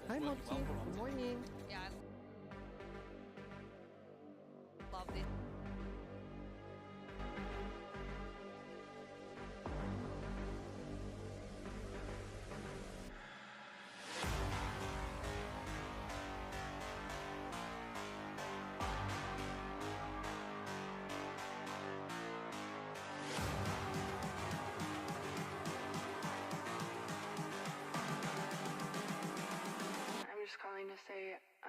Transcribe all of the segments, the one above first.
Hi, Mochi. Good morning. Yeah, I love this. I'm just calling to say I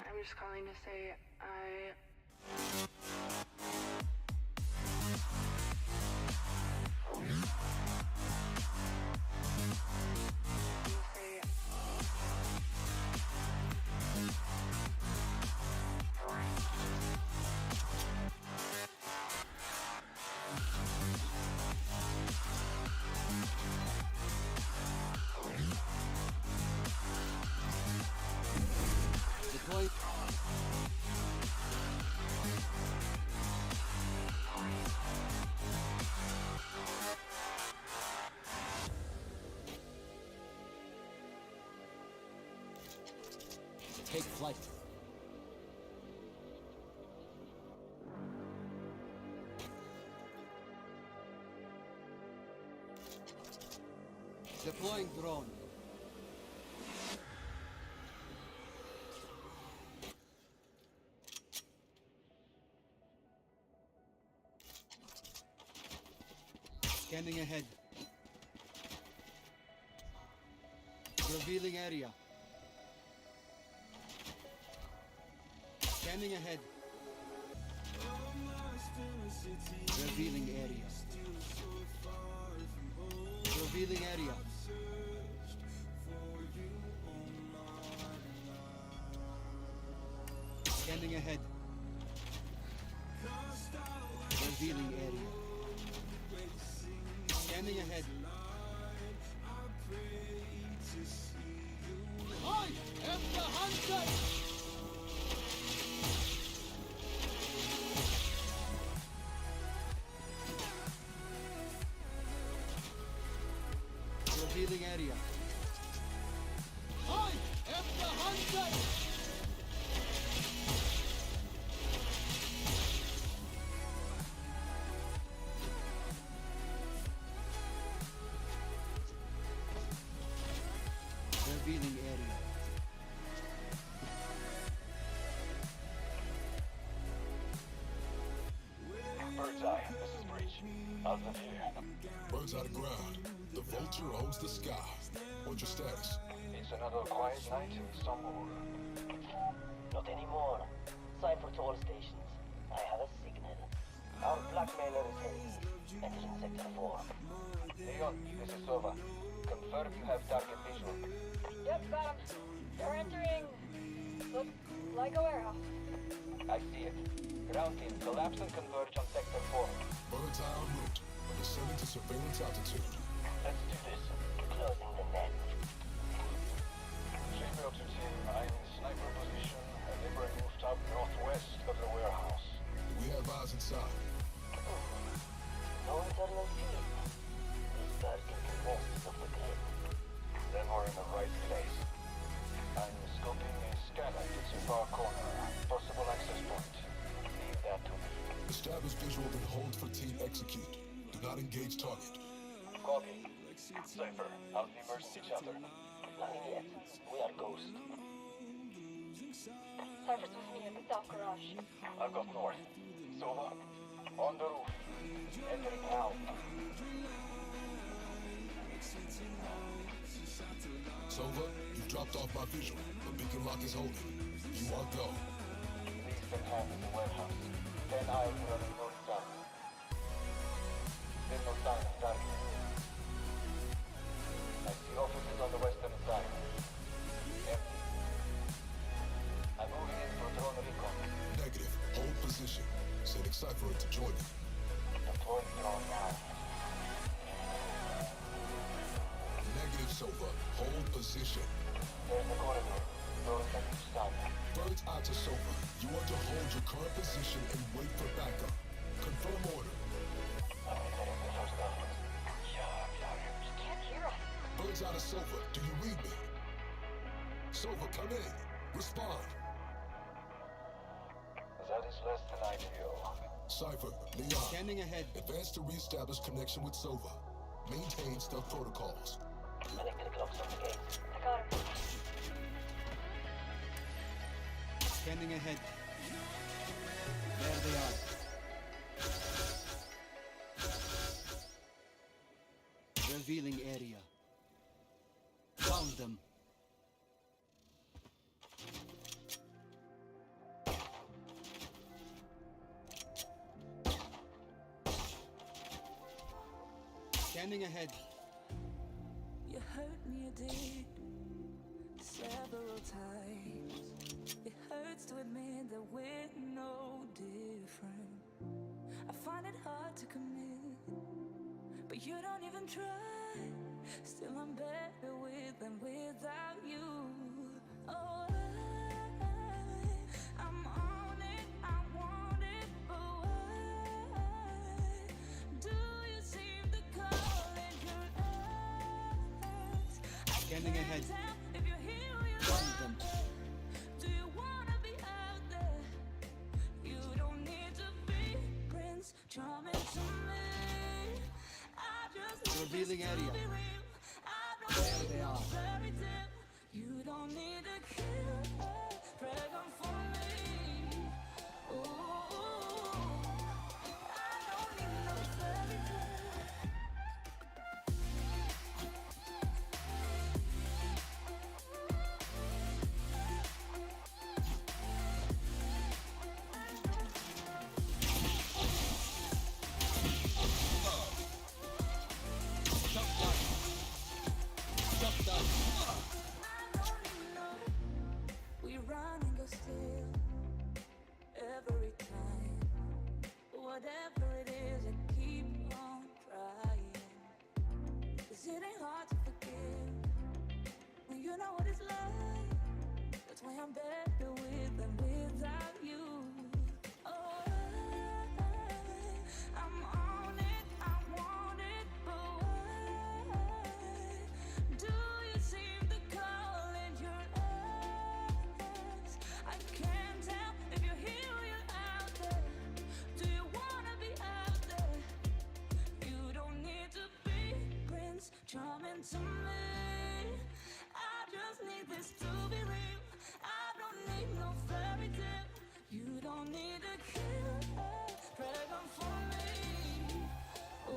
I'm just calling to say I Deploy. Take flight. Deploying drone. Scanning ahead. Revealing area. Scanning ahead. Revealing area. Revealing area. Scanning ahead. Revealing area. Scanning ahead. I am the hunter! Revealing area. I am the hunter! Revealing area. Birdseye, this is Breach. How's the view? Birds out of ground. The vulture owns the sky. What's your status? It's another quiet night in Istanbul. Not anymore. Cipher to all stations. I have a signal. Our blackmailer is heading east, entering Sector 4. Leon, this is Sova. Confirm Confirm you have target visual. Yep, got him. They're entering. Looks like a warehouse. I see it. Ground team, collapse and converge on sector 4. Bird's eye en route. Descending to surveillance altitude. Let's do this. Closing the net. Female to team, I'm in sniper position. A neighboring rooftop northwest of the warehouse. We have eyes inside. No internal feed. These birds can converse of the grid. Then we're in the right place. I'm scoping a scanner to the far corner. Possible access point. Leave that to me. Establish visual then hold for team execute. Do not engage target. Copy. Cypher, how's the emergency shelter? Nothing yet. We are ghost. Cypher's with me in the south garage. I've got north. Sova, on the roof. Entering now. Sova, you've dropped off my visual. The beacon lock is holding. You are go. Least and half in the warehouse. 10 eyes running north-south. Still no sign of target. I see offices on the western side. Empty. I'm moving in for drone recon. Negative. Hold position. Sending Cypher to join you. Deploying drone now. Negative, Sova. Hold position. There's the corridor. Doors on each side. Bird's eye to Sova. You are to hold your current position and wait for backup. Confirm order. I'm entering the first office. He can't hear us. Bird's eye to Sova. Do you read me? Sova, come in. Respond. That is less than ideal. Cypher, Leon. Scanning ahead. Advance to reestablish connection with Sova. Maintain stealth protocols. Electric locks on the gate. I got him. Scanning ahead. There they are. Revealing area. Found them. Scanning ahead. You hurt me, you did, several times. It hurts to admit that we're no different. I find it hard to commit, but you don't even try. Still, I'm better with than without you. Oh, I'm on it, I want it, but why do you seem to call in your eyes? Scanning ahead. Tell if you're here or you're Found not. them. Do you wanna be out there? You don't need to be Prince Charming to me. I just need Revealing this area. to be real. I don't There need they no are. fairy tale. You don't need to kill a dragon for me. Ooh, I don't need no fairy tale. We run and go still every time. Whatever it is, I keep on trying. 'Cause it ain't hard to forgive when you know what it's like. That's why I'm better with than without you. Oh, I'm on it, I want it, but why do you seem to call in your eyes? I can't tell if you're here or you're out there. Do you wanna be out there? You don't need to be Prince Charming to me. I just need this to be real. I don't need no fairy tale. You don't need to kill a dragon for me. Ooh,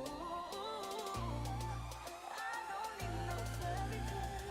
I don't need no fairy tale.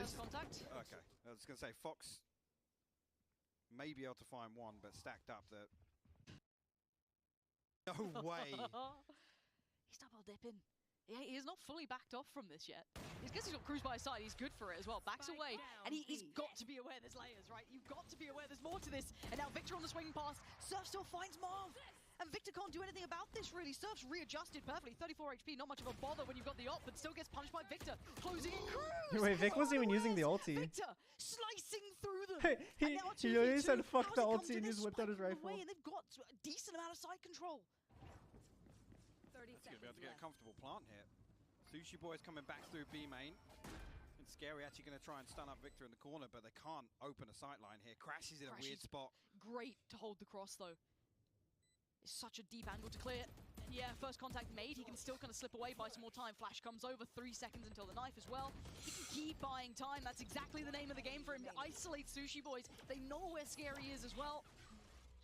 First contact. Okay, I was going to say, Fox may be able to find one, but stacked up that... No way! He's double dipping. He is not fully backed off from this yet. He gets he's got Cruz by his side. He's good for it as well. Backs away, and he's got to be aware there's layers, right? You've got to be aware there's more to this. And now Victor on the swing pass. Surf still finds Marv. And Victor can't do anything about this, really. Surf's readjusted perfectly. 34 HP, not much of a bother when you've got the ult, but still gets punished by Victor. Closing in Cruz! Wait, Vic wasn't even using the ulti. Victor slicing through them. he literally said, fuck the ulti, and just whipped out his rifle. And they've got a decent amount of side control. 30 He's going to seconds be able to get a left. comfortable plant here. Sushi Boy's coming back through B main. And Scary actually going to try and stun up Victor in the corner, but they can't open a sight line here. Crashes in a weird spot. Great to hold the cross, though. It's such a deep angle to clear. And yeah, first contact made. He can still kind of slip away, buy some more time. Flash comes over, 3 seconds until the knife as well. He can keep buying time. That's exactly the name of the game for him. To isolate Sushi Boys. They know where Scary is as well.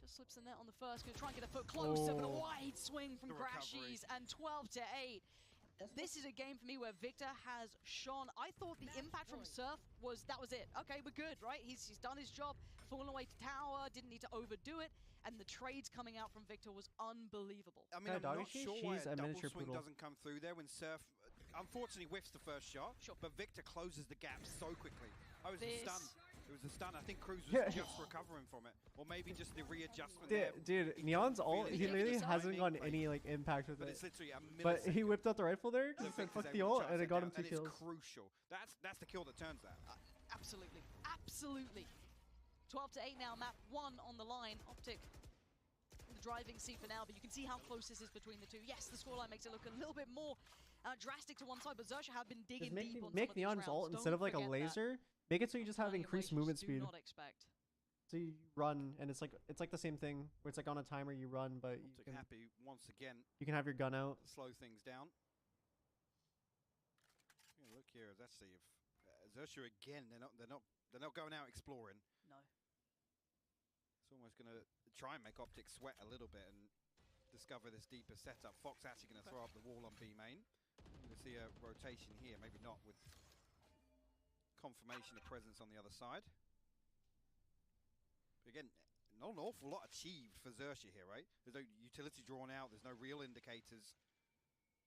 Just slips the net on the first. Gonna try and get a foot closer, but a wide swing from Crashies and 12-8. This is a game for me where Victor has shone. I thought the impact from Surf that was it. Okay, we're good, right? He's done his job, fallen away to tower, didn't need to overdo it, and the trades coming out from Victor was unbelievable. I mean, I'm not sure why a double swing doesn't come through there when Surf, unfortunately, whiffs the first shot, but Victor closes the gap so quickly. I was a stun. It was a stun. I think Cruz was just recovering from it, or maybe just the readjustment there. Dude, Neon's ult, he literally hasn't gotten any like impact with it. But it's literally a millisecond. But he whipped out the rifle there, he said fuck the ult, and it got him 2 kills. It's crucial. That's the kill that turns that. Absolutely. Absolutely. 12-8 now, map 1 on the line. Optic in the driving seat for now, but you can see how close this is between the two. Yes, the scoreline makes it look a little bit more drastic to one side, but Xerxia have been digging deep on make Neon's ult instead of like a laser. Make it so you just have increased movement speed. Do not expect. So you run, and it's like the same thing where it's like on a timer you run, but you can happy once again. You can have your gun out. Slow things down. Yeah, look here, let's see if Xerxia again. They're not going out exploring. No. It's almost going to try and make Optic sweat a little bit and discover this deeper setup. Fox actually going to throw up the wall on B main. You're going to see a rotation here, maybe not with confirmation of presence on the other side. But again, not an awful lot achieved for Xerxia here, right? There's no utility drawn out, there's no real indicators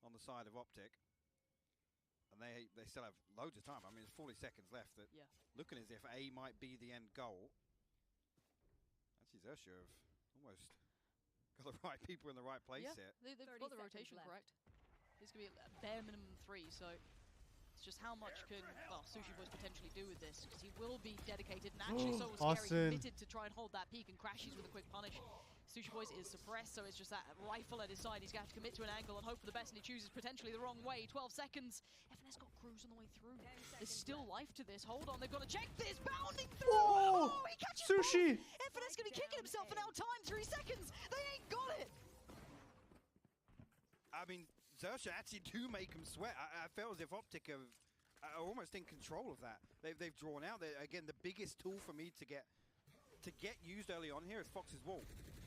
on the side of Optic. And they still have loads of time. I mean, there's 40 seconds left. That looking as if A might be the end goal. Actually, Xerxia have almost got the right people in the right place here. They've got the rotation correct. There's going to be a bare minimum 3, so it's just how much can Sushi Boys potentially do with this, because he will be dedicated, and actually so was Scary, committed to try and hold that peak, and Crashies with a quick punish. Sushi Boys is suppressed, so it's just that rifle at his side. He's going to have to commit to an angle and hope for the best, and he chooses potentially the wrong way. 12 seconds. FNS got Cruz on the way through. There's still life to this. Hold on, they've got to check this. Bounding through. Oh, he catches Sushi. both. FNS going to be kicking himself for now. Time, 3 seconds. They ain't got it. I mean, Xerxia actually do make him sweat. I felt as if Optic are almost in control of that. They've drawn out. Again, the biggest tool for me to get used early on here is Fox's wall.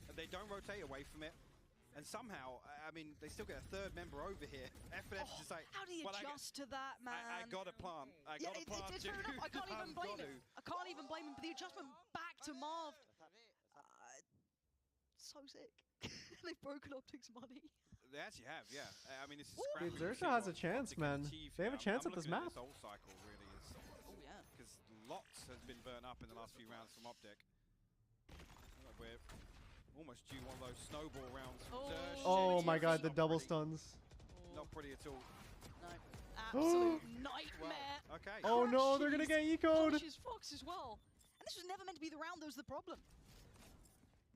And they don't rotate away from it. And somehow, I mean, they still get a third member over here. FNS just like, how do you adjust to that, man? I got a plant. I got a plant. It's fair enough. I can't even blame him. I can't even blame him. But the adjustment back to Marv. So sick. They've broken Optic's money. They actually have, yeah. I mean, this is Dude, Xerxia has a chance, man. They have a chance at this map. This whole cycle really is. Oh yeah. Because lots has been burnt up in the last few rounds from Optic. We're almost due one of those snowball rounds. Oh my god, the double stuns. Not pretty at all. No. Absolute nightmare. Well, okay. Oh no, they're gonna get eco'd. Punishes Fox as well. And this was never meant to be the round that was the problem.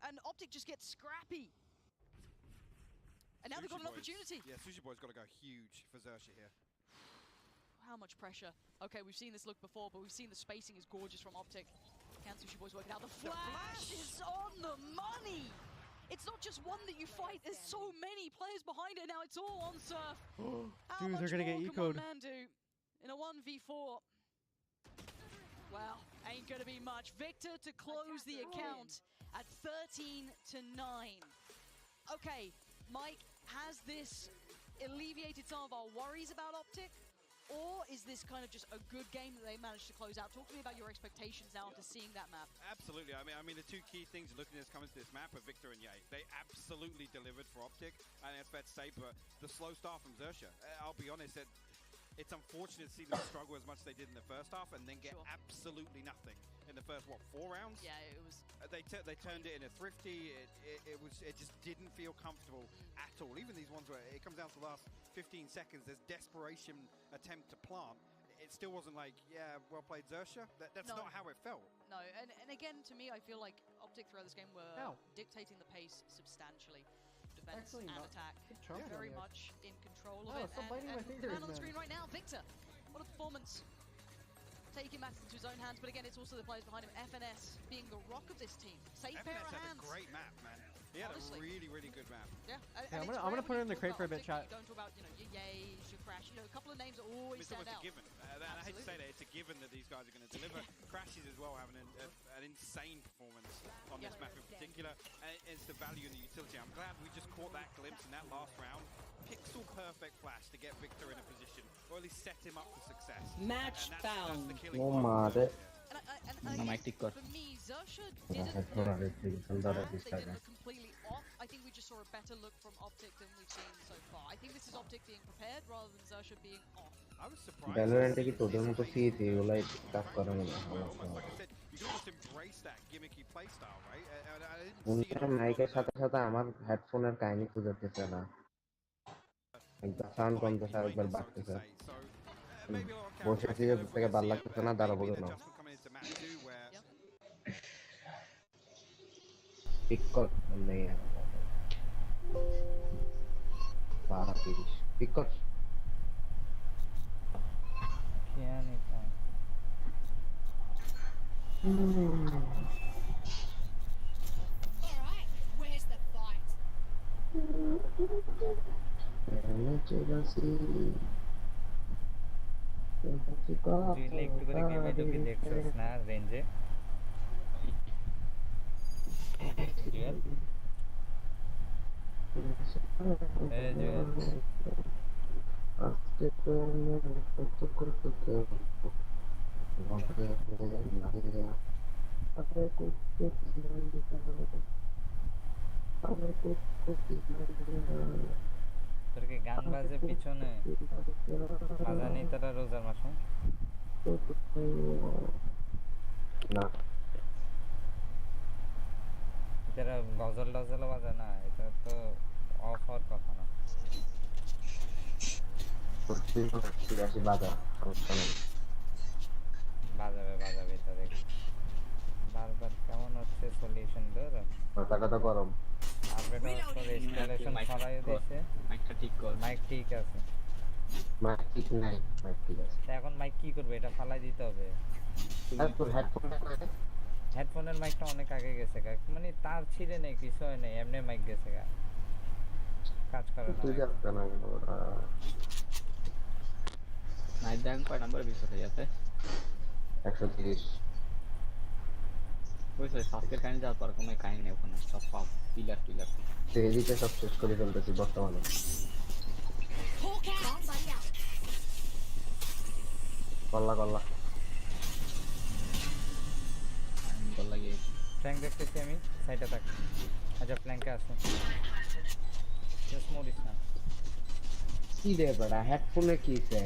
And Optic just gets scrappy. And now they've got an opportunity. Yeah, Sushi Boy's got to go huge for Xerxia here. How much pressure. Okay, we've seen this look before, but we've seen the spacing is gorgeous from Optic. Can Sushi Boys work it out? The flash is on the money! It's not just one that you fight, there's so many players behind it now, it's all on Surf. Dude, they're gonna get eco'd. Man do in a 1v4? Well, ain't gonna be much. Victor to close the account at 13-9. Okay, Mike, has this alleviated some of our worries about Optic? or is this kind of just a good game that they managed to close out? Talk to me about your expectations now after seeing that map. Absolutely. I mean, the two key things looking at this coming to this map are Victor and Ye. They absolutely delivered for Optic, and that's fair to say. But the slow start from Xerxia, I'll be honest, it's unfortunate to see them struggle as much as they did in the first half, and then get absolutely nothing in the first 4 rounds. Yeah, it was. They turned it in a thrifty. It just didn't feel comfortable at all. Even these ones where it comes down to the last 15 seconds, there's desperation attempt to plant. It still wasn't like, yeah, well played, Xerxia. That's not how it felt. No, and again, to me, I feel like Optic throughout this game were dictating the pace substantially. Defense and attack, very much in control of it. Stop biting my fingers, man on the screen right now, Victor. What a performance. Taking matters into his own hands, but again, it's also the players behind him. FNS being the rock of this team. Safe pair of hands. Had a great map, man. He had a really, really good map. Yeah, I'm gonna put it in the crate for a bit, chat. You don't talk about, you know, your Yays, your Crash, you know, a couple of names that always stand out. It's almost a given. I hate to say that, it's a given that these guys are going to deliver. Crashes as well having an insane performance on this map in particular. And it's the value and the utility. I'm glad we just caught that glimpse in that last round. Pixel perfect flash to get Victor in a position, or at least set him up for success. Match found. Oh my god. For me, Xerxia didn't look completely off. I think we just saw a better look from Optic than we've seen so far. I think this is Optic being prepared rather than Xerxia being off. I was surprised. Valorant ki toder mото CT like tough kara mone. Like I said, you can almost embrace that gimmicky playstyle, right? उनका mic के साथ साथ हमार headphone और काइनी खुजरते ना একদম sound কম তো sir একবার বাড়তেছে বসে থেকে থেকে ভালো লাগতেছে না দাঁড়াবো কেন পিক কর नहीं है 12:30 पिक कर क्या नहीं था একটু করে গেমে ঢুকে দেখছস না রেঞ্জে তোর কি গান বাজে পিছনে বাজা নেই তারা রোজার মাসে না তারা গজল টজল বাজে না এটা তো অফ হওয়ার কথা না বাজাবে বাজাবে তাদের বারবার কেমন হচ্ছে সলিউশন ধর মাথাটা তো গরম আপডেট করে ইনস্টলেশন করাই দিয়েছে মাইকটা ঠিক কর মাইক ঠিক আছে মাইক ঠিক নাই মাইক ঠিক আছে এখন মাইক কি করবে এটা ফালাই দিতে হবে আর তোর হেডফোন হেডফোনের মাইকটা অনেক আগে গেছে মানে তার ছিঁড়ে নেই কিছু হয় নাই এমনি মাইক গেছে কাজ করে না তুই জানতা না নাইট ব্যাংক কয় নাম্বার বিশ হয়ে যাচ্ছে 130 ওই সাবকে কাহিনী যাওয়ার পর কোনো কাহিনী নেই ওখানে সব পাব পিলার তেরিতে সব শেষ করে ফেলতেছি বর্তমানে কল্লা গিয়ে ফ্ল্যাঙ্ক দেখতেছি আমি সাইডে থাক আচ্ছা ফ্ল্যাঙ্কে আসুন জাস্ট মোরিস না কি রে বড়া হেডফোনে কি আছে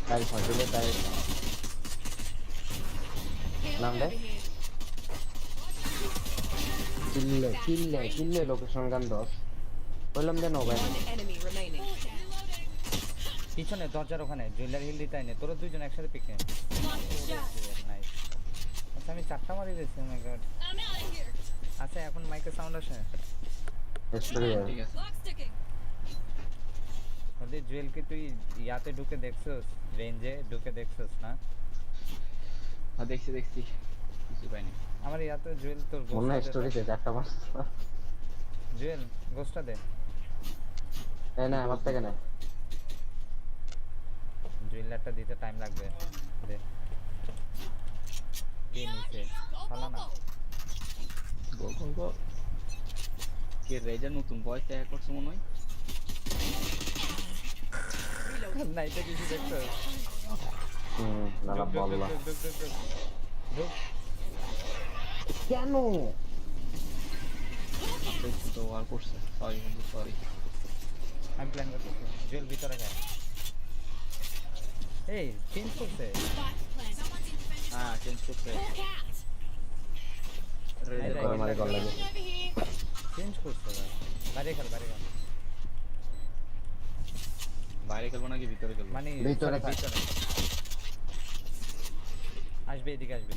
তাই ফাজলে তাই নাম দে কিল্লে লোকেশন গান 10 বললাম যে নো ভাই পিছনে দরজার ওখানে জুয়েলারি হিল দিতে আইনে তোরা দুইজন একসাথে পিক নে নাইস আচ্ছা আমি চারটা মারি দিয়েছি ও মাই গড আচ্ছা এখন মাইকের সাউন্ড আসে ঠিক আছে ওদের জুয়েলকে তুই ইয়াতে ঢুকে দেখছস রেঞ্জে ঢুকে দেখছস না হ্যাঁ দেখছি কিছু পাইনি আমার ইয়াতে জুয়েল তোর মনে স্টোরিতে একটা মাস জুয়েল গোস্টটা দে না আমার থেকে না জুয়েলারটা দিতে টাইম লাগবে দে কে নিচে ফালা না গো কে রেজার নতুন ভয়েস দেখা করছে মনে হয় না এটা কিছু দেখছো লালা বললা কেন তো আর করছে সরি বন্ধু সরি আমি প্ল্যান করতেছি জেল ভিতরে যায় এই চেঞ্জ করছে হ্যাঁ চেঞ্জ করছে করে মারি কল লাগে চেঞ্জ করছে বাইরে খেল বাইরে খেলবো নাকি ভিতরে খেলবো মানে ভিতরে আসবে এদিকে আসবে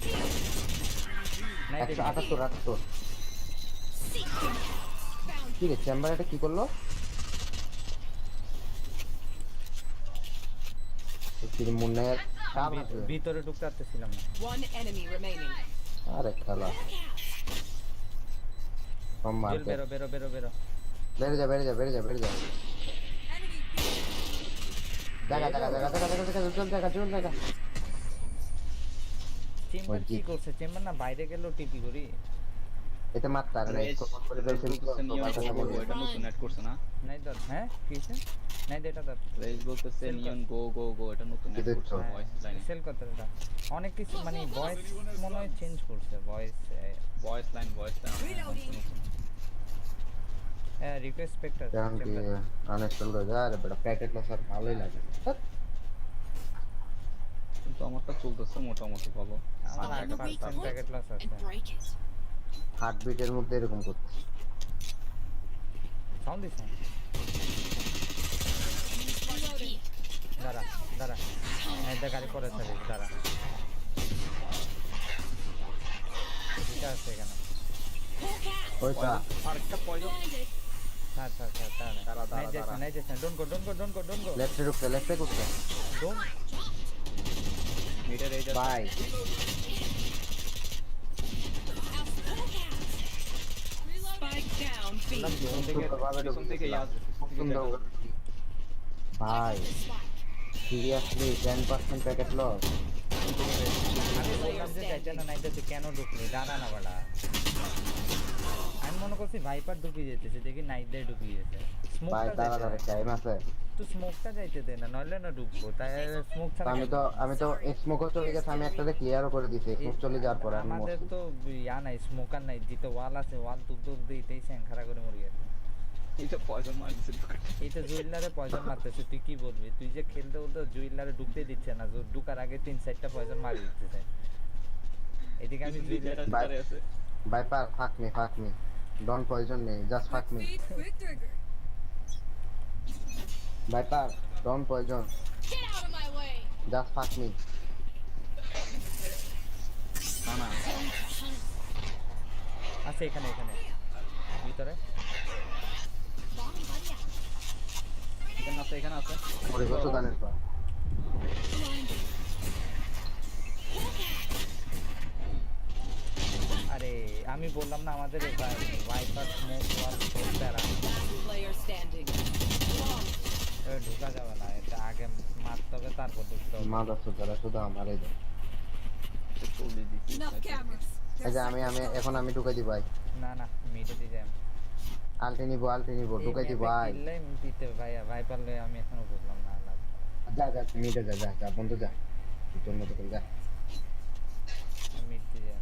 178 কি রে চেম্বার এটা কি করলো ভিতরে ঢুকতে পারতেছিলাম না আরে খেলা বেরো বেড়ে যা দেখা চেম্বার কি করছে চেম্বার না বাইরে গেল টিপি করি এটা মারতার না একটু কম করে ফেলছিল এটা নতুন অ্যাড করছে না নাই দর হ্যাঁ কি হইছে নাই এটা দর রেজ বলতেছে নিয়ন গো এটা নতুন অ্যাড করছে ভয়েস লাইন সেল করতে এটা অনেক কিছু মানে ভয়েস মনে হয় চেঞ্জ করছে ভয়েস লাইন হ্যাঁ রিকোয়েস্ট স্পেক্টার চেম্বার আনইনস্টল করে যা রে বড় প্যাকেট লসার ভালোই লাগে কিন্তু আমারটা চলতেছে মোটামুটি ভালো আমার 5% প্যাকেট লস আছে হার্টবিটের মধ্যে এরকম করতে সাউন্ড দিছে দাঁড়া এটা গাড়ি পরে চলে দাঁড়া ঠিক আছে এখানে ওইটা আরেকটা পয়জন দাঁড়া নাই যেছে ডোন্ট গো লেফটে ঢুকতে ডোন্ট মিটার এইটা বাই ভাই সিরিয়াসলি 10% প্যাকেট লস আমি বললাম যে চাইতে না নাইতেছে কেন ঢুকলি দাঁড়া না বাড়া আমি মনে করছি ভাইপার ঢুকিয়ে যেতেছে দেখি নাইট দিয়ে ঢুকিয়ে যেতে স্মোকটা টাইম আছে তো স্মোকটা যাইতে দে না নইলে না ঢুকবো তাই স্মোক ছাড়া আমি তো স্মোকও চলে গেছে আমি একটাতে ক্লিয়ারও করে দিছি স্মোক চলে যাওয়ার পরে আমাদের তো ইয়া নাই স্মোকার নাই যেটা ওয়াল আছে ওয়াল তুল দিতেই স্যাংখারা করে মরে গেছে এটা পয়জন মারতেছে এটা জুয়েলারে পয়জন মারতেছে তুই কি বলবি তুই যে খেলতে বলতো জুয়েলারে ঢুকতে দিচ্ছে না ঢুকার আগে 3-4টা পয়জন মারি দিতেছে এদিকে আমি জুয়েলারে ধরে আছে Viper fuck me don't poison me just fuck me Viper don't poison just fuck me না আছে এখানে ভিতরে এখানে আছে ওরে কত দানের পা আরে আমি বললাম না আমাদের ওয়াইপার স্মোক ওয়াল প্যারা ঢোকা যাবে না এটা আগে মারতে হবে তারপর ঢুকতে হবে মাদা সুতরা শুধু আমারই দাও এই যে আমি এখন ঢুকাই দি ভাই না মিটে দি যাই আলটি নিব ঢুকাই দি ভাই ইল্লাই মিটে ভাই ভাইপার লই আমি এখনো বুঝলাম না যা মিটে যা বন্ধু যা তোর মতো করে যা মিটে যা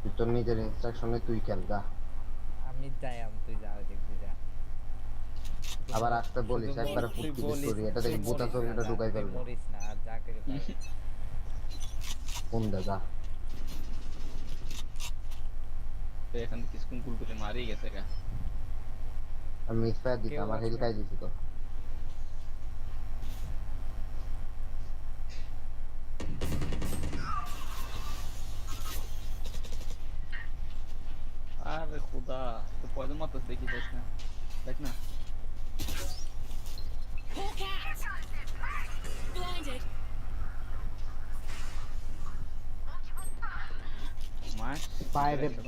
তুই তোর নিজের ইনস্ট্রাকশনে তুই খেল যা আমি যাই তুই যা দেখবি যা আবার আসতে বলিস একবার ফুটকি করি এটা দেখি বুতা চোরটা ঢুকাই ফেলবো মরিস না আর যা করে কোন দাদা এখান থেকে স্কুল কুল করে মারি গেছে গা আমি মিসফায়ার দিছি আমার হেল খাই দিছি তো আরে খোদা তো পয়জন মারতেছ দেখি দেখ না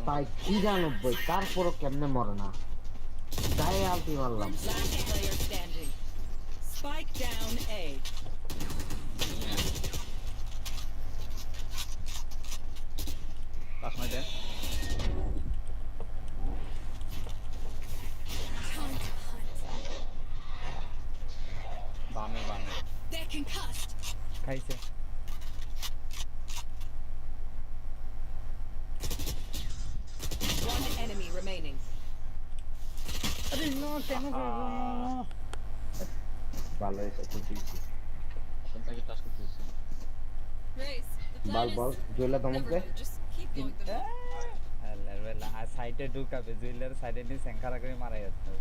পাই কি জানো বই তারপরও কেমনে মরে না গায়ে আলতি মারলাম খাইছে One enemy remaining. আরে নো কেন ভালো হয়েছে খুশি সন্তানকে টাচ করতেছে বল বল জুয়েলা ধমক দে আল্লাহ বেলা আর সাইডে ঢুকাবে জুয়েলার সাইডে নিয়ে স্যাঙ্কারা করে মারা যাচ্ছে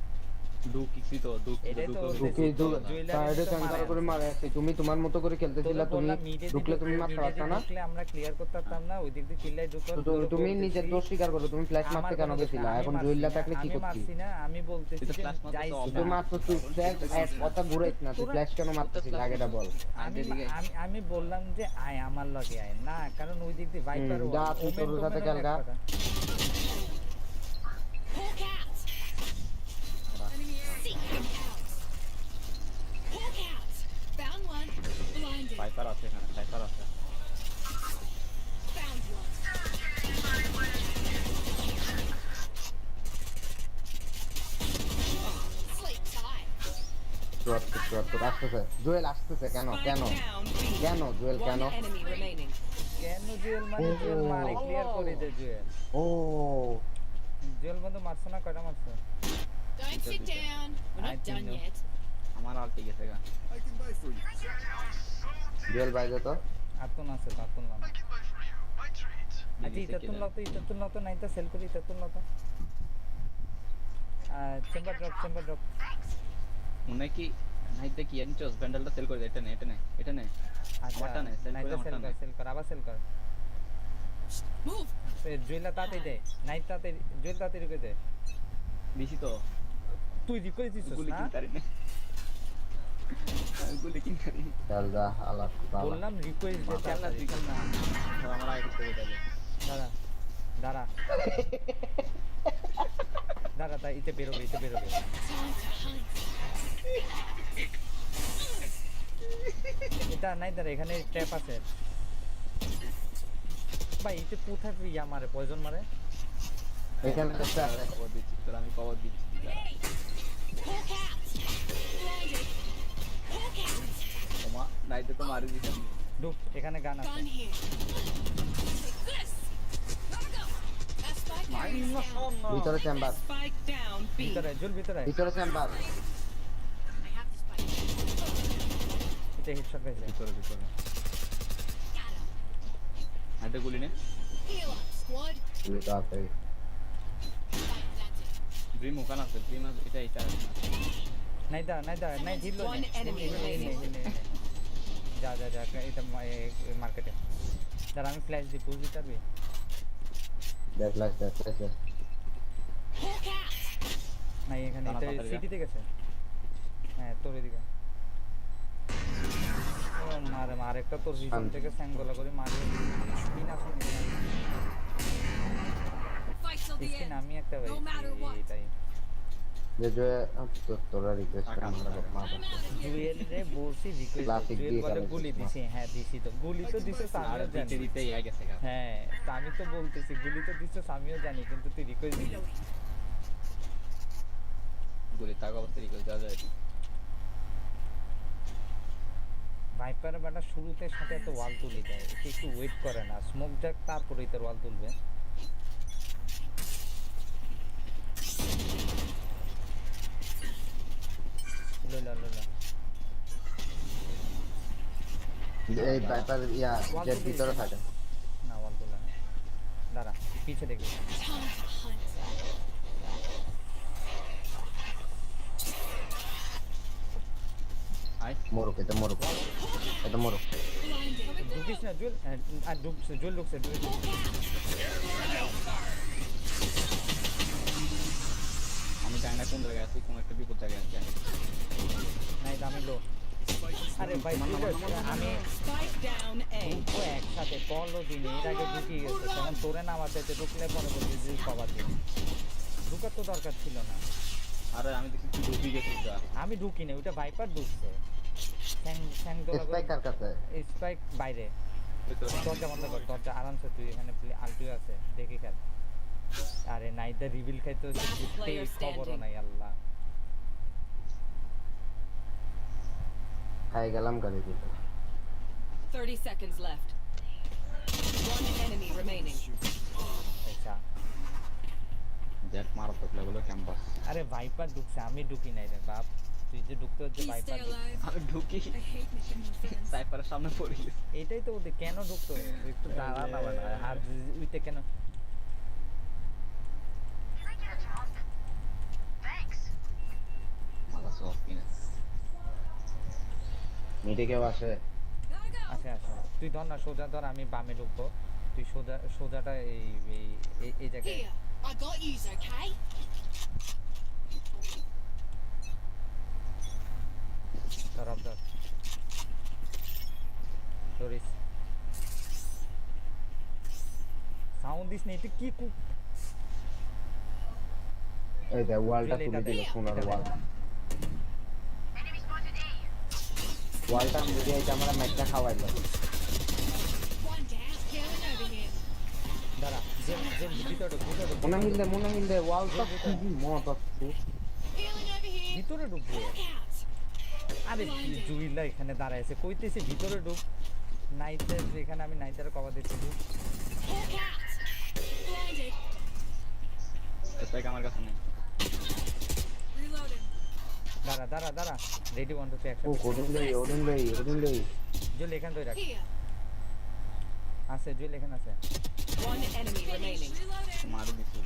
ঢুকিছি তো এটাই তো সাইডে কাঙ্গারা করে মারা আছে তুমি তোমার মতো করে খেলতেছিলা তুমি ঢুকলে তুমি মারতে পারতা না ঢুকলে আমরা ক্লিয়ার করতে পারতাম না ওই দিক দিয়ে কিল্লাই ঢুকো তুমি নিজের দোষ স্বীকার করো তুমি ফ্ল্যাশ মারতে কেন গেছিলা এখন জুয়েলা থাকলে কি আমি করছিস মারছি না আমি বলতেছি যে যাইছি তুই মাত্র তুই ফ্ল্যাশ কথা ঘুরাইছ না তুই ফ্ল্যাশ কেন মারতেছিস আগেটা বল আমি বললাম যে আয় আমার লগে আয় না কারণ ওই দিক দিয়ে ভাইপার যা তুই তোর সাথে খেলগা ভাইপার আছে এখানে ভাইপার আছে আসতেছে জুয়েল আসতেছে কেন কেন কেন জুয়েল কেন Enemy remaining. কেন জুয়েল মানে জুয়েল মারে ক্লিয়ার করে দে জুয়েল ও জুয়েল বন্ধু মারছ না কয়টা মারছ Don't sit down. We're not done yet. আমার আর ঠিক আছে গা জুয়েল বাইরে তো আতুন আছে তো আতুন না আচ্ছা ইতাতুন লাতো নাইতা সেল করি ইতাতুন লাতো চেম্বার ড্রপ মনে কি নাইতে কি জানি চস ব্যান্ডেলটা সেল করে দে এটা নে আমারটা নে সেল করে আমারটা নে সেল কর আবার সেল কর Move. জুয়েলা তাতে দে নাইত তাতে জুয়েল তাতে রেখে দে দিছি তো তুই রিকোয়েস্ট দিছিস গুলি না কিনতে পারি না গুলি কিনতে পারি চল যা আলাদা বললাম রিকোয়েস্ট দে খেল না তুই খেল না আমার আগে থেকে দিলে দাঁড়া তাই ইতে বেরোবে এটা নাই দাঁড়া এখানে ট্র্যাপ আছে ভাই ইতে কোথায় ইয়া মারে পয়জন মারে এখানে একটা খবর দিচ্ছি তোর আমি খবর দিচ্ছি ওমা নাইতে তো মারি দিছি ঢুক এখানে গান আছে Gun here. This. Gotta go. That spike carrier is down. ভিতরে চেম্বার Spike down. B. ভিতরে chamber I have the spike. এটা হেডশট গেছে ভিতরে Got him. হাতে গুলি নে Heal up, squad. ভিতরে আছে Spike planted. ড্রিম ওখানে আছে ড্রিম এটা নাই জিতলো One enemy remaining. যা এটা মার্কেটে দাঁড়া আমি ফ্ল্যাশ দিই পুশ দিতে পারবি ফ্ল্যাশ Hawk out. নাই এখানে এটা সিটিতে গেছে হ্যাঁ তোর এদিকে ও মারে একটা তোর ভিতর থেকে স্যাঙ্গলা করে মারিয়ে তিন আছে Fight till the इसके end. नाम ही একটা ভাই No matter what. এটাই যে যে তোরা রিকোয়েস্ট টাকা কর আমরা I'm out of here. Jewel রে বলছি রিকোয়েস্ট Classic জুয়েল দিয়ে বলে খেলা গুলি উচিত না। দিছি হ্যাঁ দিছি তো গুলি তো দিছিস আর আমিও দিতে জানি দিতে ইয়া গেছে গা হ্যাঁ তা আমি তো বলতেছি গুলি তো দিছিস আমিও জানি কিন্তু তুই রিকোয়েস্ট দিলি গুলি তাক অবস্থায় করে যা যায় ভাইপার বাটা শুরুতে সাথে এত ওয়াল তুলি দেয় একটু ওয়েট করে না স্মোক যাক তারপরেই তোর ওয়াল তুলবে এই ভাইপার ইয়া যে ভিতরে থাকে না ওয়াল তুলে না দাঁড়া পিছে দেখবি Time to hunt. আই মোরক এটা মোরক ঢুকিস না জুয়েল আর ঢুকছে জুয়েল ঢুকছে আমি জানি না কোন জায়গায় আছি কোন একটা বিপদ জায়গায় আছি নাই আমি লো আরে ভাই আমি Spike down A. ও একসাথে পড়লো দিন এর আগে ঢুকিয়ে গেছে তখন তোরে নামাতে ঢুকলে পরে বলছি যে সবার দিন ঢুকার তো দরকার ছিল না আরে আমি দেখি তুই ঢুকি গেছিস যা আমি ঢুকি না ওইটা ভাইপার ঢুকছে স্পাইক কার কাছে স্পাইক বাইরে দরজা বন্ধ কর দরজা আরামসে তুই এখানে আলটিও আছে দেখি খেল আরে নাইদা রিভিল খাইতে খবরও নাই আল্লাহ খাই গেলাম গাড়ি দিতে 30 seconds left. One enemy remaining. আচ্ছা জেট মারাত্মক লেভেলের ক্যাম্পাস আরে ভাইপার ঢুকছে আমি ঢুকি নাই রে বাপ তুই যে ঢুকতে হচ্ছে ভাইপার আমি ঢুকি সাইফারের সামনে পড়ি এটাই তো ওদের কেন ঢুকতো একটু দাঁড়া না বাড়া আর উইতে কেন মালা সব কিনে মিটে কেউ আসে আচ্ছা আচ্ছা তুই ধর না সোজা ধর আমি বামে ঢুকবো তুই সোজাটা এই জায়গায় I got yous, okay? ধর ধরিস সাউন্ড দিস নেই তুই কি এই দেখ ওয়ালটা তুলে দিল সোনার ওয়াল ওয়ালটা যদি এইটা আমরা ম্যাচটা খাওয়াইলো One down. Healing over here. দাঁড়া জেম ভিতরে মনে হিলদে ওয়ালটা খুবই মত আছে Healing over here. ভিতরে ঢুকবো Hawk out. আরে জুইলা এখানে দাঁড়ায় আছে কইতেছে ভিতরে ঢুক নাইটার এখানে আমি নাইটার কভার দিচ্ছি Hawk out. Blinded. স্পাইক আমার কাছে নেই Reloading. দাঁড়া রেডি 1 2 3 ও ওডিন লই জুইল এখান ধরে রাখ Here. আছে জুইল এখানে আছে One enemy remaining. Reloading. মারি দিছি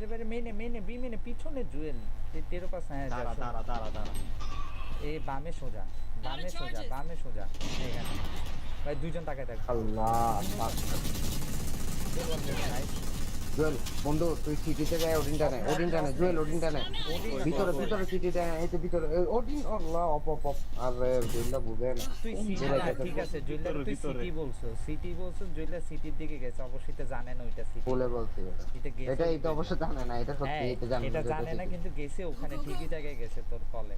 বাইরে মেনে বি মেনে পিছনে জুয়েল তেরো পাস হ্যাঁ দাঁড়া এই বামে সোজা এখানে ভাই দুইজন তাকায় থাক আল্লাহ পাক জুয়েল বন্ধু তুই সিটিতে যায় ওডিন টানে জুয়েল ওডিন টানে ভিতরে সিটিতে এই তো ভিতরে ওডিন আল্লাহ অপ আরে জুয়েলটা বুঝে না তুই ঠিক আছে জুয়েল তুই সিটি বলছো জুয়েল সিটির দিকে গেছে অবশ্যই তো জানে না ওইটা সিটি বলে বলছি এটা এই তো অবশ্য জানে না এটা সত্যি এটা জানে না কিন্তু গেছে ওখানে ঠিকই জায়গায় গেছে তোর কলে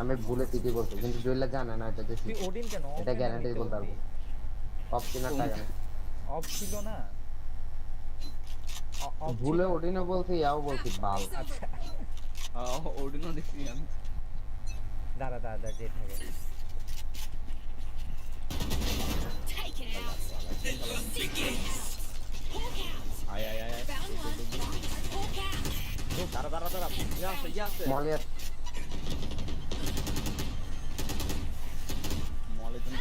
আমি ভুলে সিটি বলছি কিন্তু জুয়েলটা জানে না এটা যে তুই ওডিন কেন এটা গ্যারান্টি বলতে পারবো অফ কিনা টাকা অফ ছিল না ভুলে ওডিনও বলছি ইয়াও বলছি বাল আচ্ছা ওডিনও দেখছি আমি দাঁড়া যে থাকে Take it out. Hawk out. আয় Found one. Hawk out. দাঁড়া ইয়াসে মলিয়ার মলে তুমি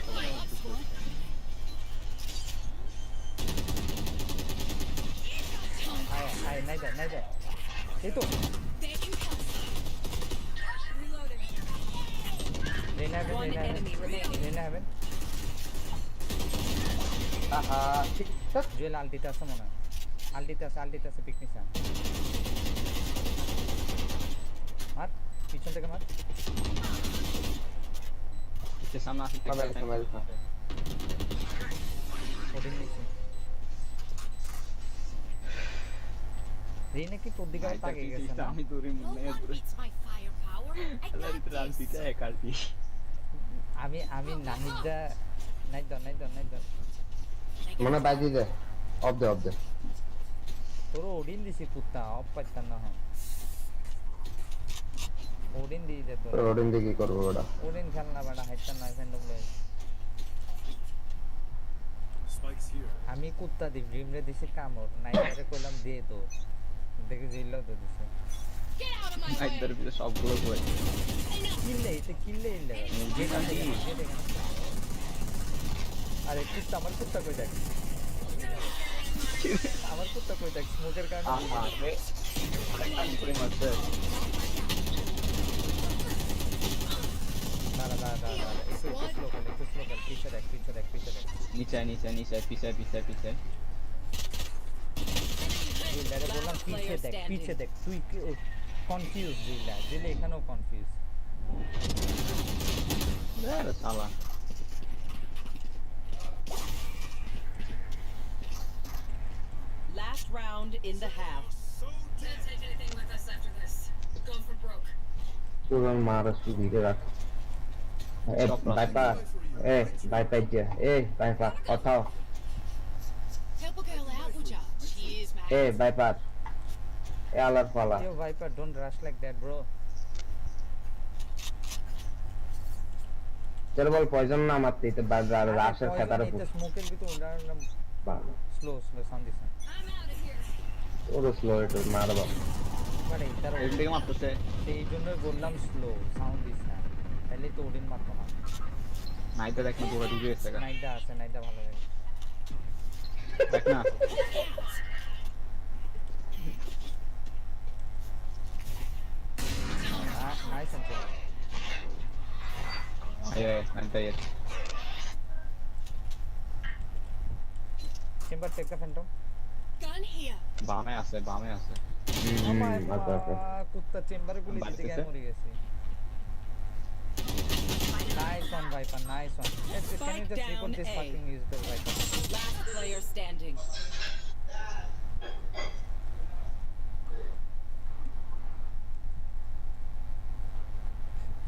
আয় নাই দে এই তো There you come. Reloading. One enemy remaining. রেনা হবেন আহা ঠিক আছে জুয়েল আলটিতে আছে মনে হয় আলটিতে আছে পিকনিসা মার পিছন থেকে মার সামনে আসি ওদিন নিচ্ছি রেনা কি তোর দিকে তাকিয়ে গেছে না আমি তোরে No মনে one beats my firepower. I got this. আমি নাহিদা নাই দন মনে বাজি দে অফ দে তোর ওডিন দিছি কুত্তা অফ পাইতাম না হ্যাঁ ওডিন দিয়ে দে তোর ওডিন দিয়ে কি করবো ওটা ওডিন খেল না বেটা হাইতাম না ফ্যান্ডম লই আমি কুত্তা দি ড্রিমরে দিছি কামড় নাইটারে কইলাম দে তো দেখে জিল্লাও তো দিছে Get out of my way. নাইটদের ভিতরে সবগুলো কই কিল্লে ইল্লে আরে কুত্তা আমার কুত্তা কই দেখ স্মোকের কারণে আরে অনেকটা করে মারছে দাঁড়া একটু স্লোকাল পিছে দেখ নিচে পিছে জিল্লারে বললাম পিছে দেখ তুই কনফিউজ জিল্লা এখানেও কনফিউজ আরে শালা Last round in the half. Can't take anything with us after this. Go for broke. তুই মারস তুই ভিড়ে রাখ বাইপার কথাও Help a girl out, would ya? Cheers, mate. বাইপার আলার পালা Yo Viper, don't rush like that, bro. চল বল পয়জন না মারতে তো রাশের খেতারে এটা স্মোকের ভিতর স্লো সাউন্ড দিছে ওর স্লো এটা মারবা মানে এটার এর দিকে মারতেছে এই জন্যই বললাম স্লো সাউন্ড দিছে তাহলে তো ওডিন মারতো না নাইটটা দেখ না পুরো ঢুকে গেছে নাইটটা আছে নাইটটা ভালো লাগে দেখ না নাইস এন্ড নাইটটা চেম্বার টেক দ্য ফ্যান্টম বামে আছে কুত্তা চেম্বারে গুলি দিতে গিয়ে মরে গেছে nice one Viper nice one can you just report this fucking user viper Last player standing.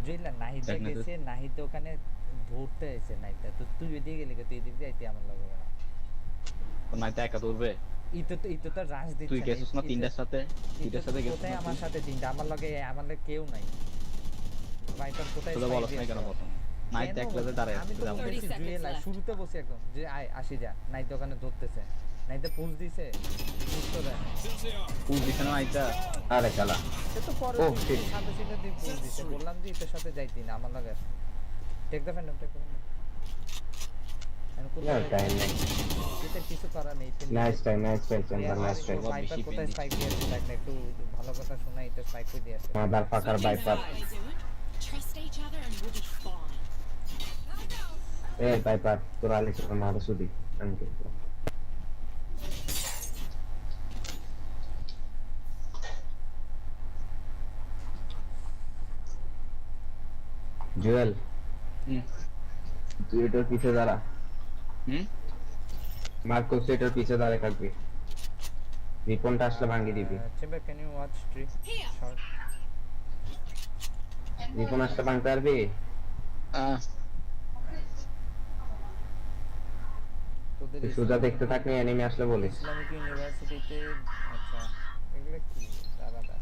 জেলা নাহিদা গেছে নাহিদা ওখানে ধরতে এসে নাইটা তো তুই ওইদিকে গেলি তুই এদিক দিয়ে আইতে আমার লগে তো নাইটা একা ধরবে ইতো তো রাজ দিচ্ছে তুই গেছিস না তিনটার সাথে গেছিস কোথায় আমার সাথে তিনটা আমার লগে কেউ নাই ভাইপার কোথায় তোরা বলছ না কেন প্রথম নাইট একলাতে দাঁড়ায় আমি তো বলছি জুয়েলা শুরুতে বসে একদম যে আয় আসি যা নাইট দোকানে ধরতেছে নাইতে পুশ দিছে পুশ দিছে না নাইটা আরে শালা সে তো পরে সাথে সাথে দিয়ে পুশ দিছে বললাম যে এটার সাথে যাইতি না আমার লগে টেক দ্য ফ্যান্টম টেক না টাইম নেই এটা কিছু করা নেই nice time chamber nice time viper কোথায় স্পাইক দিয়েছে দেখ না একটু ভালো কথা শোনা এটা স্পাইক কই দিয়েছে mother ফাকার viper Trust each other and we'll be fine. Viper তোরা আলিস মারো সুদি আনকে জুয়েল তুই এটার পিছে দাঁড়া মার্কো সেটার পিছে দাঁড়া থাকবি রিপনটা আসলে ভাঙিয়ে দিবি Chamber can you watch tree short Ripon আসলে ভাঙতে পারবি সুজা দেখতে থাকলে এনিমি আসলে বলিস ইসলামিক ইউনিভার্সিটিতে আচ্ছা এগুলো কি দাদা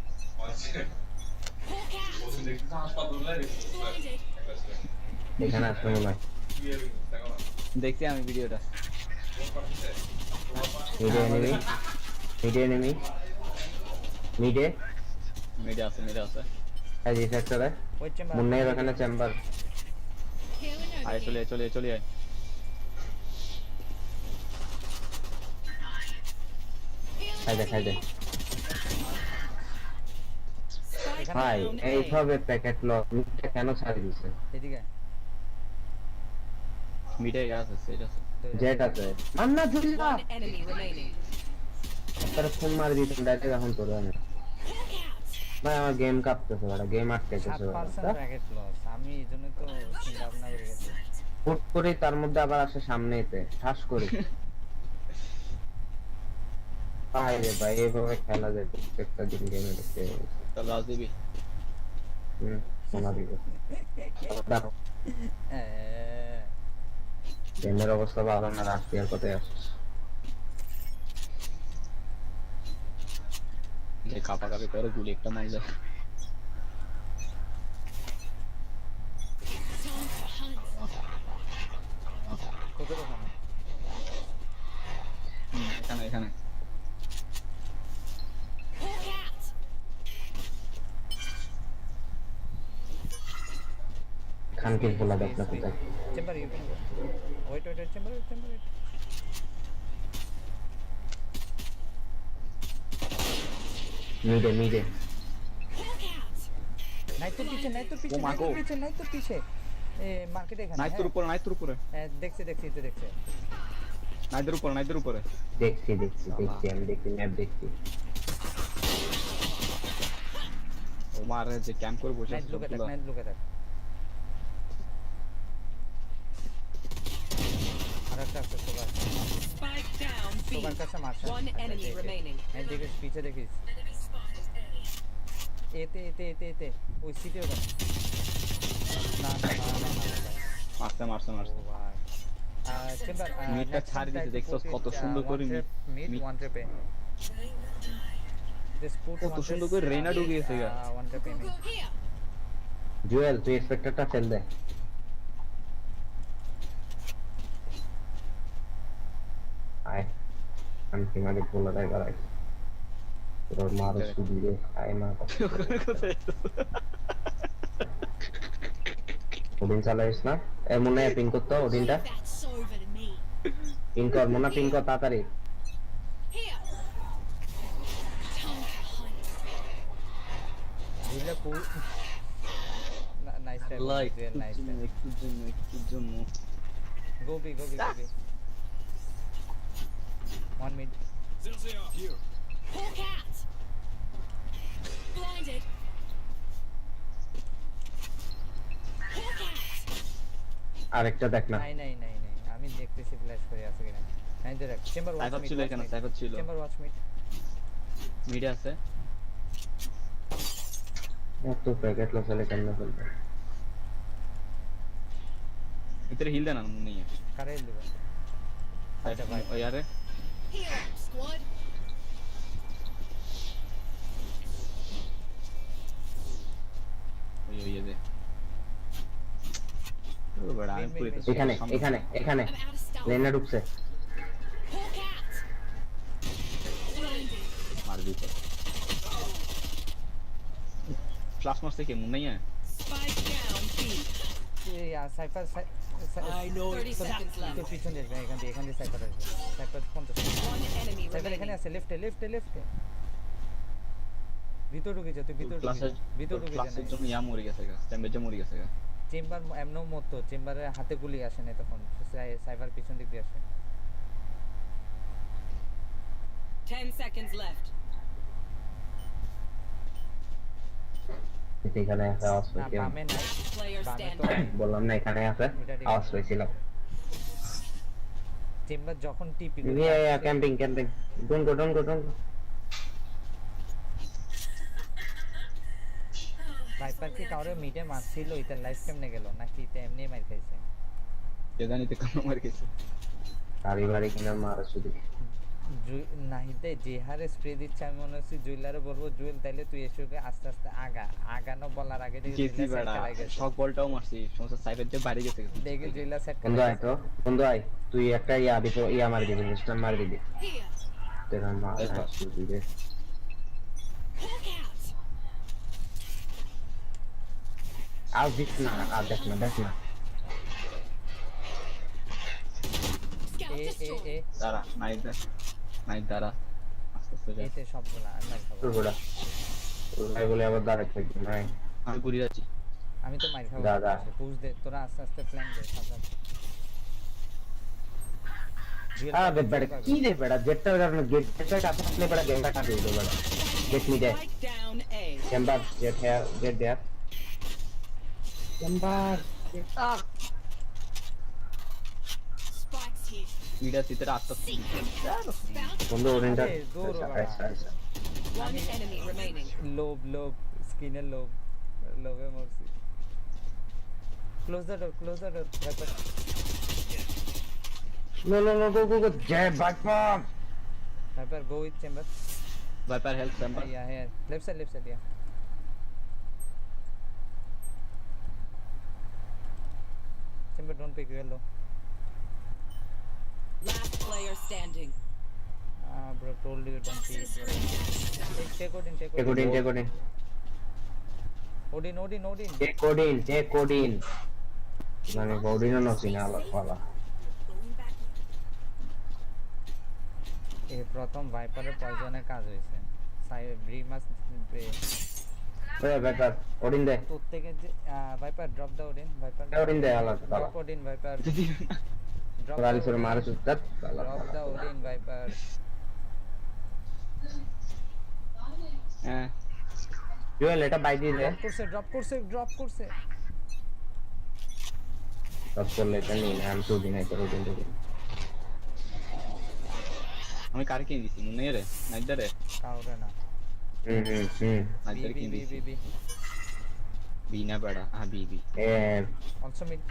এখানে আসলে মনে হয় দেখছি আমি ভিডিওটা মিডে আছে এই যে সেক্টরে মুন্নের ওখানে চেম্বার আয় চলে আয় খাই দে ভাই এইভাবে প্যাকেট লক মিডটা কেন ছাড়ি দিছে এদিকে মিডে আছে সেটা জেট আছে Manna Julia One enemy remaining. তার ফোন মার দিতেন ডাইরেক্ট এখন তোর আমি ভাই আমার গেম কাঁপতেছে বড় গেম আটকেছে 7% প্যাকেট লস আমি এজন্য তো চিন্তা ভাবনা করে গেছি ফুট করে তার মধ্যে আবার আসে সামনেতে ঠাস করে ভাই রে ভাই এইভাবে খেলা যায় প্রত্যেকটা দিন গেমে দেখতে চল রাজ দিবি সোনা দিব দাও গেমের অবস্থা ভালো না রাশিয়ার কথায় আসছিস যে কাপাকাপি করে গুলি একটা মার যায় এখানে খানকির বলা দেখ না কোথায় Chamber you can wait Chamber মিডে নাই তো পিছে এ মার্কেটে এখানে নাইতের উপরে দেখছে নাইদের উপরে দেখছি আমি দেখছি ম্যাপ দেখছি ও মারে যে ক্যাম্প করে বসে আছে নাইট লুকে দেখ আরেকটা আছে সবার Spike down. B. সবার কাছে মারছে One enemy remaining. এই দেখিস পিছে দেখিস এতে ওই সিটে ওটা না মারছে চেম্বার মিডটা ছাড়ি দিতে দেখছস কত সুন্দর করে মিড ওয়ান ট্র্যাপে কত সুন্দর করে রেনা ঢুকে গেছে ওয়ান ট্র্যাপে জুয়েল তুই স্পেক্টরটা ফেল দে আন্টি মারি বলে দেয় গাড়াই তোর মার শুধু রে আয় না ওদিন চালাইস না এমন না পিন করতে ওদিনটা That's over to me. Pin কর মনে পিন কর তাড়াতাড়ি Here. Time to hunt. জুয়েলার পু nice time like nice time একটু জন্য Go B. 1 mid. Here. Hawk out. Blinded. Hawk out. আরেকটা দেখ না নাই আমি দেখতেছি ফ্ল্যাশ করে আছে কিনা নাই তো রাখ চেম্বার ওয়াচ সাইফার ছিল এখানে সাইফার ছিল চেম্বার ওয়াচ মিড মিডে আছে এত প্যাকেট লসলে কেন বলবে ভিতরে হিল দেন না নেই কারে দিবেন আচ্ছা ভাই ও यार Here, squad. ওই দে ও বড় আমি পুরো এখানে I'm out of stuff. লেনা ঢুকছে Hawk out. Blinded. मार दी फ्लैश मारते के मुंह नहीं है Spike down B. Cipher I know 30 seconds তো left. পিছন দেখবে এখান দিয়ে সাইফার আসবে সাইফার 50 One enemy সাইফার এখানে remaining. আছে লেফটে ভিতর ঢুকে যা তুই ভিতর ঢুকে ক্লাসের জন্য ইয়া মরে গেছে গা স্ট্যাম্পেজে মরে গেছে গা চেম্বার এমনও মতো চেম্বারে হাতে গুলি আসে না তখন সাইফার পিছন দিক দিয়ে আসে 10 seconds left. এখানে আছে আওয়াজ না পেয়েছি বামে নাই Player বামে তো standing. বললাম না এখানে আছে আওয়াজ পেয়েছিলাম চেম্বার যখন টিপি ক্যাম্পিং ডোন্ট গো সাইফার কি কাউরে মিডে মারছিল এটা লাইফ কেমনে গেল নাকি এটা এমনি মার খাইছে কে জানি তে কোন মার গেছে বাড়ি কিনা মারা শুধু নাহিতে যে হারে স্প্রে দিচ্ছে আমি মনে হচ্ছে জুয়েলারে বলবো জুয়েল তাইলে তুই এসে আস্তে আগানো বলার আগে দেখে কেসি বড়া শক বলটাও মারছি সমস্ত সাইফার যে বাইরে গেছে দেখে জুয়েলার সেট বন্ধু আয় তুই একটা ইয়া মার দিবি মিস্টার মার দিবি Here. তেরা মার শুধু রে Hawk out. আজ দিস না দেখ না Scout destroyed. দাঁড়া নাই দাঁড়া আস্তে আস্তে যা এতে সবগুলা আর মার খাবো তোর বড়া ভাই বলে আবার দাঁড়াতে থাকবি নাই আমি পুরি যাচ্ছি আমি তো মার খাবো দাদা। পুশ দে তোরা আস্তে ফ্ল্যাঙ্ক দে সাবধান আরে বেটা কি রে বেটা জেটটা ওরা গেটটা কাছে আসলে বেটা গেমটা কাটে দিল বেটা গেট মি দে Spike down A. Chamber get there Chamber Spikes here. মিডা সিতেরা আত্ম বন্ধু ওরেন্টার আরে, দৌড় বাবা। One enemy remaining. লোভ স্কিনের লোভে মরছি close the door No, go. Jab, back bomb. Hyper, go with chamber. Viper help chamber. Yeah, here. Left side, yeah. Chamber, don't pick yellow. Last player standing. Bro, told you don't pick. Take Odin. Take Odin. Odin. Take Odin. মানে Odin no sinala pala. এই প্রথম ভাইপারের পয়জনের কাজ হয়েছে ব্রিমাস ওরে viper Odin দে তোর থেকে যে viper drop দা Odin Odin দে আলাদা ড্রপ ওডিন ভাইপার ড্রপ রালি সরে মারে সুত্তাত ড্রপ দা ওডিন ভাইপার হ্যাঁ জুয়েল এটা বাই দিয়ে দে ড্রপ করছে ড্রপ করলে এটা নিন আমি তো দিনাই করে দিন দে আমি কারে কিনে দিছি মনে রে নাইদারে কাউরে না নাইদারে কিনে দিছি বি না বড়া হ্যাঁ B also mid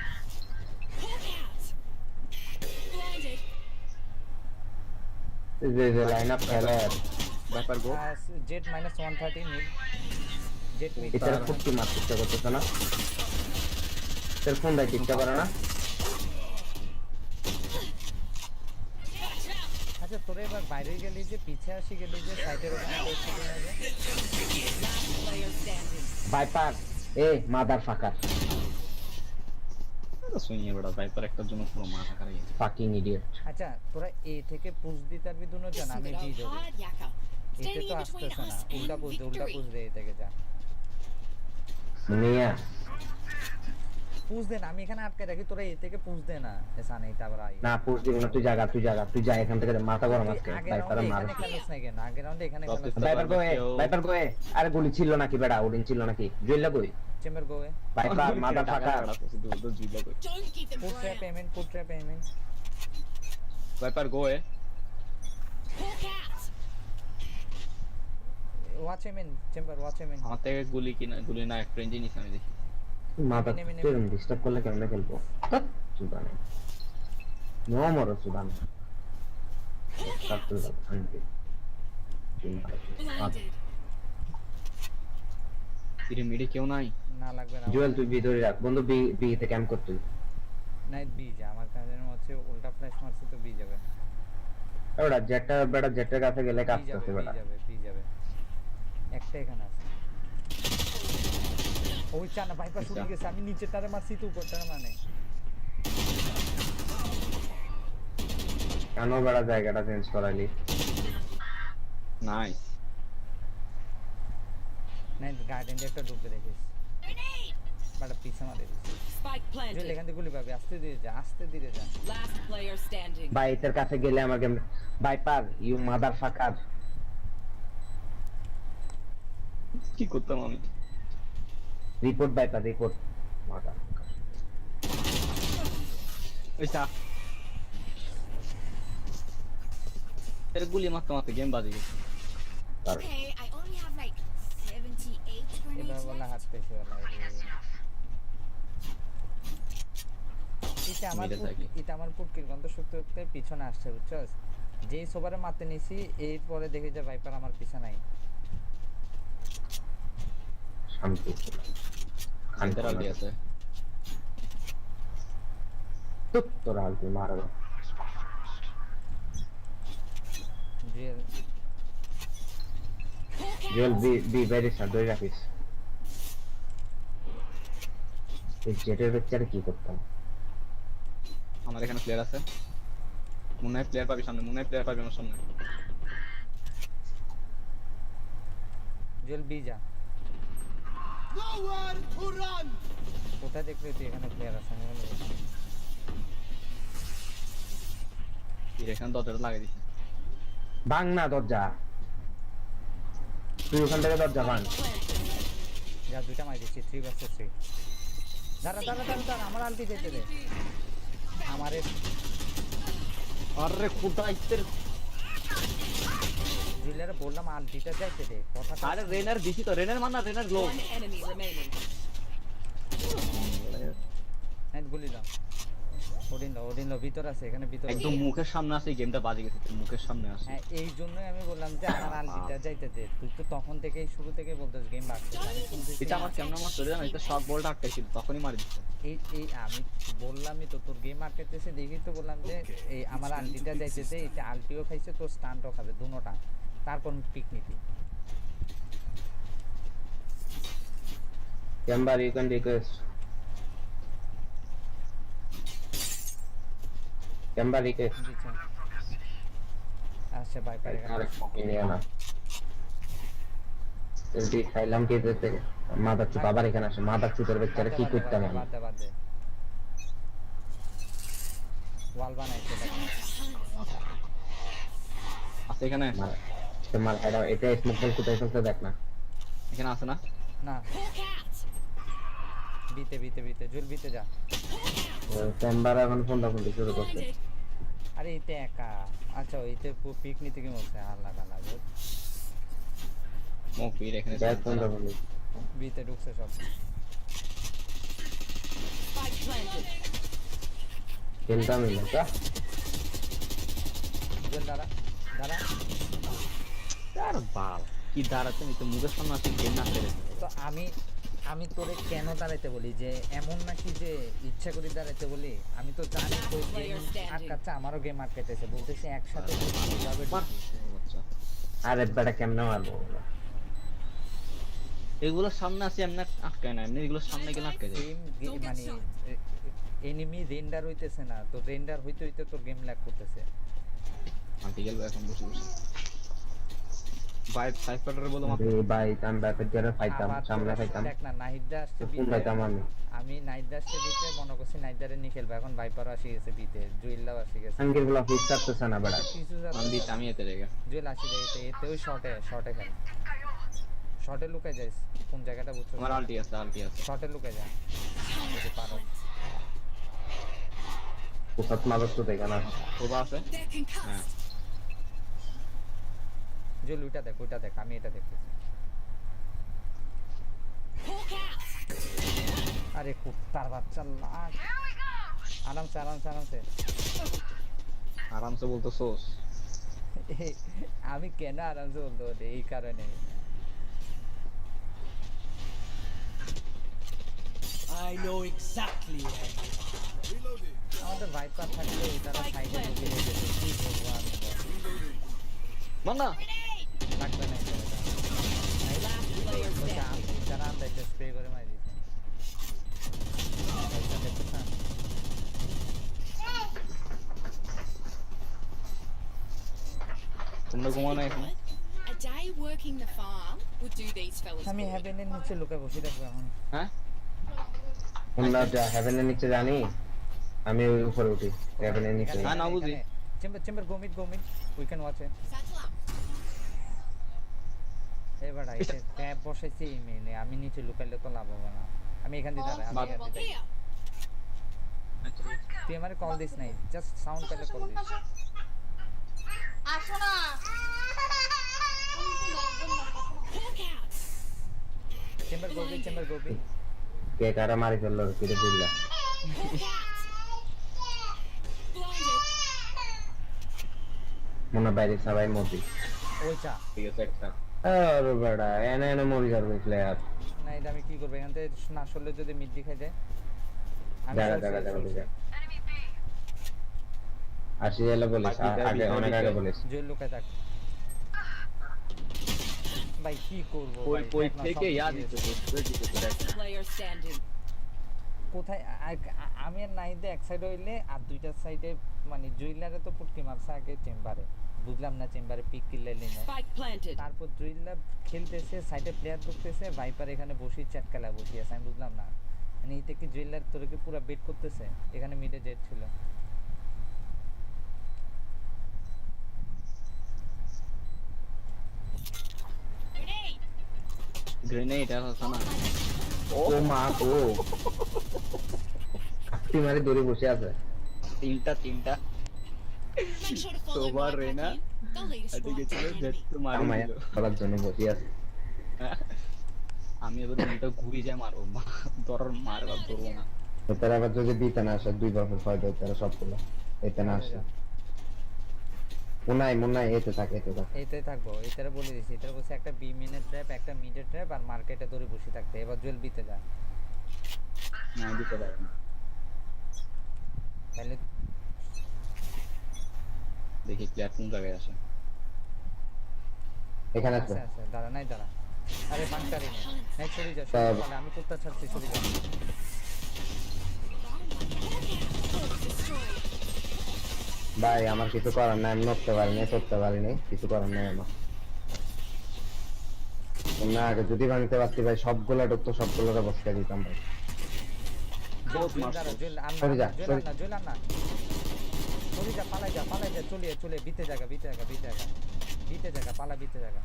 This is the lineup color. Viper go. Jet minus 130 mid. Jet mid. इधर फुट की मार चिट्टा करते था ना तेरे फोन दाई चिट्टा करा ना আচ্ছা তোরা এবার বাইরে গেলি যে পিছে আসি গেলি যে সাইডের ওখানে তোর শুটিং হবে Last player standing. Viper a mother ফাকার শুনিয়ে বেড়া ভাইপার একটার জন্য পুরো মাথা খারাপ হয়ে গেছে ফাকিং ইডিয়েট আচ্ছা তোরা এ থেকে পুশ দিতে পারবি দুজন আমি বি দেবো Hard yakka. এতে Standing তো in between আসতেছে না us উল্টা and পুশ দে এ থেকে যা মিয়া পুশ দে না আমি এখানে আটকে রাখি তোরা এ থেকে পুশ দে না এসা নেই তারপর আই না পুশ দিব না তুই যা এখান থেকে মাথা গরম আজকে ভাইপার মার এখানে খেলিস না কেন আগের রাউন্ডে এখানে খেলিস ভাইপার গোয়ে আরে গুলি ছিল নাকি বেড়া ওডিন ছিল নাকি জুয়েলা কই চেম্বার গোয়ে Viper mother fucker Don't give them put trap payment Viper go এ Hawk out. ওয়াচ এমেন চেম্বার ওয়াচ এমেন আমার থেকে গুলি না একটা রেঞ্জে নিছে আমি দেখি মাথা তুই ডিস্টার্ব করলে কেমনে খেলবো সুদানে নো মরো সুদানে কাটতে শান্তি Blinded. ইরে মিডে কেউ নাই না লাগবে না জুয়েল তুই ভিতরে রাখ বন্ধু বি তে ক্যাম্প কর তুই নাইট বি যা আমার কাছে হচ্ছে উল্টা ফ্ল্যাশ মারছে তো বি যাবে ওটা জেটের কাছে গেলে কাজ করতে বেটা বি যাবে একটা এখানে আছে ওই চানা ভাইপার শুরু গেছে আমি নিচে তারে মারছি তো উপরটারে মানে কেন বেড়া জায়গাটা চেঞ্জ করালি নাইস নাইট গার্ডেন একটা ঢুকতে দেখিস বাড়া পিছে মারে Spike জুয়েল planted. এখান থেকে গুলি পাবি আস্তে ধীরে যা Last player standing. বাইতের কাছে গেলে আমার game Viper you motherfucker কি করতাম আমি রিপোর্ট ভাইপার রিপোর্ট মাদার ওইটা এর গুলি মারতে গেম বাজে গেছে Okay, I only have like 78 এবার grenades বলা left. হাত পেছে বলা এটা আমার পুটকির গন্ধ শুকতে পিছনে আসছে বুঝছস যেই সবারে মারতে নিছি এরপরে দেখি যে ভাইপার আমার পিছে নাই শান্তি আন্তরাল দিয়েছে তোরা আলতি মারবে জুয়েল বি ভেরি স্যার দই রাখিস এই জেটের বেচারে কি করতাম আমার এখানে প্লেয়ার আছে মনে হয় প্লেয়ার পাবি সামনে আমার সামনে জুয়েল বি যা কোথায় দেখলি তুই এখানে প্লেয়ার আছে আমি বলি এখানে দরজাটা লাগিয়ে দিছে ভাঙ না দরজা তুই ওখান থেকে দরজা ভাঙ যা দুইটা মাই দিচ্ছি 3 vs 3 দাঁড়া আমার আলটি যেতে দে আমারে আরে কুটাইতের জুয়েলারে বললাম আলটিটা যাইতে দে কথা আরে রেনার দিছি তো রেনার মার না Rayner glow One enemy remaining. Night গুলি দাও ওডিন লো ভিতর আছে এখানে ভিতর একদম মুখের সামনে আছে গেমটা বাজে গেছে মুখের সামনে আছে হ্যাঁ এই জন্যই আমি বললাম যে আমার আলটিটা যাইতে দে তুই তো তখন থেকেই শুরু থেকে বলতেছ গেম বাড়ছে আমি শুনতেছি এটা আমার কেমন আমার চলে জানো এটা শক বলটা আটকাইছিল তখনই মারি দিছে এই আমি বললামই তো তোর গেম আটকাইতেছে দেখি তো বললাম যে এই আমার আলটিটা যাইতেছে এটা আলটিও খাইছে তোর স্টানটাও খাবে দুটোটা তারপর পিক নিবি Chamber you can request Chamber request দিচ্ছেন আচ্ছা ভাই পারে আরে নিয়ে না জলদি খাইলাম কে দিতে মাদার চুপ আবার এখানে আসে মাদার চুপের বেচারা কি করতাম আমি বাদ দে ওয়াল বানাইছে আছে এখানে তোমার এটা স্মোক বল কোথায় ফেলতে দেখ না এখানে আছে না না বিতে জুল বিতে যা চেম্বার এখন ফোন দাও শুরু করতে আরে এতে একা আচ্ছা ওইতে পিক নিতে কি মরছে আর লাগা মুখ পি এখানে ব্যাক ফোন দাও বিতে ঢুকছে সব Spike planted. চিন্তা নেই না জুল দাঁড়া আর বাল কি দাঁড়াতে আমি তো মুখের সামনে আছে গেম না খেলে তো আমি আমি তোরে কেন দাঁড়াইতে বলি যে এমন নাকি যে ইচ্ছা করে দাঁড়াইতে বলি আমি তো জানি তো আটকাচ্ছে আমারও গেম আটকাইতেছে বলতেছি একসাথে আরে বেটা কেমনে মারবো এগুলোর সামনে আছে এমনি আটকায় না এমনি এগুলোর সামনে গেলে আটকে যায় মানে এনিমি রেন্ডার হইতেছে না তো রেন্ডার হইতে হইতে তোর গেম ল্যাগ করতেছে আন্টি গেল এখন বসে বসে ভাই সাইফারের বলো মাত্র ভাই আমি ব্যাপের জন্য ফাইতাম সামনে ফাইতাম দেখ না নাহিদা আসছে কোন ফাইতাম আমি নাহিদা আসছে বিতে মনে করছি নাহিদারে নিয়ে খেলবো এখন ভাইপার আসি গেছে বিতে জুইল্লাও আসি গেছে আঙ্কেল গুলো ফিক্স করতেছ না বেটা আমি এতে রেগে জুইল আসি যায় এতে ওই শর্টে খেল শর্টে লুকাই যাইস কোন জায়গাটা বুঝছো আমার আলটি আছে শর্টে লুকাই যা যদি পারো কোথাত মারছ তো দেখা না ওবা আছে হ্যাঁ জুইল ওইটা দেখ আমি এটা দেখতেছি আরে কুত্তার বাচ্চা লাগ আরামসে বলতো সোস আমি কেন আরামসে বলতো এই কারণে I know exactly আমাদের ভাইপার থাকলে তারা সাইডে ঢুকে যেতে কি বলবো আমি মান্না লাগবে না এটা যারা আমরা এটা স্প্রে করে মারি দিয়েছে তোমরা ঘুমানো এখন A day working the farm would do these fellas. আমি হেভেনের নিচে লুকায় বসে থাকবো এখন হ্যাঁ তোমরা যা হেভেনের নিচে জানি আমি ওই উপরে উঠি হেভেনের নিচে না বুঝি চেম্বার গোমিট উই ক্যান ওয়াচ ইট এবার আইছে ট্যাব বসাইছি মেনে আমি নিচে লুকাইলে তো লাভ হবে না আমি এখান দিয়ে দাঁড়াই তুই আমারে কল দিস নাই জাস্ট সাউন্ড পেলে কল দিস আসো না চেম্বার গোবি কে কারা মারি ফেললো ফিরে দিল্লা মনে বাইরে সবাই মতি ওইটা ঠিক আছে একটা আরে বড়া এনে মরি যাবে প্লেয়ার না এটা আমি কি করব এখান থেকে না আসলে যদি মিড দেখাই দেয় আমি দাঁড়া আসি এলে বলিস আগে অনেক আগে বলিস জেল লুকায় থাক ভাই কি করব ওই থেকে ইয়াদ দিতে player standing. কোথায় আমি আর নাইদে এক সাইড হইলে আর দুইটা সাইডে মানে জুইলারে তো পুটকি মারছে আগে চেম্বারে বুঝলাম না চেম্বারে পিক কিল্লাইলি না Spike planted. তারপর জুইলা খেলতেছে সাইডে প্লেয়ার ঢুকতেছে ভাইপার এখানে বসে চ্যাটকালা বসে আছে আমি বুঝলাম না মানে এটা কি জুইলার তোরে কি পুরো বেট করতেছে এখানে মিডে জেট ছিল গ্রেনেড আছে না ও মা ও আপনি মারি দড়ি বসে আছে তিনটা তোবার রেনা আজকে গেছিল জেট তো মারি দিল করার জন্য বসে আছে আমি এবার উল্টা ঘুরে যাই মারবো দর মারবা ধরবো না তারা আবার যদি দিতে না আসে দুই বাপের ফায়দা তারা সবগুলো এতে না আসে মুনাই এতে থাকে এইটাই থাকবো এইটারে বলে দিছি এটারে বলছে একটা বি মিনের ট্র্যাপ একটা মিডের ট্র্যাপ আর মার্কেটে দড়ি বসে থাকতে এবার জুয়েল বিতে যায় না দিতে পারে না তাহলে দেখি প্লেয়ার কোন জায়গায় আছে এখানে আছে দাঁড়া আরে বাংকারি নাই চলে যা আমি কুত্তা ছাড়ছি চলে যা ভাই আমার কিছু করার নাই আমি নড়তে পারিনি কিছু করার নাই আমার না আগে যদি ভাঙতে পারতি ভাই সবগুলা ঢুকতো সবগুলোরে বসতে দিতাম ভাই পালাই যা চলে বিতে জায়গা পালা বিতে জায়গা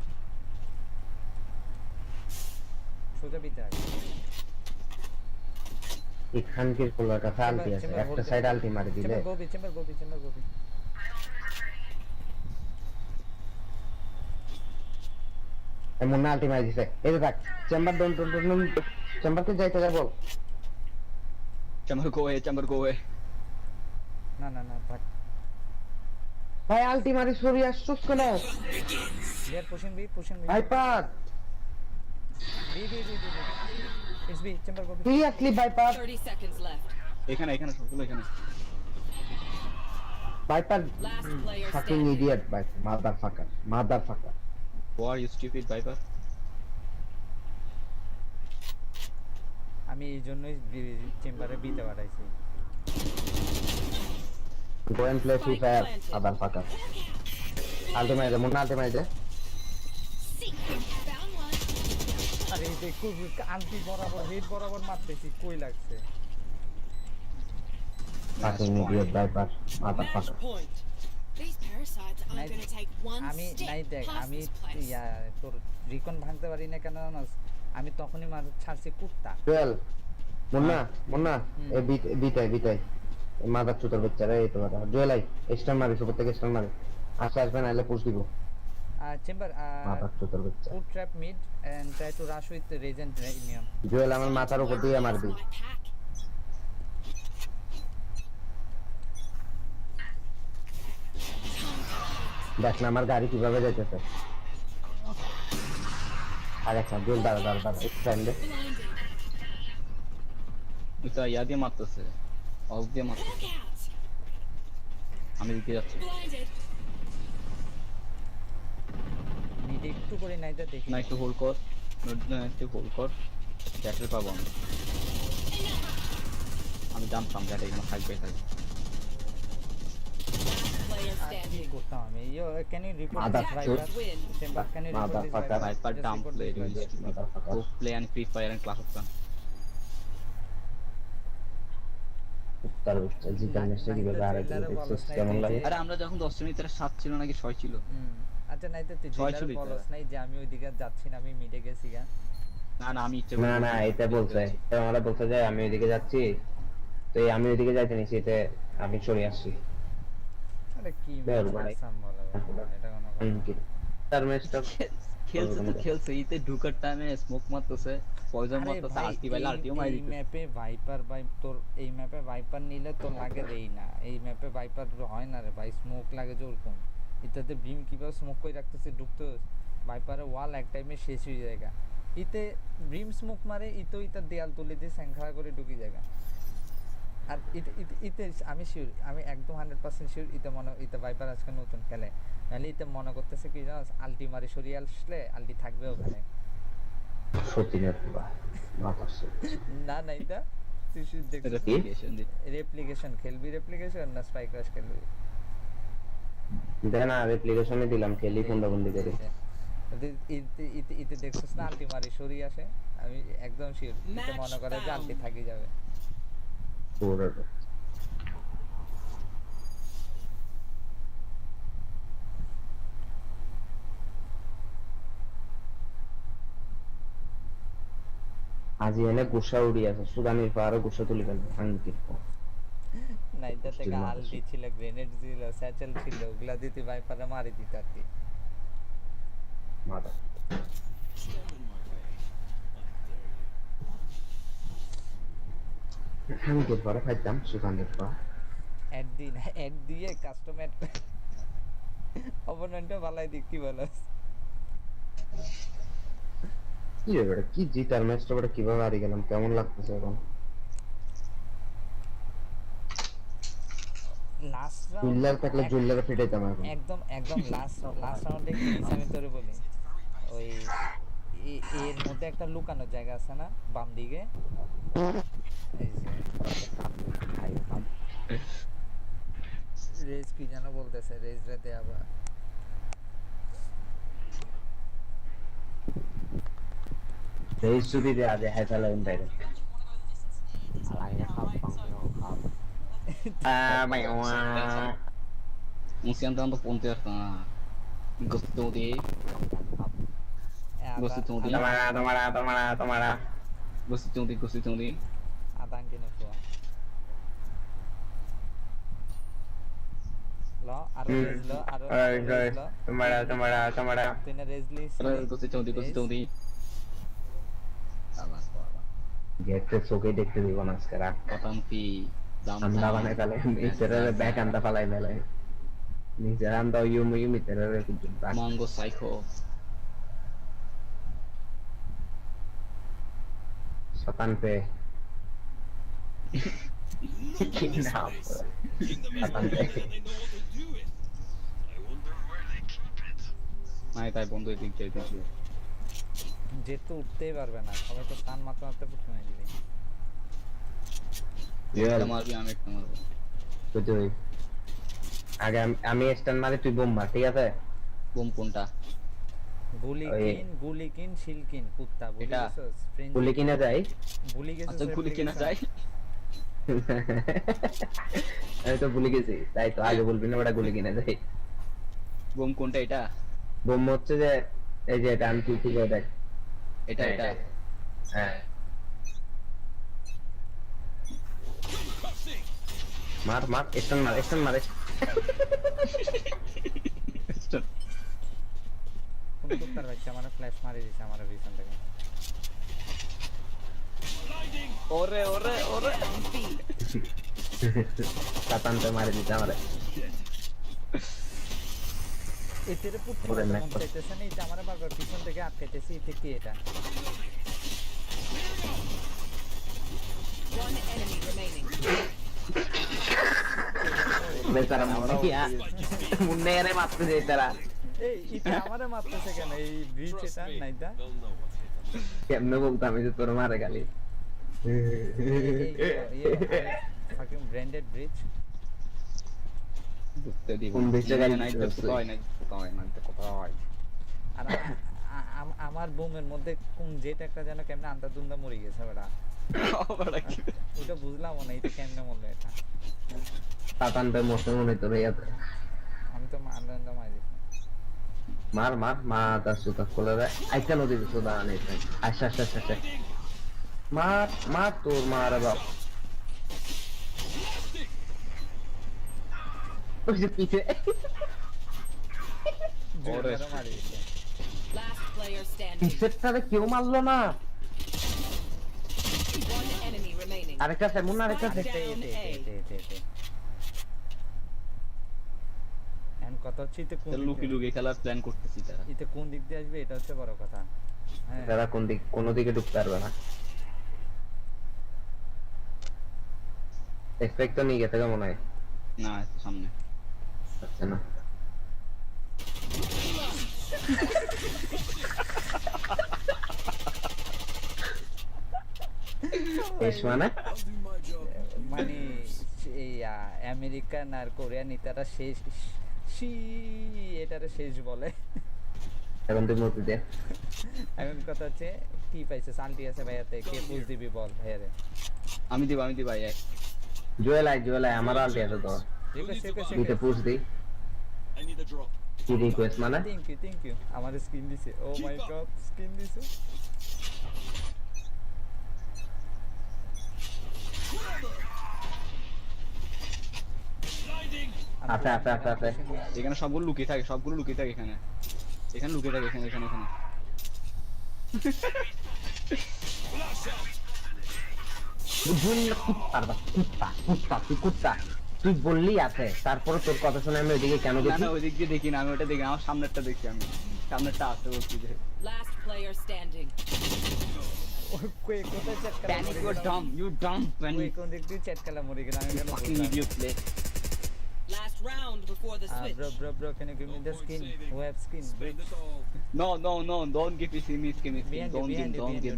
সোজা বিতে জায়গা এখানকার কোলার কাছে আলটি আছে একটা সাইড আলটি মারি দিলে চেম্বার গোবি এমন না আলটি মারি দিছে এই যে দেখ চেম্বার চেম্বারকে যাইতে যাব চেম্বার গোয়ে না থাক ভাই আলটি মারি সরি আসছস কেন ইয়ার পুশিং বি ভাই পাক B It's B, chamber go B. Seriously, Viper. 30 seconds left. এখানে এখানে সবগুলো এখানে Viper. Last player Fucking standing. idiot, Viper. Motherfucker. Motherfucker. Why are you stupid Viper? আমি এই জন্যই চেম্বারে বিতে পাঠাইছি। Go and play Free Fire, motherfucker. Ultimate, Munna ultimate. Found one. আরে এই দেখো আন্টি বরাবর হেড বরাবর মারতেছি কই লাগছে। Fucking idiot, Viper. Motherfucker. Point. These parasites aren't going to take one আমি নাই step দেখ past আমি this place. তোর রিকন ভাঙতে পারি না কেন জানোস আমি তখনই মার ছাড়ছি কুত্তা। Joel. Munna. বিটাই। মাদার চুতার বাচ্চারা এই তো কথা। Joel আই, স্টার মারিস উপর থেকে স্টার মারিস। আসবে না এলে পুশ দিব। চেম্বার মাদার চুতার বাচ্চা। put trap mid and try to rush with the rage and premium. Joel আমার মাথার উপর দিয়ে মারবি। My pack. দেখ না আমার গাড়ি কিভাবে যাইতেছে। আর একটা জোল দাঁড়া এক্সপ্যান্ড এটা ইয়া দিয়ে মারতেছে অফ দিয়ে মারতেছে আমি দিকে যাচ্ছি Blinded. মিডে একটু করে নাইটা দেখি না একটু হোল্ড কর ব্যাটারি পাবো আমি জানতাম যে এটা এখানে থাকবে Player কি standing. করতাম আমি can you report Mother this shoot. Viper Win. Chamber can you report this Motherfucker. Viper dump play go play and Free Fire and Clash of Clans তার বাচ্চা জিতার ম্যাচটা কিভাবে আর কেমন লাগে। আরে আমরা যখন 10 জনের ভিতরে 7 ছিল নাকি 6 ছিল আচ্ছা নাইতে তুই ছয় জেলার বলস নাই যে আমি ওইদিকে যাচ্ছি না আমি মিডে গেছি গা না আমি ইচ্ছে না এটা বলছে আমরা বলছে যে আমি ওইদিকে যাচ্ছি তো আমি ওইদিকে যাইতে নিছি এতে আমি চলে আসছি। আরে কি বের ভাই। সাম বলা এটা কোনো কথা তার ম্যাচটা খেলছে ইতে ঢুকার টাইমে স্মোক মারতেছে পয়জন মারতেছে আলটি বাইলে আলটিও মারি এই ম্যাপে ভাইপার ভাই তোর এই ম্যাপে ভাইপার নিলে তোর লাগে দেই না এই ম্যাপে ভাইপার হয় না রে ভাই স্মোক লাগে জোরকম এটাতে বিম কিভাবে স্মোক করে রাখতেছে ঢুকতে ভাইপারের ওয়াল এক টাইমে শেষ হয়ে যায় ইতে বিম স্মোক মারে ইতো ইতা দেয়াল তুলে দিয়ে স্যাংখাড়া করে ঢুকি যায় আর ইতে আমি শিওর আমি একদম 100% শিওর ইতে ভাইপার আজকে নতুন খেলে নাহলে ইতে মনে করতেছে কি জানোস আলটি মারি সরিয়ে আসলে আলটি থাকবে ওখানে সত্যি না এটা তুই শুধু দেখ রেপ্লিকেশন খেলবি রেপ্লিকেশন না স্পাইক ক্রাশ খেলবি দেনা রেপ্লিকেশনে দিলাম খেলি বন্ধ করে ইতে দেখছিস না আলটি মারি সরিয়ে আসে আমি একদম শিওর ইতে মনে করে যে আলটি থাকি যাবে আজি এনে গুসা উড়ি আছে সুদানির পাহাড়ে গুসা তুলি ফেলবে আঙ্কিত না এটা থেকে আলটি ছিল গ্রেনেড ছিল স্যাচেল ছিল ওগুলা দিতে ভাইপারে মারি দিত আর কি মাদা আমি তো পরে খাইতাম সুদানির পা অ্যাড দিয়ে কাস্টম অ্যাড অপোনেন্টে ভালাই দিক কি বলস কি রে বড় কি জিতার ম্যাচটা বড় কিভাবে হারিয়ে গেলাম কেমন লাগতেছে এখন লাস্ট জুয়েলার থাকলে জুয়েলারে ফিটাইতাম এখন একদম লাস্ট রাউন্ডে কি আমি তোরে বলি ওই এর মধ্যে একটা লুকানো জায়গা আছে না বাম দিকে এই যে রেজ কি জানো বলতেছে রেজ রাতে আবার রেজ যদি দে আগে হেতালা ইনডাইরেক্ট আলাইয়া খাপ খাপ non si andando ponte a gusto di tomara gusto di adan kene so lo aro res lo tomara tine res list gusto di দেখতে চোখে দেখতে দিব না আজকে রাখ patanti anda বানাই তাহলে নিজের ব্যাক আন্দা ফালাই মেলাই নিজের আন্দা ইউমি তেরে কুজুবা mango psycho Satan pe. Kidnap. Satan pe. নাই তাই বন্ধু এদিক দিয়ে যে তো উঠতেই পারবে না, সবাই তো টান মারতে মারতে পুটে নিয়ে দিবে। জুয়েল মারবি আমি একটা মারবো তুই আগে আমি স্ট্যান্ড মারি, তুই বোম মার, ঠিক আছে? বোম কোনটা? গুলি কিন শিল কিন কুত্তা বলি এটা গেছস ফ্রেন্ড গুলি কিনা যায়? ভুলি গেছস? আচ্ছা গুলি কিনা যায়? আমি তো ভুলে গেছি, তাই তো আগে বলবি না ওটা গুলি কিনা যায়। বোম কোনটা? এটা বোম হচ্ছে যে এই যে এটা আমি তুলছি, দেখ এটা এটা হ্যাঁ মার মার স্ট্যান্ড মার কোন কুত্তার বাচ্চা আমার ফ্ল্যাশ মারি দিছে আমার পিছন থেকে। ওরে ওরে ওরে সাতান তো মারি দিছে আমারে। এতেরে পুত্র মন চাইতেছে না, এটা আমার বারবার পিছন থেকে আটকাইতেছে। এটা কি? এটা One enemy remaining. বেচারা মনে কি মুন্নেরে মারতে যায় তারা। এই এটা আমারে মারতেছে কেন? এই ব্রিজ এটা নাইদা কেমনে বলতাম যে তোর মারে গালি। fucking branded bridge. কোন ব্রিজে গালি নাই তো কয় নাই আর আমার বুমের মধ্যে কোন জেট একটা যেন কেমনে আন্দাদুন্দা মরে গেছে বেটা। ওটা বুঝলাম না, এটা কেমনে মরলো এটা। সাতান ভাই মরতে মনে তোর ইয়াতে। আমি তো আন্দাদুন্দা মারি মার মার মা তার সুতা খুলে দেয়। আইটা নদী সুদা নেই। আচ্ছা আচ্ছা আচ্ছা মার মার তোর মার বাপ। ওই যে পিছে Last player standing. পিছেরটারে কেউ মারলো না। One enemy remaining. আরেকটা আছে মুন্না, আরেকটা আছে। এন্ড কত হচ্ছে এটা কোন লুকি লুকি খেলার প্ল্যান করতেছি তারা। এটা কোন দিক দিয়ে আসবে এটা হচ্ছে বড় কথা। হ্যাঁ তারা কোন দিকে ঢুকতে পারবে না। এক্সপেক্ট তো নিয়ে গেছে মনে হয়। না সামনে আচ্ছা না মানে আমেরিকান আর কোরিয়ান ইতারা শেষ এটারে শেষ বলে। এখন তুই মতি দে। এখন কথা হচ্ছে কি পাইছে? শান্তি আছে ভাইয়াতে, কে পুশ দিবি বল ভাইয়ারে। আমি দিব ভাই। জুয়েল আই আমার আলটি আছে তো। দিতে পুশ দি। কি রিকোয়েস্ট মানে? থ্যাংক ইউ আমার স্ক্রিন দিছে। ও মাই গড স্ক্রিন দিছে। আচ্ছা এখানে সবগুলো লুকিয়ে থাকে এখানে লুকিয়ে থাকে এখানে তুই বললি আছে, তারপরে তোর কথা শুনে আমি ওইদিকে কেন দেখি? না ওইদিক দিয়ে দেখি না, আমি ওটা দেখি, আমার সামনেরটা দেখি, আমি সামনেরটা আছে বলছি যে Last player standing. কোই কোথায় চ্যাট করা? Panic you Dam panic. কোন দিক দিয়ে চ্যাট করা মরে গেল? আমি গেল fucking idiot play. Last round before the switch. Bro, can you give me the skin? Who have skin? Bridge. No, don't give me skin.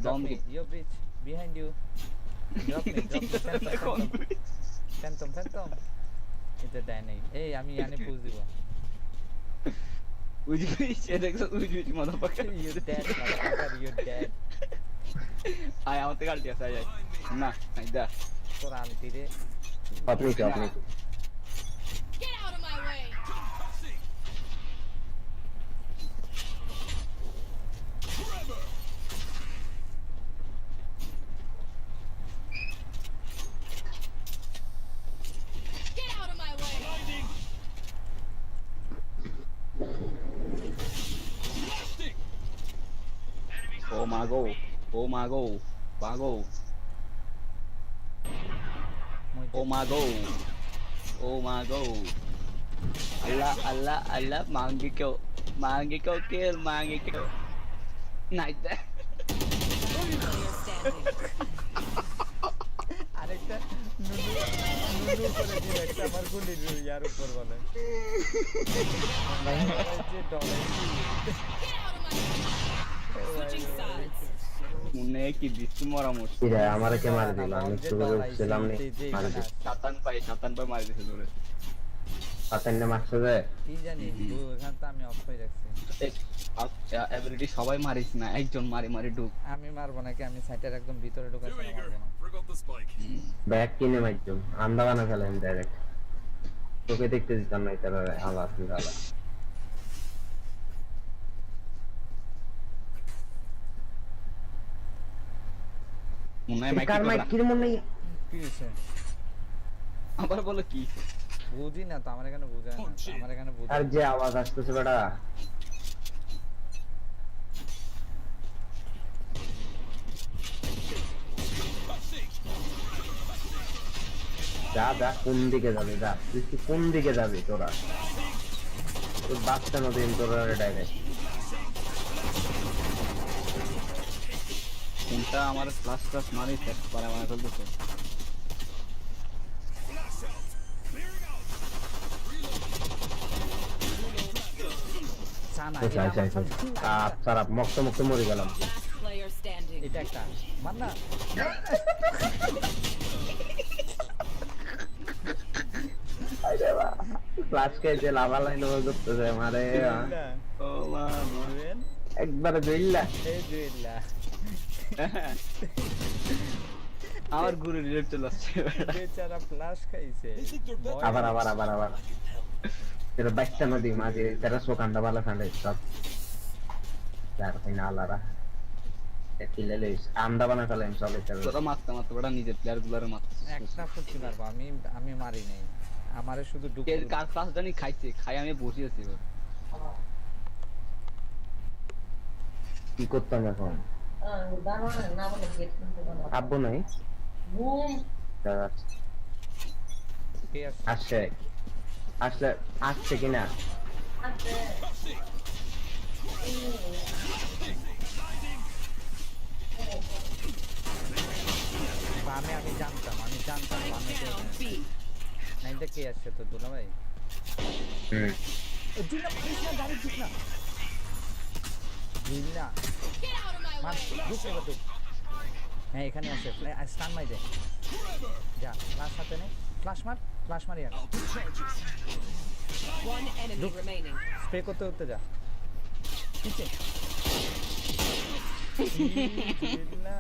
Don't give. Your bridge behind you. Drop me. Phantom. এটা দেয় নাই। এই আমি ইয়ানে push দিব। Which bridge? Which motherfucker? You're dead, motherfucker. You're dead. আয় আমার থেকে আলটি আছে, আয় না দা তোর আলটি রে। আপনি Get out of my way! Get out of my way! Oh my god. Oh my god. Allah मांगे क्यों kill. Night there. Player standing. নুনু করে দিয়ে একটা আমার গুলি ইয়ার উপর বলে যে ডলার Switching sides. মুন্নে কি দিচ্ছি মরামত কিরে আমারে কে মার দিল আমি তো ছিলাম নি মার দিল সাতান পাই মারি দিছে ধরে পাতেন মারছে যে কি জানি এখান তো আমি অফ হয়ে যাচ্ছি এবিলিটি সবাই মারিস না একজন মারি মারি ঢুক আমি মারবো নাকি আমি সাইটের একদম ভিতরে ঢুকাচ্ছি মারবো না ব্যাগ কিনে মারছুম আন্দাবানা ফেলেন ডাইরেক্ট তোকে দেখতে দিতাম না তার আলাদা আলাদা মুন্নে মাইক কার মাইক কি মনে কি হইছে আবার বলো কি বুঝি না তো আমার এখানে বুঝায় না আমার এখানে বুঝায় আর যে আওয়াজ আসতেছে বেটা যা কোন দিকে যাবে যা তুই কোন দিকে যাবি তোরা তোর বাচ্চা নদীন তোরা ডাইরেক্ট কোনটা আমার ক্লাস মারি শেষ করে আমার ফেলতেছে সারা মক্ত মরে গেলাম Last player standing. এটা একটা মান না ক্লাস কে যে লাভা লাইন করতেছে মারে ও মা মরেন একবার জইল্লা এই জইল্লা আমার গুরু রিলেট চলে আসছে বেচারা ফ্লাশ খাইছে আবার তেরা বাচ্চা নদী মাঝে তেরা সোকান্ডা বালা ফান্ডে সব যার কইনা আলারা একিলে লইস আমদা বানা ফেলেন সব তেরা তোরা মারতে বড় নিজের প্লেয়ার গুলোরে মারতে একটা ফুটি মারবো আমি মারি নাই আমারে শুধু ঢুকে কার ক্লাস জানি খাইছে খাই আমি বসে আছি কি করতাম এখন আব্বু নাই আসছে কিনা আমি জানতাম নাইনটা কে আসছে তো দুলা ভাই হ্যাঁ এখানে আছে স্টান মাই দে যা ফ্লাশ হাতে নে ফ্লাশ মারি আর One enemy remaining. স্প্রে করতে যা পিছে না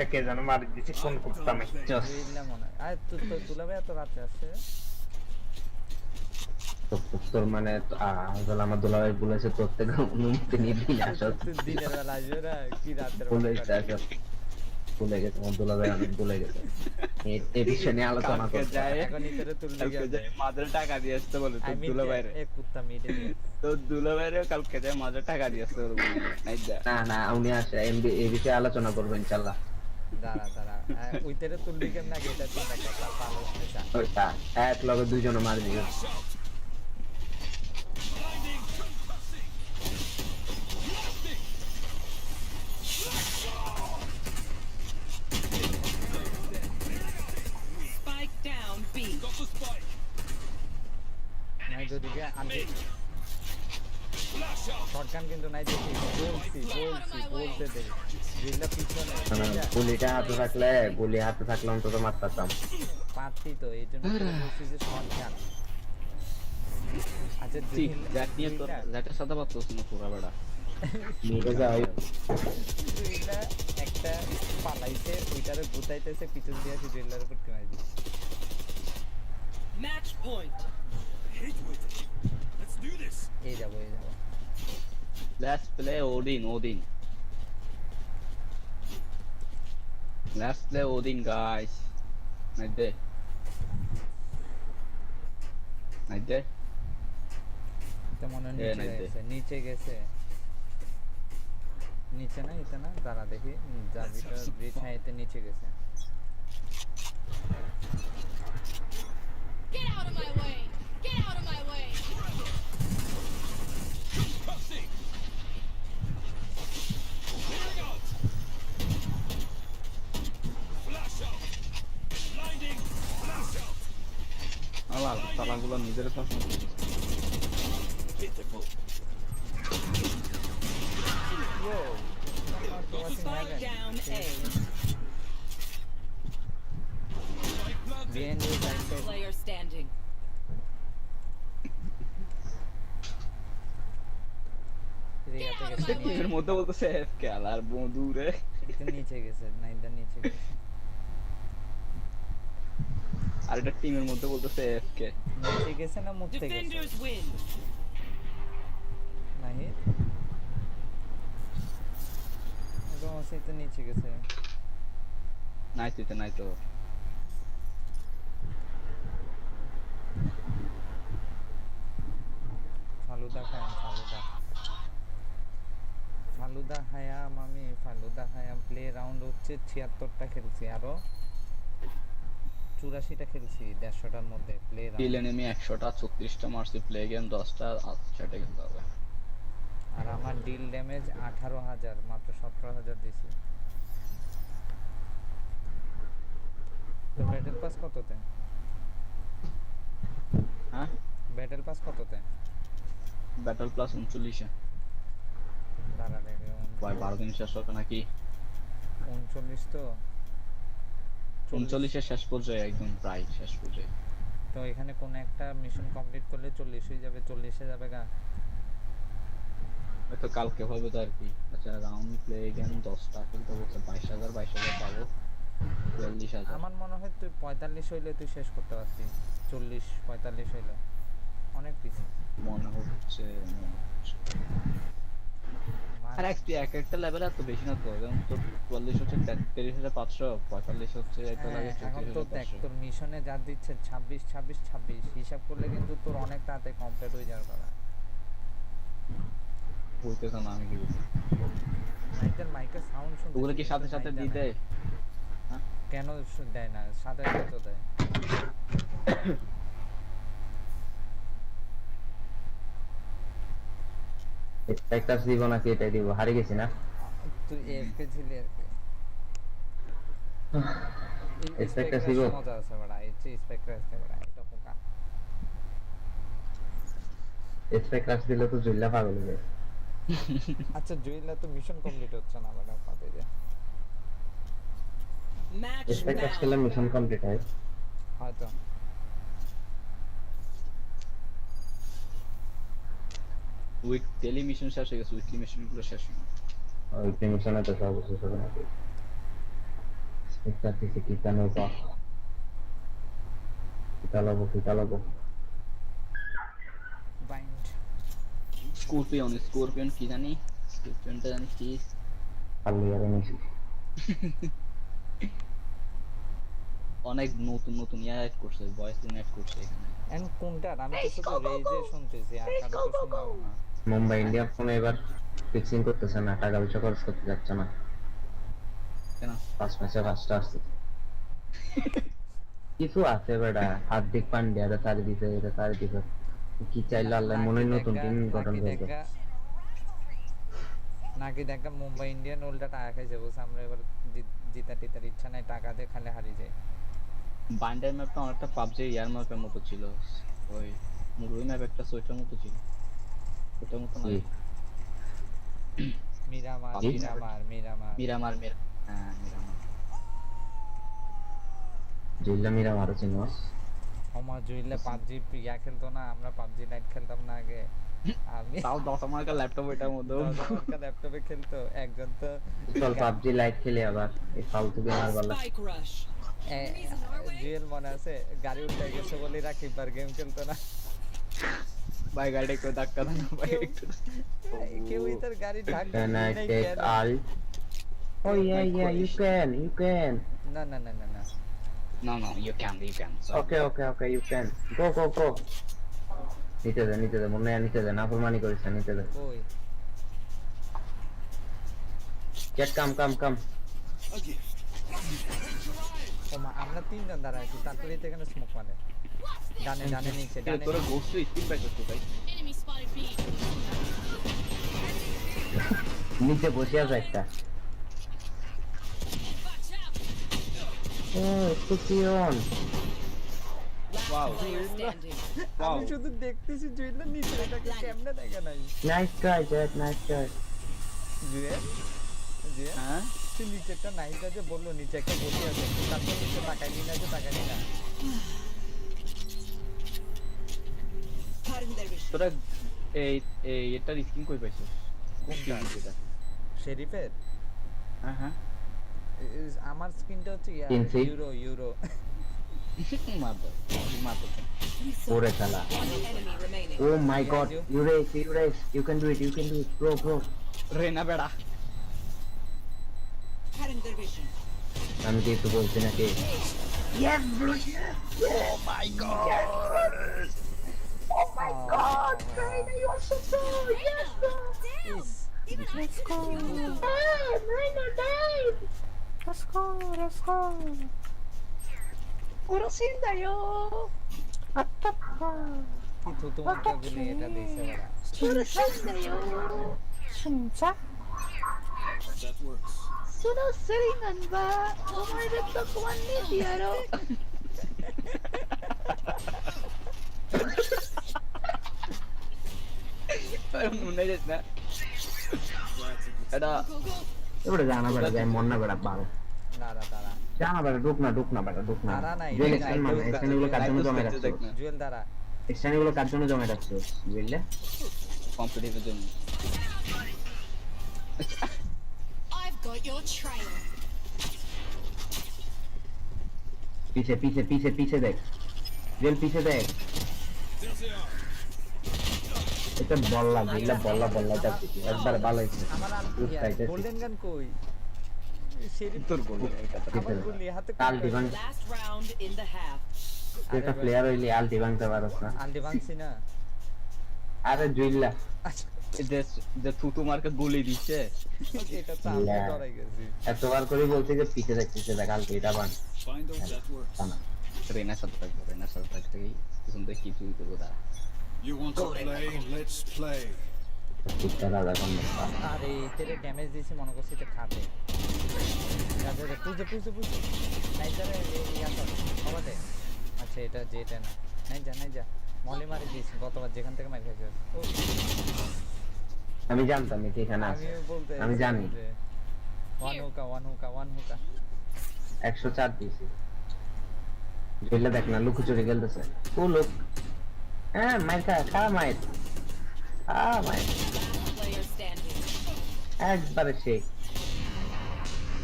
কে যেন মার দিচ্ছে কোন করতাম দুলাভাই এত রাতে আসছে তোর মানে আমার দুলাভাই বলেছে তোর থেকে অনুমতি নিয়ে দিলে আসো দিনের বেলা আসবে না কি রাতের ভুলে গেছে আমার দুলাভাই অনেক ভুলে গেছে এই বিষয় নিয়ে আলোচনা করতে এখন ইতরে তুললে গেছে মাদের টাকা দিয়ে আসতে বলে তোর দুলাভাইরে এ কুত্তা মিটে দিয়ে তোর দুলাভাইরে কালকে যায় মাদের টাকা দিয়ে আসতে বলে না উনি আসে এই বিষয়ে আলোচনা করবো ইনশাআল্লাহ দাঁড়া ওইটারে তুললি কেমন না এটা তিনটা কথা ভালো হইছে ওইটা এক লগে দুইজন মার দিও Spike down B. নাই যদি আনতে শটগান কিন্তু নাই দেখি বলতে দেখি জিল্লা পিছনে গুলিটা হাতে থাকলে অন্তত মারতাম পারতি তো এই জন্য বলছি যে শটগান আচ্ছা ঠিক জ্যাট নিয়ে তো জ্যাটের সাথে পারতো না পুরা বড়া নিয়ে যাও জিল্লা একটা পালাইছে ওইটারে গুতাইতেছে পিছন দিয়ে আসি জিল্লার উপর টিমাই দি Match point. Let's do this. এই যাবো Let's play Odin. Let's play Odin, guys. Right there. মনে নিচে গেছে নিচে না এটা না দাঁড়া দেখি জাবিটা ব্রিজ হাইতে নিচে গেছে Get out of my way! Get out of my way! তালাগুলো নিজের তো Spike down A. Last player standing. টিমের মধ্যে বলতেছে এফ খেল আর বন্ধু রে নিচে গেছে নাইদা নিচে গেছে আর এটা টিমের মধ্যে বলতেছে এফ কে নিচে গেছে না মুখতে গেছে Defenders win. নাহি একদম সেটা নিচে গেছে নাই তো ফালুদা খায়াম আমি ফালুদা খায়াম প্লে রাউন্ড হচ্ছে 76টা খেলছি আরো 84টা খেলছি 150টার মধ্যে প্লে রাউন্ড কিল এনিমি 100টা 36টা মারছি প্লে গেম 10টা সেটা খেলতে হবে আর আমার ডিল ড্যামেজ 18000 মাত্র 17000 দিছি তো ব্যাটল পাস কততে হ্যাঁ ব্যাটল পাস কততে ব্যাটল প্লাস 39 এ দাঁড়া দেখে ভাই 12 দিন শেষ হবে নাকি 39 তো 39 এর শেষ পর্যায়ে একদম প্রায় শেষ পর্যায়ে তো এখানে কোন একটা মিশন কমপ্লিট করলে 40 হয়ে যাবে 40 এ যাবে গা তো কালকে হবে তো আর কি আচ্ছা রাউন্ড প্লে গেম 10টা খেলতে বলছে 22000 পাবো 42000 আমার মনে হয় তুই 45 হইলে তুই শেষ করতে পারতিস 40 45 হইলে অনেক পিছে মনে হচ্ছে আর একটা লেভেল এত বেশি না তো যেমন তো 44 হচ্ছে 33500 45 হচ্ছে এটা লাগে 34500 এখন তো দেখ তোর মিশনে যা দিচ্ছে 26 26 26 হিসাব করলে কিন্তু তোর অনেক তাড়াতাড়ি কমপ্লিট হয়ে যাওয়ার কথা বলতেছ না আমি কি বলছি মাইকের সাউন্ড শুনতে ওগুলো কি সাথে সাথে দিয়ে দেয় হ্যাঁ কেন দেয় না সাথে সাথে তো দেয় স্পেক্টাস দিব নাকি এটাই দিব হারিয়ে গেছি না তুই এফকে ছিলি আর কি স্পেক্টাস দিব মজা আছে বড় এই স্পেক্টাস আছে বড় এটা পোকা স্পেক্টাস দিলে তো জুইলা পাগল হয়ে যায় আচ্ছা জুইলা তো মিশন কমপ্লিট হচ্ছে না বড় পাতে দে Match স্পেক্টাস খেলে মিশন কমপ্লিট হয় হয়তো উইক ডেইলি মিশন শেষ হয়ে গেছে উইকলি মিশনগুলো শেষ হয় উইকলি মিশনে তো সব শেষ হবে না স্পেক্টাস থেকে কিতানো পা কিতালাবো বাইন্ড স্করপিয়ন কি জানি স্করপিয়নটা জানি কি আলিয়ারে নিছি অনেক নতুন অ্যাড করছে ভয়েস অ্যাড করছে এখানে এন্ড কোনটা আমি তো শুধু রেজে শুনতেছি আর কারো তো শোনাও না মুম্বাই ইন্ডিয়ান ফোনে এবার ফিক্সিং করতেছে না টাকা পয়সা খরচ করতে যাচ্ছে না কেন 5 ম্যাচে 5টা আসছে কিছু আছে বেটা হার্দিক পান্ডিয়া রে তার দিতে কি চাইলে আল্লাহ মনে নতুন টিম গঠন করবে নাকি দেখা মুম্বাই ইন্ডিয়ান উল্টা টাকা খাইছে বলছে আমরা এবার জিতার ইচ্ছা নাই টাকা দিয়ে খালি হারিয়ে যায় বান্ডার ম্যাপটা অনেকটা পাবজি ইয়ার ম্যাপের মতো ছিল ওই মুরুই ম্যাপ একটা সোয়েটার মতো ছিল ওটার মতো না মিরামার হ্যাঁ মিরামার জিল্লা মিরামার চিনো আমার জুইলে পাবজি ইয়া খেলতো না আমরা পাবজি নাইট খেলতাম না আগে আমি তাও 10 আমার কা ল্যাপটপ এটার মধ্যে 10 আমার কা ল্যাপটপে খেলতো একজন তো চল পাবজি লাইট খেলি আবার এই ফালতু গেমার বলা Spike rush. জুয়েল মনে আছে গাড়ি উঠে গেছে বলে রাখি বার গেম খেলতো না ভাই গাড়ি একটু ধাক্কা দাও না ভাই একটু কেউ ইতার গাড়ি ধাক্কা Can I take alt? Oh yeah, you can. না No, you can. Okay, you can. Go. নিতে দে মনে হয় নিতে দে না প্রমাণই করিস নিতে দে কই Get come. ওমা আমরা তিনজন দাঁড়া আছি তারপরে এখানে স্মোক মারে ডানে নিচে তোরা গোস্ট স্পিন ব্যাক করতে ভাই Enemy spotted B. নিচে বসে আছে একটা Watch out. ও স্কুপিয়ন ওয়াও Player standing. আমি শুধু দেখতেছি জুয়েল নিচে এটাকে কেমনে দেখা নাই nice try jet, nice try. Jewel Jewel হ্যাঁ তুই নিচে একটা নাইস আছে বললো নিচে একটা বসে আছে তারপর নিচে তাকাই দিন আছে তাকাই দিন না তোরা এই এটার স্কিন কই পাইছিস কোনটা এটা শেরিফের হ্যাঁ আমার স্কিনটা হচ্ছে কিনছি। ইউরো মারবো মারবো ওরে শালা। One enemy remaining. Oh my god, Urace, you can do it, bro. রেনা বেড়া Cutting their vision. আমি কিছু বলছি নাকি? Yes, bro. Oh my god Raina, you are so good. Yes, bro. Let's go. Damn, Raina died. Let's go. পুরোসিন্দায়ো কি থুতুমাকা গুলি এটা দিছে বড়া পুরোসিন্দায়ো শুনছা That works. সুনো সেরিঙ্গান বা তোমারে তো কোয়ানি দিয়ারো নুনে যেত না এটা এবারে জানা বেড়া যায় মন না বেড়া পারো দাঁড়া জানা বেড়া ঢুক না দাঁড়া নাই, জুয়েল নাই, স্ট্যান্ড মানে স্ট্যান্ডগুলো কার জন্য জমা রাখছো জুয়েল দাঁড়া স্ট্যান্ডগুলো কার জন্য জমা রাখছো বুঝলে কম্পিটিটিভের জন্য I've got your trail. पीछे देख জুয়েল पीछे देख এটা বল্লা এটা একবার ভালো হইছে আমার গোল্ডেন গান কই শেরিফ তোর গোল্ডেন আমার গুলি হাতে কাল Dibang Last round in the half. এটা প্লেয়ার হইলে আল দিবাংতে পারছ না আন্টি ভাঙছি না আরে জুইল্লা যে থুতু মার্কে গুলি দিচ্ছে এটা তো আমি ডরাই গেছি এতবার করে বলছি যে পিছে দেখ আল এটা বান Find out that works. রেনা সাথে থাকতে পিছন থেকে কি চুরি করবো তারা You want to play? Let's play. পিছারা দেখুন আরে তেরে ড্যামেজ দিছি মনে করছি এটা খাবে যাবে পুজো নাই যাবে ইয়া তো হবে আচ্ছা এটা যেটা না নাই যা মলি মারি দিছি গতবার যেখান থেকে মারি খাইছে আমি জানতাম এখানে আছে আমি জানি ওয়ান হুকা 104 দিছি জুইল্লা দেখ না লুকোচুরি খেলতেছে ও লোক হ্যাঁ মাইকা কারা মাইক মাইক Player standing. একবারে সে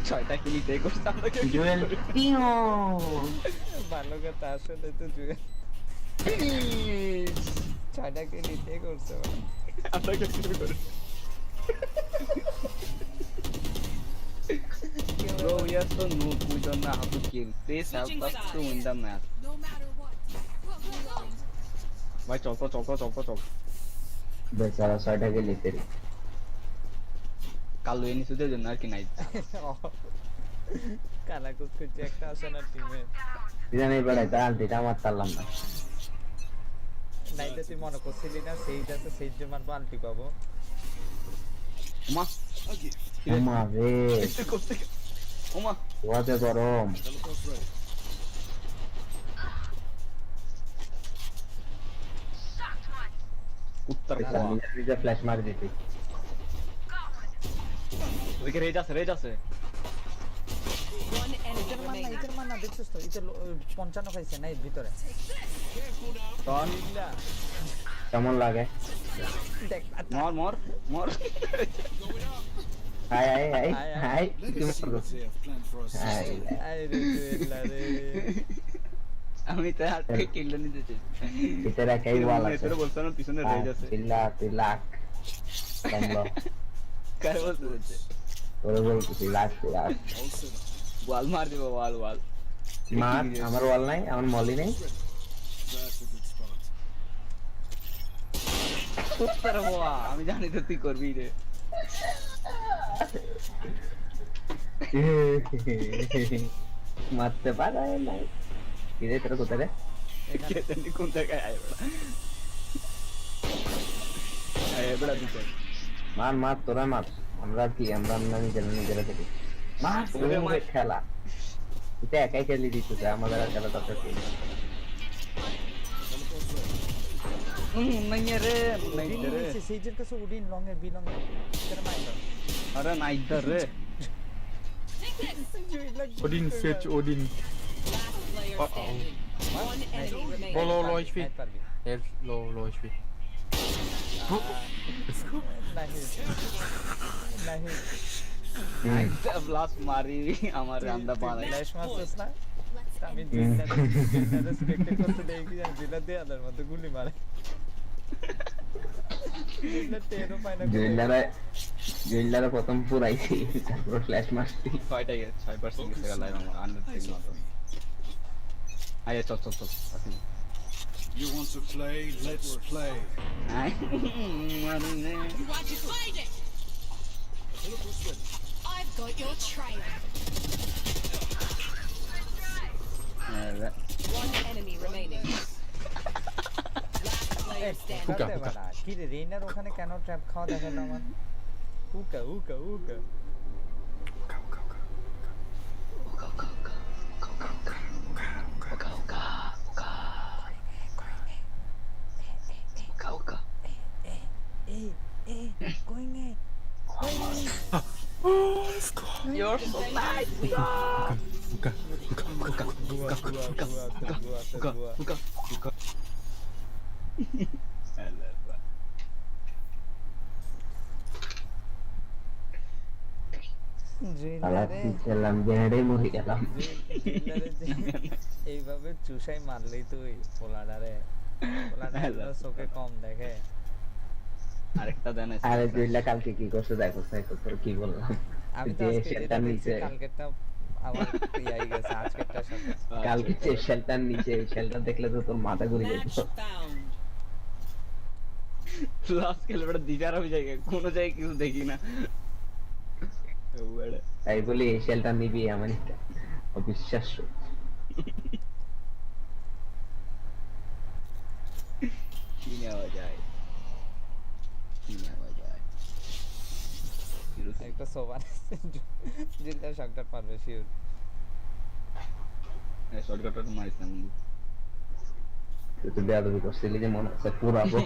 6টা কিলি তে করতাম না জুয়েল টিও ভালো কথা আসলে তো জুয়েল 6টাকে নিতে করছে আমরা কি শুরু করি Bro, we are so noob, we don't know how to kill. Please help us to win the match. No matter what. ভাই চল বেচারা 6টাকে নিতে কালো এনি সুদের জন্য আর কি নাই কালা কুকুরটি একটা আছে না টিমে জানি বেড়াই তার আলটিটা আমার তারলাম না নাইটা তুই মনে করছিলি না সেইটাতে সেই যে মারবো আলটি পাবো মা ওমা রে ওমা ওয়াতে গরম Teleport ready. উত্তর নিজে ফ্ল্যাশ মার দিতে ওইকে রেজ আছে One enemy remaining. ইতের মান না দেখছিস তো ইতের 55 খাইছে না এর ভিতরে টন কেমন লাগে দেখ মর high Let's see what they have planned for us. আরে জুয়েল রে আমি তো হাত থেকে কিল নিতে চাই ভিতরে কাই ওয়াল আছে তোরা বলছ না পিছনে রেজ আছে তিলাক কমলো কার বলছে তোরা বলছিস তিলাক All set up. ওয়াল মার দিব ওয়াল মার আমার ওয়াল নাই আমার মলি নাই That's a good spot. উত্তর হওয়া আমি জানি তো তুই করবি রে মারতে পারে নাই কিরে তোরা কোথায় রে এখানে কোন জায়গায় আয় বড়া দিতে মার তোরা মার আমরা নিজেরা থেকে মার তোরা খেলা এটা একাই খেলি দিচ্ছে আমাদের আর খেলা করতে रे সেজের কাছে Odin long A B long এ তেরা মাইন্ড अरे ना इधर रे Odin fetch Odin. Last player standing. One enemy remaining. Low HP. Health low HP. Let's go. नहीं ब्लास्ट मारी हमारे अंदर पाला फ्लैश मारছিস না আমি দিনটা স্পেক্টেট করতে দেখি জানি দিলা দে আদার মধ্যে গুলি মারে দিলা তেরো পায় না জুয়েলারে প্রথম পুরাইছি তারপর ফ্ল্যাশ মারছি 6টা গেছে 6% গেছে গেল আমার আন্ডার থেকে মাত্র আয় চল You want to play? Let's play. You want to find it? I've got your trail. One enemy remaining. Last player standing. কি রে রেইনার ওখানে কেন ট্র্যাপ খাওয়া দেখালো আমার উকা going Let's go. You're so nice. এইভাবে চুষাই মারলেই তুই পোলাডারে চোখে কম দেখে আরেকটা দেন আরে জুইলা কালকে কি করছে দেখো তোর কি বললাম আমি তো আজকে নিচে কালকেরটা আবার ইয়াই গেছে আজকেরটার সাথে কালকে যে শেল্টার নিচে শেল্টার দেখলে তো তোর মাথা ঘুরে যেত লাস্ট খেলে বড় দিদার হয়ে যায় কোনো জায়গায় কিছু দেখি না তাই বলি এই শেল্টার নিবি আমার একটা অবিশ্বাস্য কি নেওয়া যায় একটা সোভার জিলটা শটটা পারবে শিওর এই শটটা তো মারিস না তুই বেয়াদবি করছিলি যে মনে হচ্ছে পুরাবো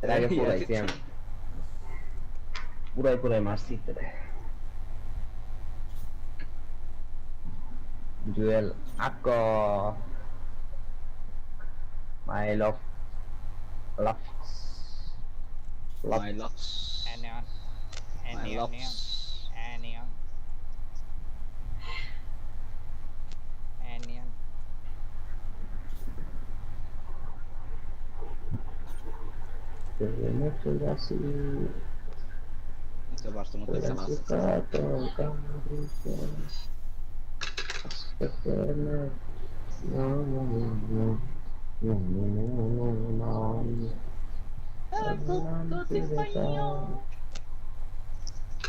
এর আগে পুরাইছি আমি পুরাই মারছি তোরে জুয়েল আকো মাই লাভ my loves Anion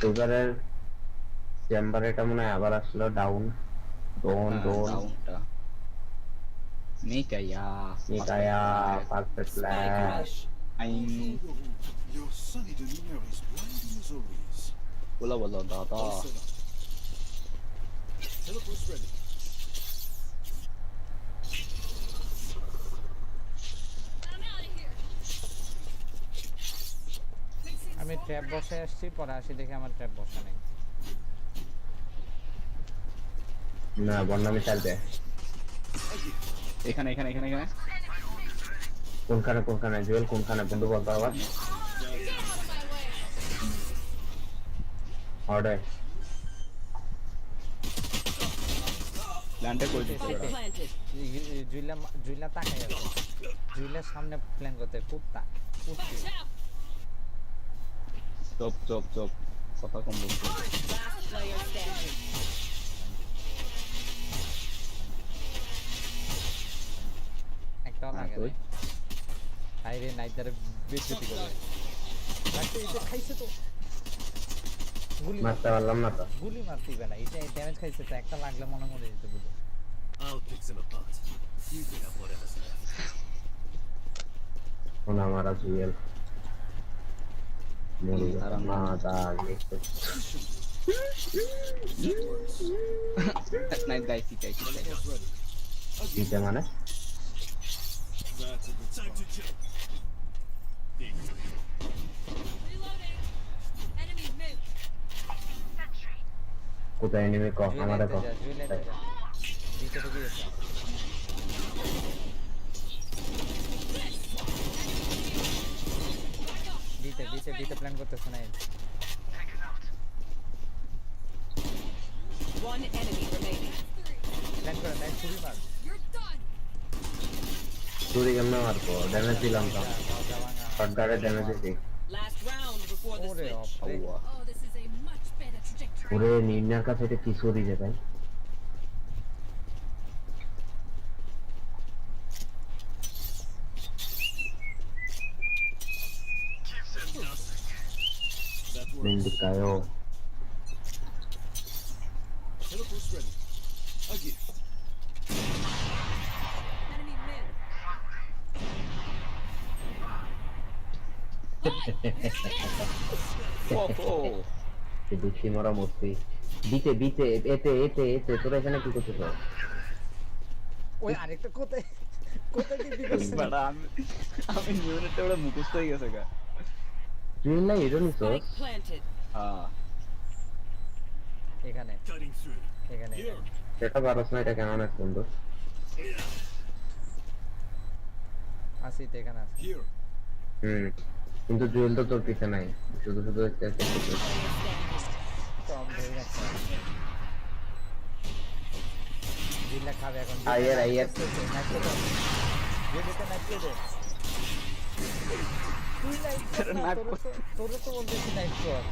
এবারের চেম্বার এটা মনে হয় আবার আসলো ডাউন ডাউনটা মিকায়া পারফেক্ট ল্যাশ Your sunny demeanor is blinding as always. বলো দাদা Teleport's ready. আমি ট্র্যাপ বসে আসছি পরে আসি দেখি আমার ট্র্যাপ বসা নেই না বন্নামি চালবে এখানে কোনখানে জুয়েল কোনখানে বন্ধু বলতে আবার অর্ডার প্ল্যানটা করে দিতে জুইলা তাকাই আছে জুইলার সামনে প্ল্যান করতে কুত্তা চপ কথা কম বলছি Last player standing. একটা লাগে না আইরে নাইদারে বেচতি করে লাগতে এটা খাইছে তো গুলি মারতে পারলাম না তো গুলি মারতিবে না এটা ড্যামেজ খাইছে তো একটা লাগলে মনে যেতে বুঝো I'll pick them apart. You can have whatever's left. ওনা মারা জুয়েল নাইট গাইছি মানে That's a good time to jump. Reloading. Enemy move. কোথায় নেমে ক আমারে ক জুয়েলাইতে যা দিতে ঢুকে গেছে দিতে প্ল্যান করতেছ না One enemy remaining. প্ল্যান করে তাই ছুরি মার You're done. চুরি কেমনে মারবো ড্যামেজ দিলাম তো শটগারে ড্যামেজ দিছি Last round before the ওরে switch. বাপরে Oh, this is a much better trajectory. ওরে নির্নার কাছে এটা কি চুরি রে ভাই Bendicayo. Teleport's ready. A gift. Enemy mid. বেশি মরা মস্তি বিতে এতে তোরা এখানে কি করতেছ ওই আরেকটা কোথায় টিপি করছিস বাড়া আমি ইউনিটটা ওটা মুখস্থ হয়ে গেছে গা তুই না এরো নিছস Spike planted. এখানে Cutting through. এখানে সেটা পারছ না এটা কেমন আছে বন্ধু আসি তো এখানে আসি Here. কিন্তু জুয়েল তো তোর পিছে নাই শুধু একটা কম ধরে রাখতে জিল্লা খাবে এখন আয়ার যেটা নাচতে দে তুই নাইট তোর তো বলতেছি নাইট কর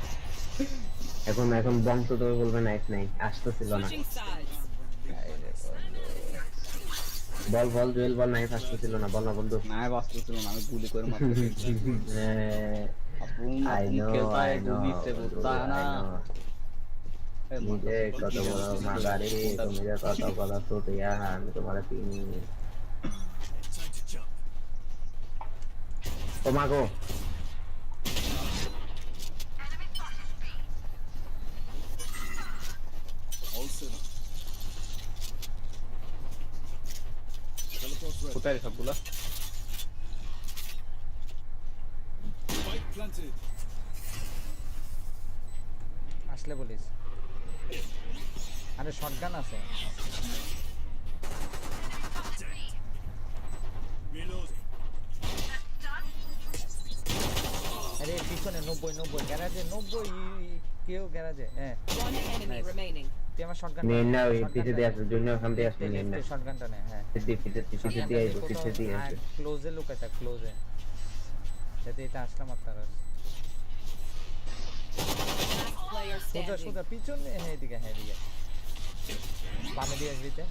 এখন বংশ তুমি বলবে নাইট নাই আসতেছিল না Switching sides. বল জুয়েল বল নাইট আসতেছিল না বল না বন্ধু না বাস্তছিল না আমি গুলি করে মারতেছি I know, गुली से बोलता है ना मुझे कत बड़ा मागारी तुम मुझे कत बड़ा सूट यार मैं तुम्हारा तीन Time to jump. ओ मागो All set up. Teleport's ready. কোথায় রে সবগুলা Spike planted. আসলে বলিস আরে শটগান আছে Reloading. আরে পিছনে 90 গ্যারাজে 90 কেউ গ্যারাজে হ্যাঁ One enemy remaining. তুই আমার শটগান नहीं ना ये पीछे दिया है जूनियर हम दिया है नहीं ना শটগানটা নে হ্যাঁ पीछे दिया है ক্লোজে লুক আছে ক্লোজে যাতে এটা আসলাম আপনার Player standing. সোজা পিছনে হ্যাঁ এদিকে বামে দিয়ে আসবিতে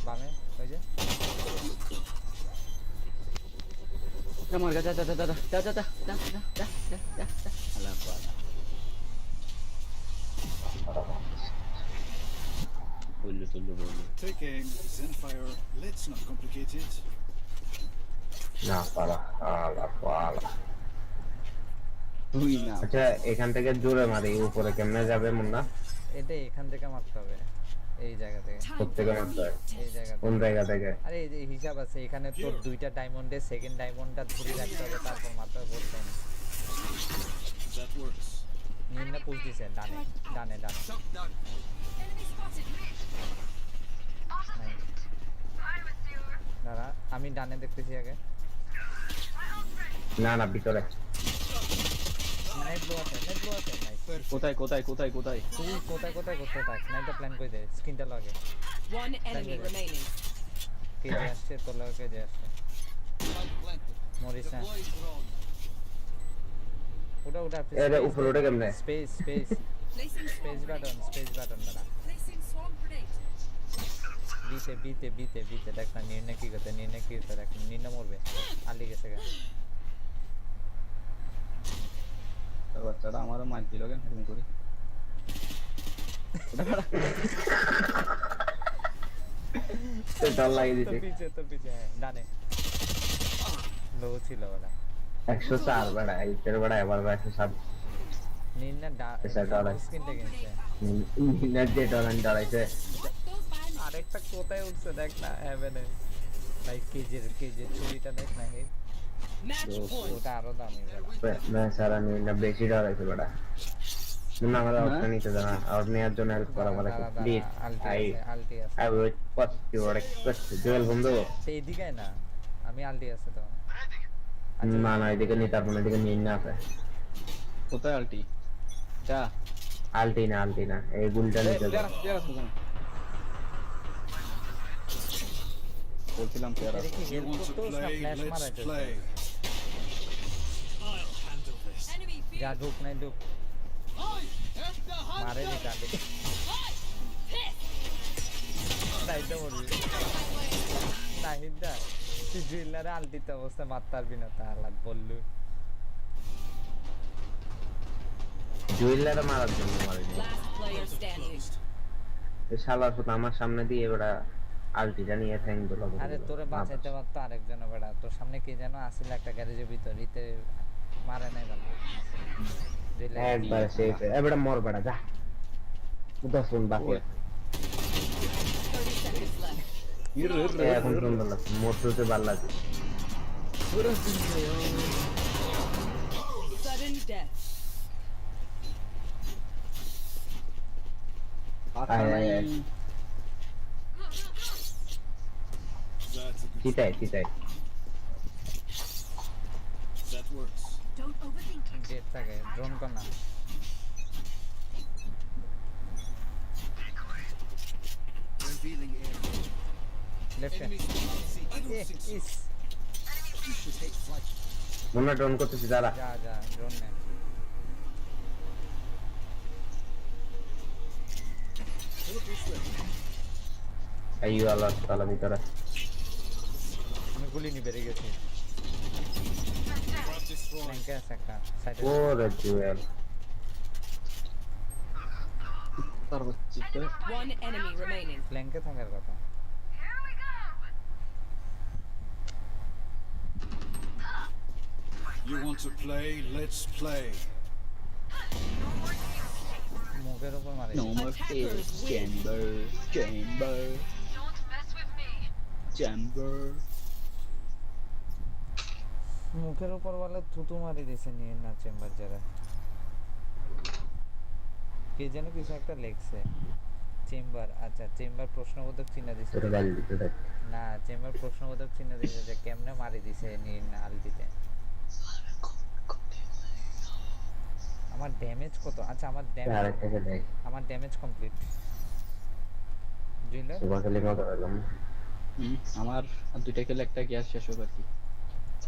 বামে ওই যে আমার যা আল্লাহ আকবার বললো Taking Zenfire. Let's not complicate it. না পালা তুই না আচ্ছা এখান থেকে জোরে মারি উপরে কেমনে যাবে মুন্না এটা এখান থেকে মারতে হবে এই জায়গা থেকে প্রত্যেকে মারতে হয় এই জায়গা কোন জায়গা থেকে আরে এই যে হিসাব আছে এখানে তোর দুইটা ডায়মন্ডে সেকেন্ড ডায়মন্ডটা ধরে রাখতে হবে তারপর মারতে বলতে হবে That works. নিম্নে পুশ দিছে ডানে Shot down. Enemy spotted. দাঁড়া আমি ডানে দেখতেছি আগে না ভিতরে নাইট ব্লো আছে নাইস কোথায় তুই কোথায় করতে থাক নাইটটা প্ল্যান করে দে স্ক্রিনটা লাগে One enemy remaining. কে যে আসছে তোর লাগে কে যে আসছে Spike planted. মরিস না Deploying drone. ওটা এর উপরে ওটা কেমনে স্পেস Placing swarm বাটন দাঁড়া Placing swarm grenade. বিতে দেখ না নির্ণয় কি করতে দেখ নির্ণয় মরবে আলি গেছে গা বাচ্চাটা আমারও মার দিল কেন এরকম করে ডর লাগিয়ে দিছে তো পিছে হ্যাঁ ডানে লো ছিল ওটা 104 বড়া ইতের বড়া এবার 107 নির্ণয় স্ক্রিনটা কিনছে নির্ণয় যে ডলান ডলাইছে Those by me. আরেকটা কোথায় উঠছে দেখ না হেভেনে ভাই কেজের ছবিটা দেখ না হে Match point. ওটা আরো দামি मैं सारा नहीं ना बेची डाल रही थी बड़ा मुन्ना हमारा হ্যাঁ ऑप्शन नहीं था ना और नया जो हेल्प करा वाला দাঁড়া प्लीज আলটি আছে I will request your request Jewel বন্ধু সে এদিকে আয় না আমি আলটি আছে তো না না এদিকে নিতে পারবো না এদিকে নিয়ে না আছে কোথায় আলটি চা আলটি না এই গুলটা নিতে প্লেয়ার আছে ওখানে বলছিলাম প্লেয়ার আছে কি হেল্প করতে না ফ্ল্যাশ মারা যাচ্ছে যা ঢুক নাই ঢুক মারে নি কাকে তাইতে বলি নাহিদা তুই জুয়েলারে আলটিতে অবস্থা মারতে পারবি না তা আলাদ বললু জুয়েলারে মারার জন্য মারিনি Last player standing. এই শালার পুত আমার সামনে দিয়ে এবারে আলটিটা নিয়ে থ্যাঙ্ক দিল আরে তোরে বাঁচাইতে পারতো আরেকজন বেটা তোর সামনে কে যেন আসিল একটা গ্যারেজের ভিতরিতে মারে নাই বলে একবার সেফ এবারে মর বেটা যা 10 মিনিট বাকি 30 seconds left. এখন সুন্দর লাগছে মোটরতে ভালো লাগছে Sudden death. চিতাই Don't overthink it. গেট থাকে ড্রোন কর না Revealing area. Left Enemy spotted. I don't think so. ইস You should take flight. Munna drone করতেছি দাঁড়া যা ড্রোন নে আইয়ো আল্লাহ তাআলা ভিতরে আমি গুলি নি বেরিয়ে গেছি ফ্ল্যাঙ্কে আছে একটা সাইডে ওরে জুয়েল তার হচ্ছে One enemy remaining. ফ্ল্যাঙ্কে থাকার কথা You want to play? Let's play. মুখের উপর মারে No more fears, chamber. মুখের উপর বলে থুতু মারি দিছে নিয়ে না চেম্বার যারা কে যেন কিছু একটা লেখছে চেম্বার আচ্ছা চেম্বার প্রশ্নবোধক চিহ্ন দিছে তোর গাল দিতে দেখ না চেম্বার প্রশ্নবোধক চিহ্ন দিছে যে কেমনে মারি দিছে নিয়ে না আলটিতে আমার ড্যামেজ কত আচ্ছা আমার ড্যামেজ কমপ্লিট জুয়েলার সুবাখালি মত করলাম আমার আর দুইটা খেলে একটা গ্যাস শেষ হবে আর কি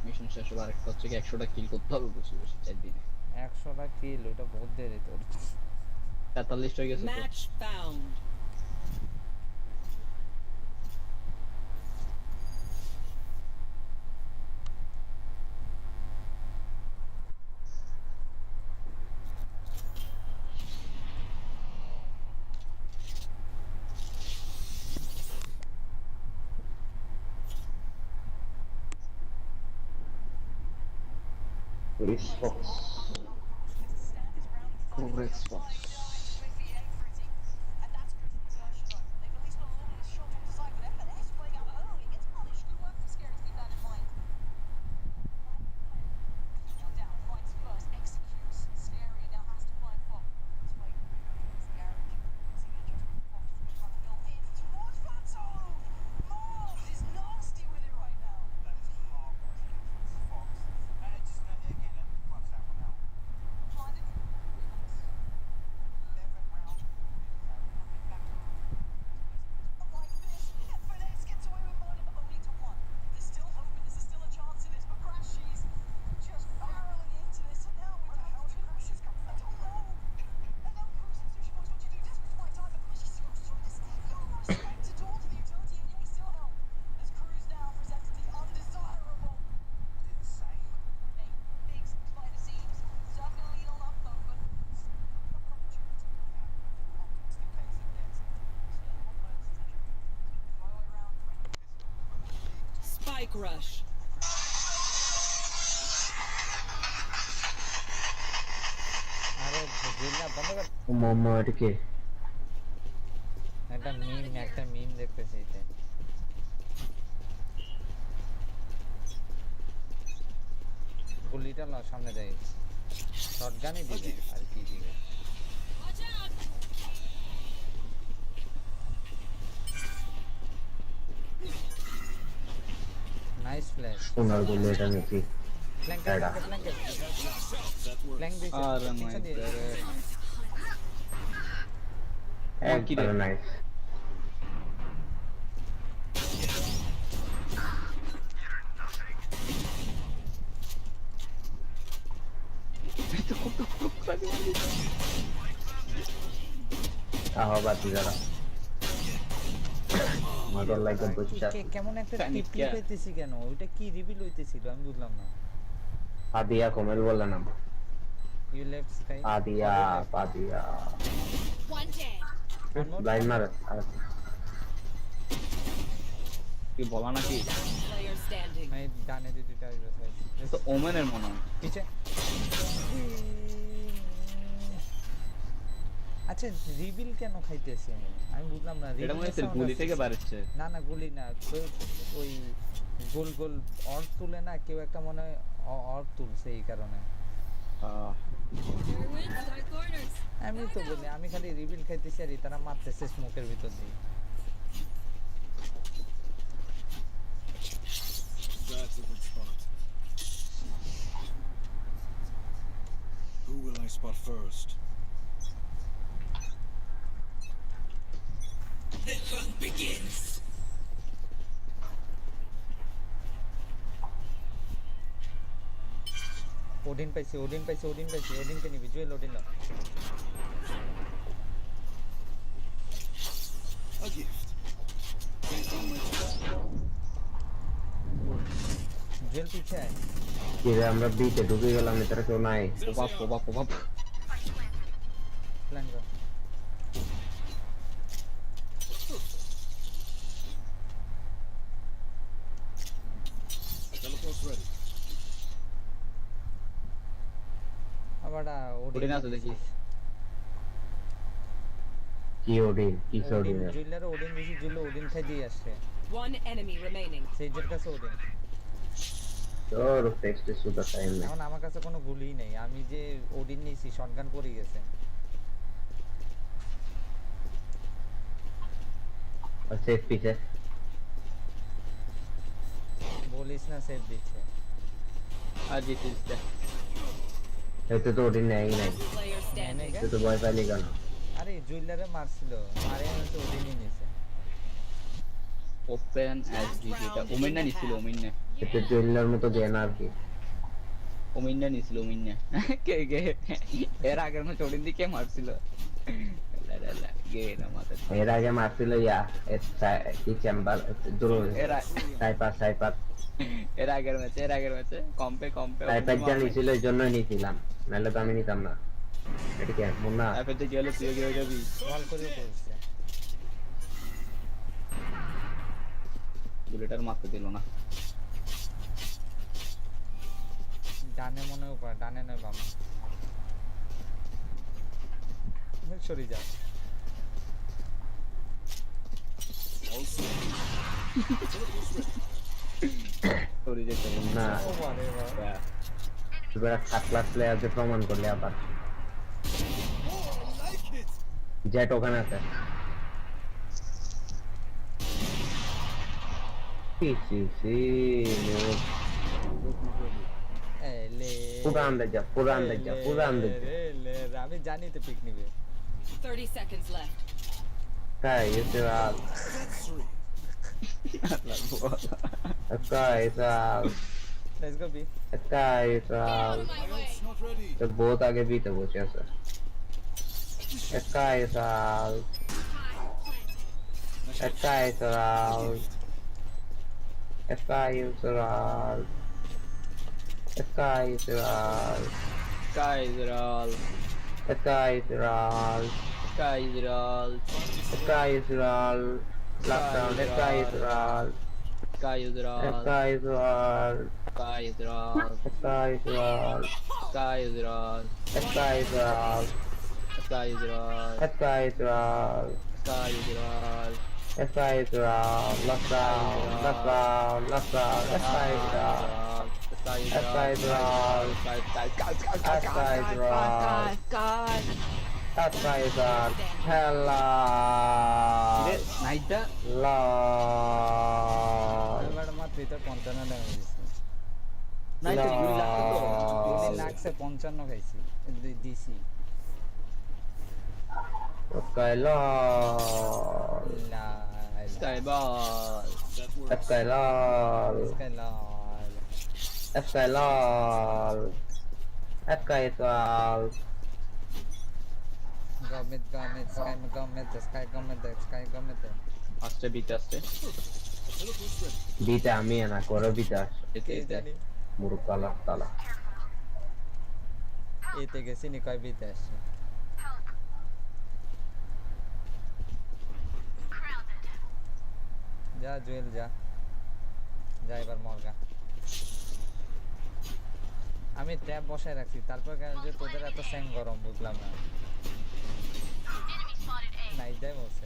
মিশন শেষ হবে আরেকটা হচ্ছে কি 100টা কিল করতে হবে বসে 4 দিনে 100টা কিল ওটা বহুত দেরি তোর 43 হয়ে গেছে তো Match found. Correct spot. Spike rush. আরে জুয়েলার বন্ধ কর মোমো এটা কি একটা মিম দেখতেছি এটা চলো সামনে যাই শটগানই দিবে আর কি দিবে নাইস ফ্ল্যাশ সোনার বলে এটা নাকি ফ্ল্যাঙ্ক দিছে আর পিছন দিয়ে একদম নাইস বাতি যারা মজার লাগে বুঝছা কেমন একটা টিপি পেতেছি কেন ওইটা কি রিভিল হইতেছিল আমি বুঝলাম না আদিয়া কমেল বলে নাম ইউ লেফট স্কাই আদিয়া One dead. লাইন মার কি বলা নাকি Player standing. এই ডানে দুইটা তো ওমেনের মনে হয় পিছে আচ্ছা রিভিল কেন খাইতেছে আমি বুঝলাম না এটা মনে হচ্ছে গুলি থেকে বাড়ছে না গুলি না ওই গোল গোল অর তুলে না কেউ একটা মনে হয় অর তুলছে এই কারণে আমি তো বলি আমি খালি রিভিল খাইতেছি আর তারা মারতেছে স্মোকের ভিতর দিয়ে That's a good spot. Who will I spot first? The hunt begins. Odin পাইছি ওডিনকে নিবি জুয়েল ওডিন না A gift. Based on my Jewel পিছে আয় কি রে আমরা বিতে ঢুকে গেলাম এটার কেউ নাই প্রভাব প্ল্যান কর teleport's ready. আবারটা ওডিন আছে দেখি কি ওডিন জুয়েলের ওডিন দিছি জুয়েল ওডিন খাই দিয়ে আসছে One enemy remaining. সেইজের কাছে ওডিন তোর টেক্সট সুদা টাইম না এখন আমার কাছে কোনো গুলিই নেই আমি যে ওডিন নিয়েছি শটগান পড়ে গেছে সেফ পিছে বলিস না সেভ দিচ্ছে আর জিতছে এতে তো ওডিন নাই Player standing. তো ভয় পাইলি কেন আরে জুয়েলারে মারছিল আরে আমি তো ওডিনই নিয়েছে ওপেন এসডিটি এটা ওমিন্না নিছিল ওমিন্না এতে জুয়েলার মতো জ্ঞান আর কি ওমিন্না নিছিল ওমিন্না কে এর আগের মতো ওডিন দিকে মারছিল গে না মাথা এর আগে মারছিল ইয়া কি চেম্বার দূর সাইপার এর আগের ম্যাচে কম্পে সাইপার জানিছিল এই জন্য নিয়েছিলাম নাহলে তো আমি নিতাম না এটা কি মুন্না এফএতে গেলে তুই হয়ে যাবি বল করে বলছে বুলেটার মারতে দিল না ডানে মনে হয় ডানে নয় বামে সরি যা Also, সরি যেতে না ও বারে বাবা এবার খাতলা প্লেয়ারকে প্রমাণ করলে আবার জেট ওখানে আছে পুরা আন্দাজ যা আমি জানি তো পিক নিবে 30 seconds left. Sky is out. Sky is out. Let's go B. Sky is out. not ready. तो बहुत आगे भी तो बचे sir. Sky is out. Sky is out. Sky is out. Sky is out. Sky is roll. Sky is out. Sky is roll. Sky is roll. Lockdown. Sky is roll. Sky is roll. Sky is roll. Sky is roll. Sky is roll. Sky is roll. Sky is roll. Sky is roll. Sky is roll. Sky is roll. Sky is roll. Lockdown. Lockdown. Lockdown. Sky is roll. Sky Sky is all. Sky is all. God. Sky is all. Hello. নাইটটা Lol. এবার মাত্র তো 55 damage দিছি নাইটটা গুলি লাগতো তো গুলি লাগছে 55 খাইছি দিছি Sky lol. Sky ball Sky lol. Sky lol. Sky lol. Sky is all. Gomit, sky gomit. আসছে বিতে আসছে Bita আমি না করো বিটা এতে এতে জানি মুরুকালা তালা এতে গেছি নি কয় বিতে আসছে যা জুয়েল যা এবার মরগা আমি ট্যাব বসায় রাখছি তারপর কেন যে তোদের এত স্যাং গরম বুঝলাম না নাই দেয় বলছে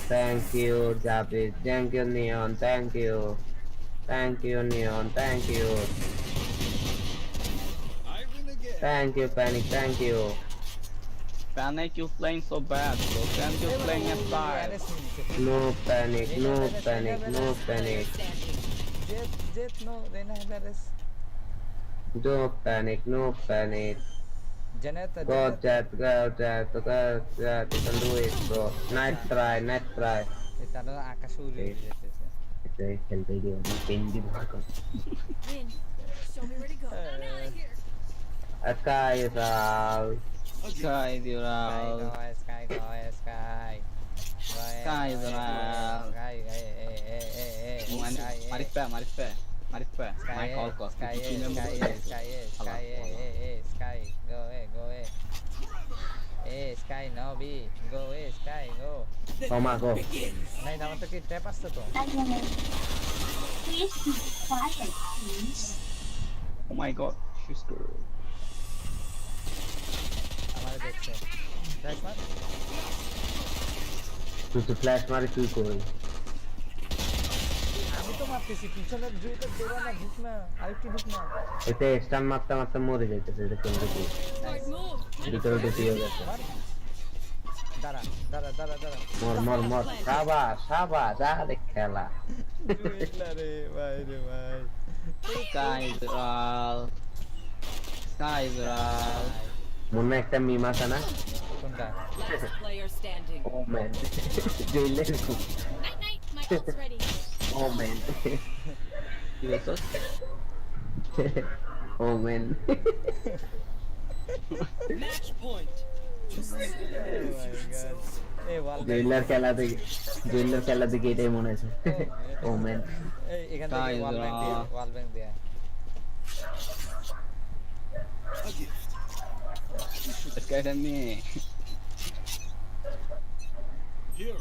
Thank you Javid, thank you Neon, thank you Neon, thank you Panic, thank you Panic, you playing so bad, bro. Panic, you playing F5. No panic, no panic, no panic Jet no Reyna Harris No panic, no panic Janeta Go Jet, you can do it bro Nice try তারা আকাশে উড়ে যেতেছে এটাই খেলতে গিয়ে pen দি ভর কর Win. Show me where to go. I'm out of here. Sky is all Sky is around. Sky Sky is around. Maris pé. My call cost. Sky, go away. Sky, no B, go away, Sky, go. Toma, go. নাই আমার তো কি tap আসছে তো Please be quiet, please. Oh my god, she's good. আমারে দেখছে flash মার তুই তো ফ্ল্যাশ মারি তুই কই আমি তো মারতেছি পিছনের জুইটা দৌড়া না ঢুক না আরেকটু ঢুক না এতে স্টান মারতে মরে যাইতেছে এটা কেন দেখি Smart move. ভিতরে ঢুকে গেছে দাঁড়া মর সাবাস আরে খেলা জুইলা রে ভাই Sky is around. মনে একটা মিম আছে না কোনটা Last player standing. Oh man জেলে Night night. My ult's ready. Oh man কি বলছো? Oh man Match point. এই ওয়াল জেলার খেলা দেখে এটাই মনে আছে ও ম্যান এই এখান থেকে ওয়াল ব্যাংক দিয়া Sky dan me. Here.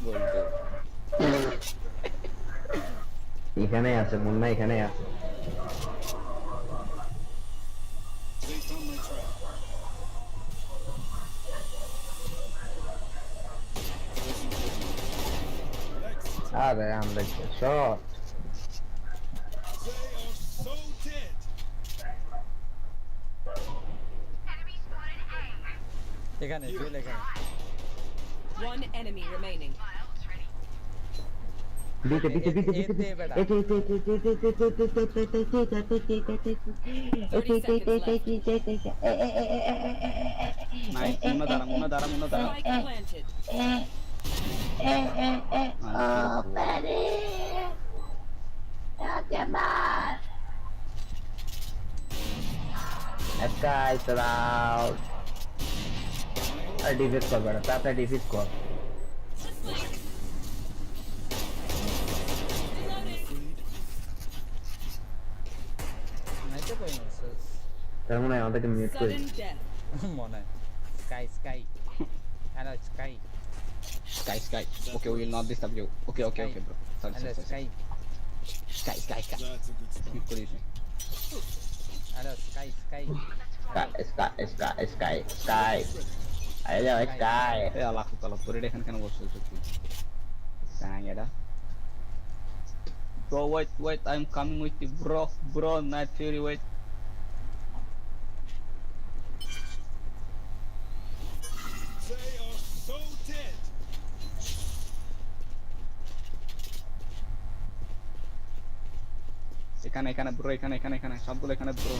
বলতো এখানে আছে মুন্না এখানে আছে They found my trap. আরে আমরা shot They are so dead. এখানে জুইল এখানে One enemy remaining. দিতে nice muna dara Spike planted. Sky is loud. Defeat কর বেটা তাড়াতাড়ি ডিফিট কর নাইতে কই মারছস তার মনে হয় আমাদেরকে মিউট করে Sudden death. মনে sky hello sky Sky. Okay, we will not disturb you. Okay, bro. Sorry. Hello sky Sky. That's a good spot. Good evening. আরে sky Sky. Ayo Sky. Allah aku kalau puri dekan kan bos itu. Kang ada. Bro, wait, I'm coming with you, bro, Night Fury, wait. They are so dead. এখানে bro, এখানে সবগুলো এখানে bro.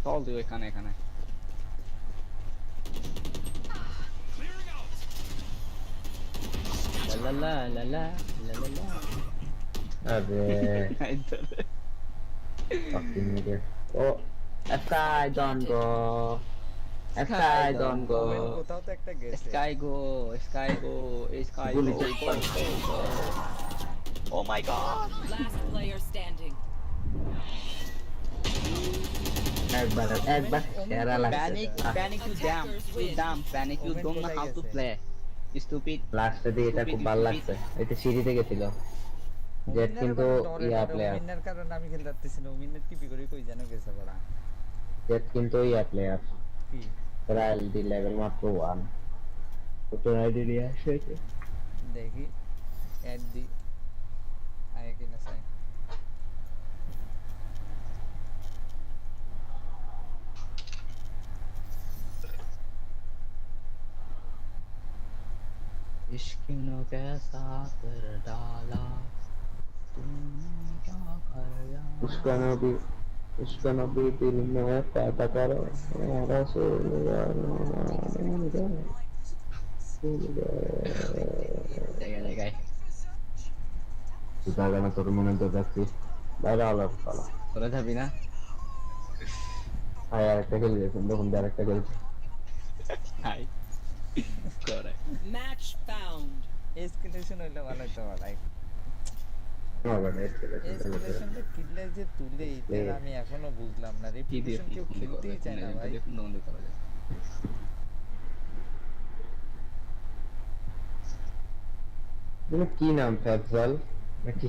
Told you এখানে la la আরে fucking idiot. Oh, Sky don't go. Sky don't go. কোথাও তো একটা গেছে Sky go. গুলি চেক কর। Oh my god. Last player standing. একবার সেরা লাগছে। Panic you dumb, panic you don't know how to play. Stupid. লাস্টে দিয়ে এটা খুব ভালো লাগছে। এটা সিঁড়িতে গেছিল। জেট কিন্তু ইয়া প্লেয়ার। উইনার কারণ আমি খেলতে পারতেছি না উইনার টিপি করে কই জানো গেছে বড়া জেট কিন্তু ইয়া প্লেয়ার। কি ট্রায়াল দি লেভেল মাত্র 1 তো আইডি দিয়ে আসে দেখি অ্যাড দি আয় কি না সাই इश्किनों के साथ डाला तूने क्या कर उसका नबी दिल में पैदा करो रसूल सुधा गाना তোর মনে তো দেখছি বাইরে আলো পালা তোরা যাবি না আর একটা খেলে দেখুন দেখুন আরেকটা খেলছে হাই করে Match found. এসকেলেশন হইলে ভালো হতো ভাই এসকেলেশনটা কিডলে যে তুলে এটা আমি এখনো বুঝলাম না রিপিটিশন কেউ খেলতেই চায় না ভাই তুমি কি নাম ফেজল নাকি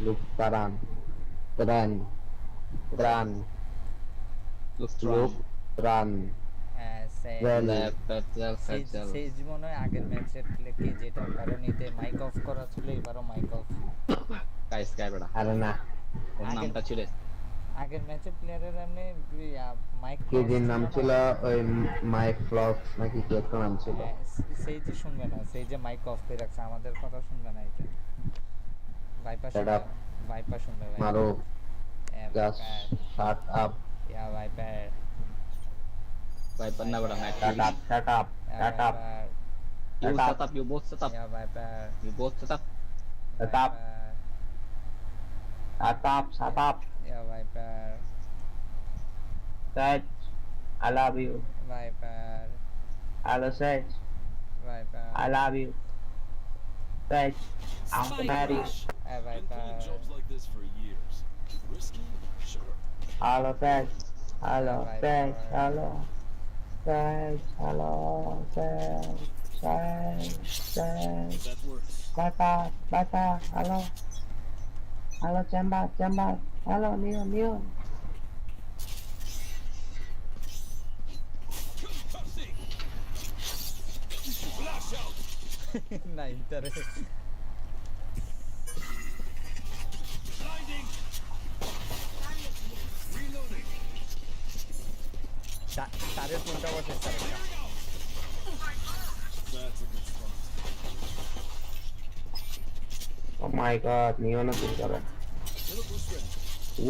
লুক পারান রান সেই মনে হয় আগের ম্যাচের কি যেটা কারণ এতে মাইক অফ করা ছিল এবারও মাইক অফ গাইস বড়া আরে না ওর নামটা ছিল আগের ম্যাচে প্লেয়ারের এমনি মাইক কি যে নাম ছিল ওই মাইক ফ্লপ নাকি কি একটা নাম ছিল সেই যে শুনবে না সেই যে মাইক অফ করে রাখছে আমাদের কথা শুনবে না এটা ভাইপার শুনবে ভাই মারো জাস্ট শাট আপ ইয়া ভাইপার না বড়া match shut up you both shut up yeah viper you both shut up shut up yeah viper Sage I love you viper hello Sage viper I love you Sage I'm married yeah viper Jobs like this for years. Risky, sure. hello Sage hello Sage hello Sage, hello, Sage. That works. Bata, hello. Hello, Chamba, hello, Neon. Flash out. না ইন্টারে Blinding. Reloading. তারে ফোনটা বসে sir That's a good spot. Oh my god, Neon is good.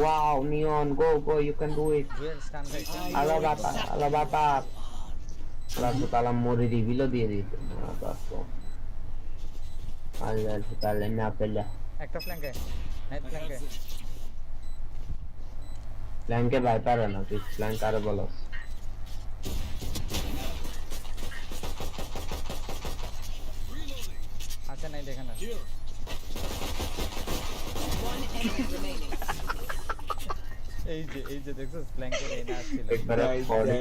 Wow, Neon, go, you can do it. Jewel stun খাইছে Hello, Bata. Lalu kalau mau reveal dia itu. Allah, sekalian apa ya? একটা ফ্ল্যাঙ্কে night ফ্ল্যাঙ্কে Flank Viper না তুই flank আরে বলো আছে নাই দেখেন না One enemy remaining. এই যে দেখছো ফ্ল্যাঙ্ক করে এনে আসছিল একবারে বডি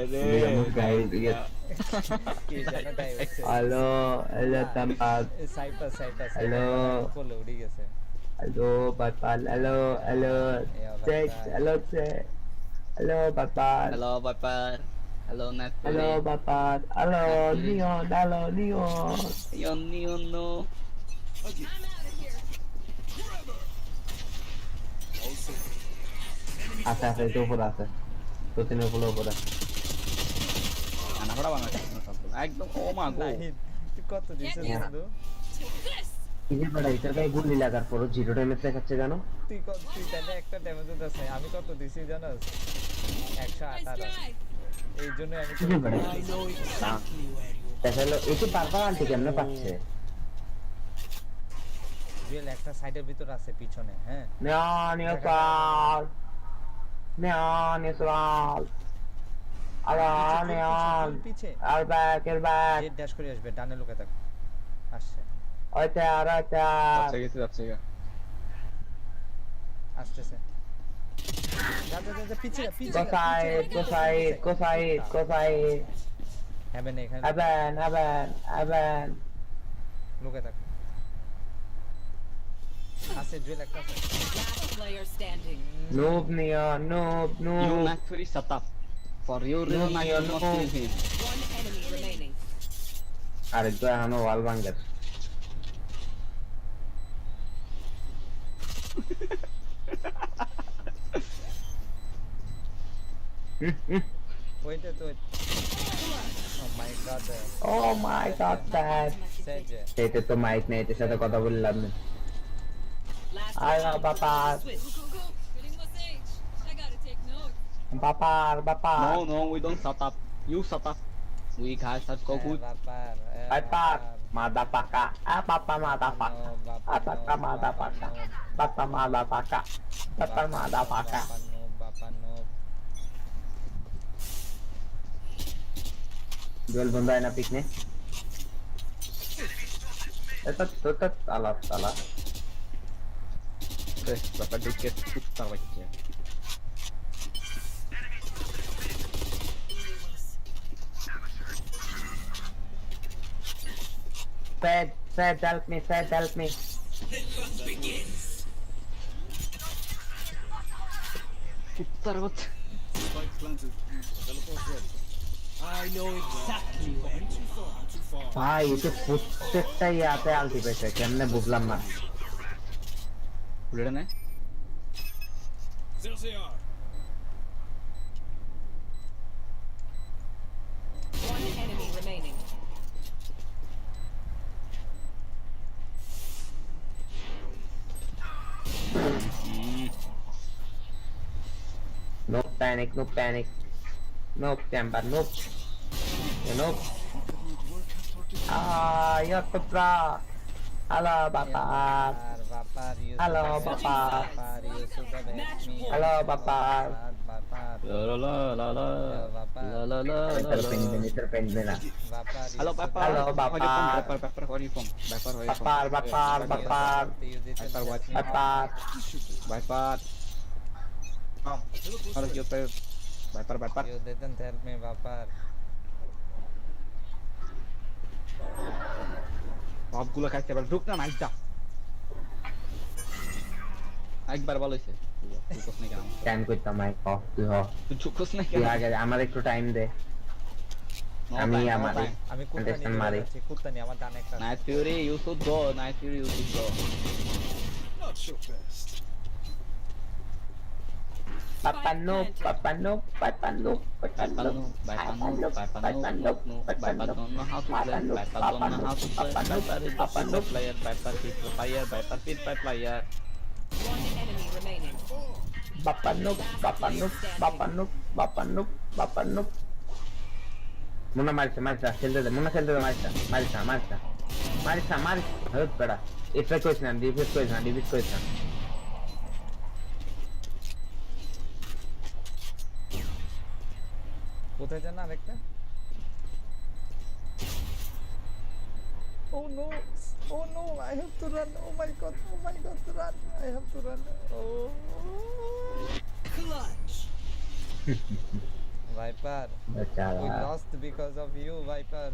গাইড কি জানো তাই হচ্ছে হ্যালো হ্যালো তাম্পাদ সাইপাস হ্যালো উপরে উড়ে গেছে হ্যালো বাপাল হ্যালো চেক হ্যালো বাপাল Hello, Naturi. হ্যালো বাপাল হ্যালো নিয়ন Neon, no. আছে এটা উপরে আছে তো তিনের উপরে Anak berapa nak? Ekdom, oh my god. তুই কত দিছিস বন্ধু এই যে বড় এটার গায়ে গুলি লাগার পর 0 ড্যামেজ দেখাচ্ছে কেন তুই তাহলে একটা ড্যামেজ দিতেছ আমি কত দিছি জানোস 118 এই জন্য আমি তাহলে এটি বারবার আনতে কেমনে পাচ্ছে জেল একটা সাইডের ভিতর আছে পিছনে হ্যাঁ নেওয়াল আলা পিছে আর ব্যাক জেড ড্যাশ করে আসবে ডানে লুকে থাক আসছে ওইটা যাচ্ছে আসতেছে যা পিছে কোসাই হ্যাবেন এখানে আবেন লুকে থাক আছে জুয়েল একটা আছে Last player standing. noob You Naturi shut up. For you, real Naturi not him. One enemy remaining. আরেকটা এখনো ওয়াল ভাঙ্গার ওইটা তো Oh my god dad সেজে এটা তো মাইক নেই এটার সাথে কথা বললাম না আয়া বাবা বাবা No, we don't shut up. You shut up. We guys have go good. বাপার মাদাপাকা বাবা মাদাপাকা বাবা মাদাপাকা বাবা মাদাপাকা বাবা মাদাপাকা দুয়েল বন্ধ হয় না পিকনে এটা তো তালা Bapak dikit putar lagi ya. Fed, help me. The hunt begins. Putar banget. Spike planted. Teleport's ready. I know exactly where you are. Too far. ভাই এটা প্রত্যেকটা ইয়াতে আলটি পেয়েছে কেমনে বুঝলাম না Udah nih. There they are. One enemy remaining. No panic. No temper, nope. Nope. You're the bra. Hello, Papa. Hello, Papa. Hello, Papa. Terpengen. Halo, Papa. Halo, Papa. Papa, where you from? Bapak. Harus YouTube. Bapak. You didn't help me, Bapak. সবগুলো খাইতে পারে ঢুক না নাইটা একবার বলো সে তুই cos না কেন টাইম করতাম মাই তুই হ তুই ঝুকোস না তুই কেন আগে আমার একটু টাইম দে আমি কুত্তা মারি কুত্তা নি আমার ডানে একটা nice fury you should go Not your best. Papa no. How to play. Player. One enemy remaining. Papa no. Muna marcha, খেলতে দে marcha. হ্যাঁ বেটা এটা কইছ না ডিফেন্স কইছ না কোথায় জানা আরেকটা Oh no, I have to run. Oh my god, run. I have to run. Oh. Clutch. Viper, we lost because of you, Viper.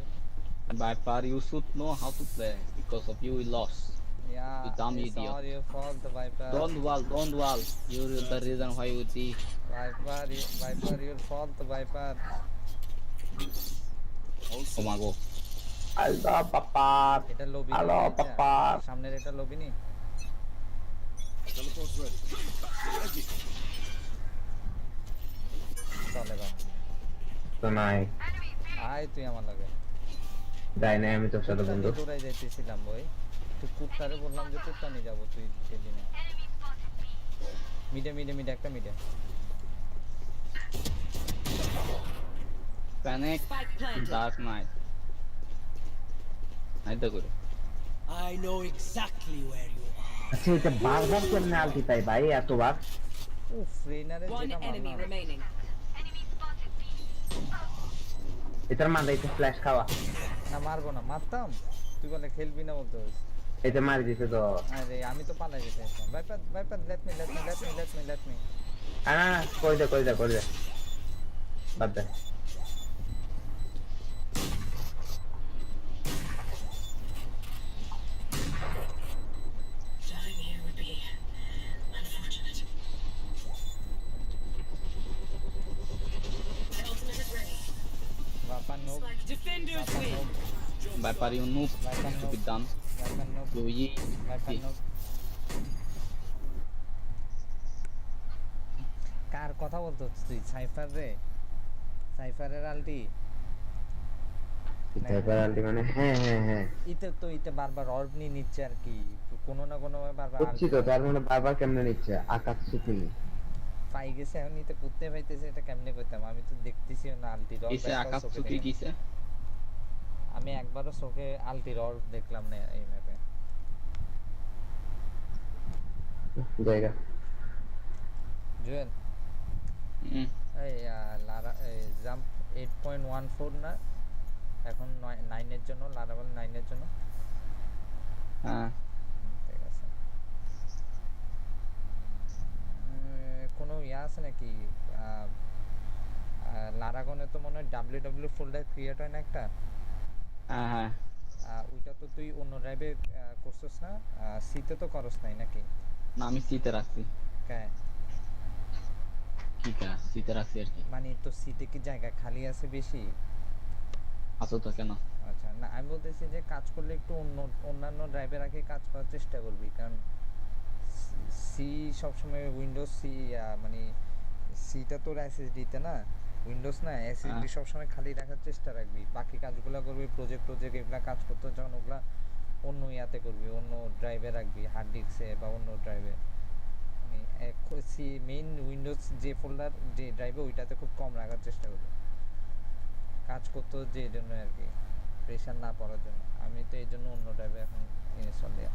Viper, you should know how to play. Because of you, we lost. Yeah, You dumb it's idiot. all your fault, Viper. Don't wall. You're the reason why you see. Viper, your fault, Viper. Oh my god. Hello, Papa. এটা lobby Hello, Papa. সামনের এটা lobby নি Teleport's ready. Ready. চল এবার তো নাই আয় তুই আমার লগে যাই নাই আমি তোর সাথে বন্ধু দৌড়াই যাইতেছিলাম বই তুই কুত্তারে বললাম যে কুত্তা নিয়ে যাবো তুই সেদিনে মিডে একটা মিডে Panic. Dark Knight. Night করে I know exactly where you are. আচ্ছা এটা বারবার কেমনে আলতি তাই ভাই এতবার উফ রেনারে One enemy remaining. এটার মাথায় একটু ফ্ল্যাশ খাওয়া না মারবো না মারতাম তুই বলে খেলবি না বলতে এটা মারি দিছে তো আরে আমি তো পালাই যেতে ভাইপার লেট মি না কই দে বাদ দে Dying here would be unfortunate. My ultimate is ready. Vapan noob. Defenders win. Viper, you noob. Stupid dumb. Vapan noob. কার কথা বলতো তুই সাইফারের আলটি মানে হ্যাঁ ইতে বারবার অর্ব নিয়ে নিচ্ছে আর কি কোনো না কোনো বারবার বুঝছি তো তার মানে বারবার কেমনে নিচ্ছে আকাশ শিখিনি পাই গেছে এখন নিতে করতে পাইতেছে এটা কেমনে করতাম আমি তো দেখতেছি না আলটির অর্ব কিসে আকাশ চুকি কিসে আমি একবারও চোখে আলটির অর্ব দেখলাম না এই ম্যাপে জায়গা জুয়েল এই লারা জাম্প 8.14 না এখন 9 এর জন্য লারাবল 9 এর জন্য হ্যাঁ ঠিক আছে কোনো আছে নাকি লারাগনে তো মনে হয় WW ফোল্ডার ক্রিয়েট হয় না একটা হ্যাঁ ওইটা তো তুই অন্য ড্রাইভে করছস না সিতে তো করস নাই নাকি না আমি সিতে রাখছি হ্যাঁ ঠিক আছে সিতে রাখছি আর কি মানে তো সিতে কি জায়গা খালি আছে বেশি আসো তো কেন আচ্ছা না আমি বলতেছি যে কাজ করলে একটু অন্যান্য ড্রাইভে রাখে কাজ করার চেষ্টা করবি কারণ সি সবসময় উইন্ডোজ সি মানে সিটা তোর এসএসডি তে না উইন্ডোজ না এসএসডি সবসময় খালি রাখার চেষ্টা রাখবি বাকি কাজগুলো করবি প্রজেক্ট এগুলা কাজ করতে যখন ওগুলা অন্য ইয়াতে করবি অন্য ড্রাইভে রাখবি হার্ড ডিস্কে বা অন্য ড্রাইভে সি মেইন উইন্ডোজ যে ফোল্ডার যে ড্রাইভে ওইটাতে খুব কম রাখার চেষ্টা করবি কাজ করতে যে এই জন্য আর কি প্রেশার না পড়ার জন্য আমি তো এই জন্য অন্য ড্রাইভে এখন ইনস্টল দেয়া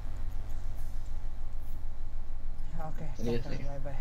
okay bye bye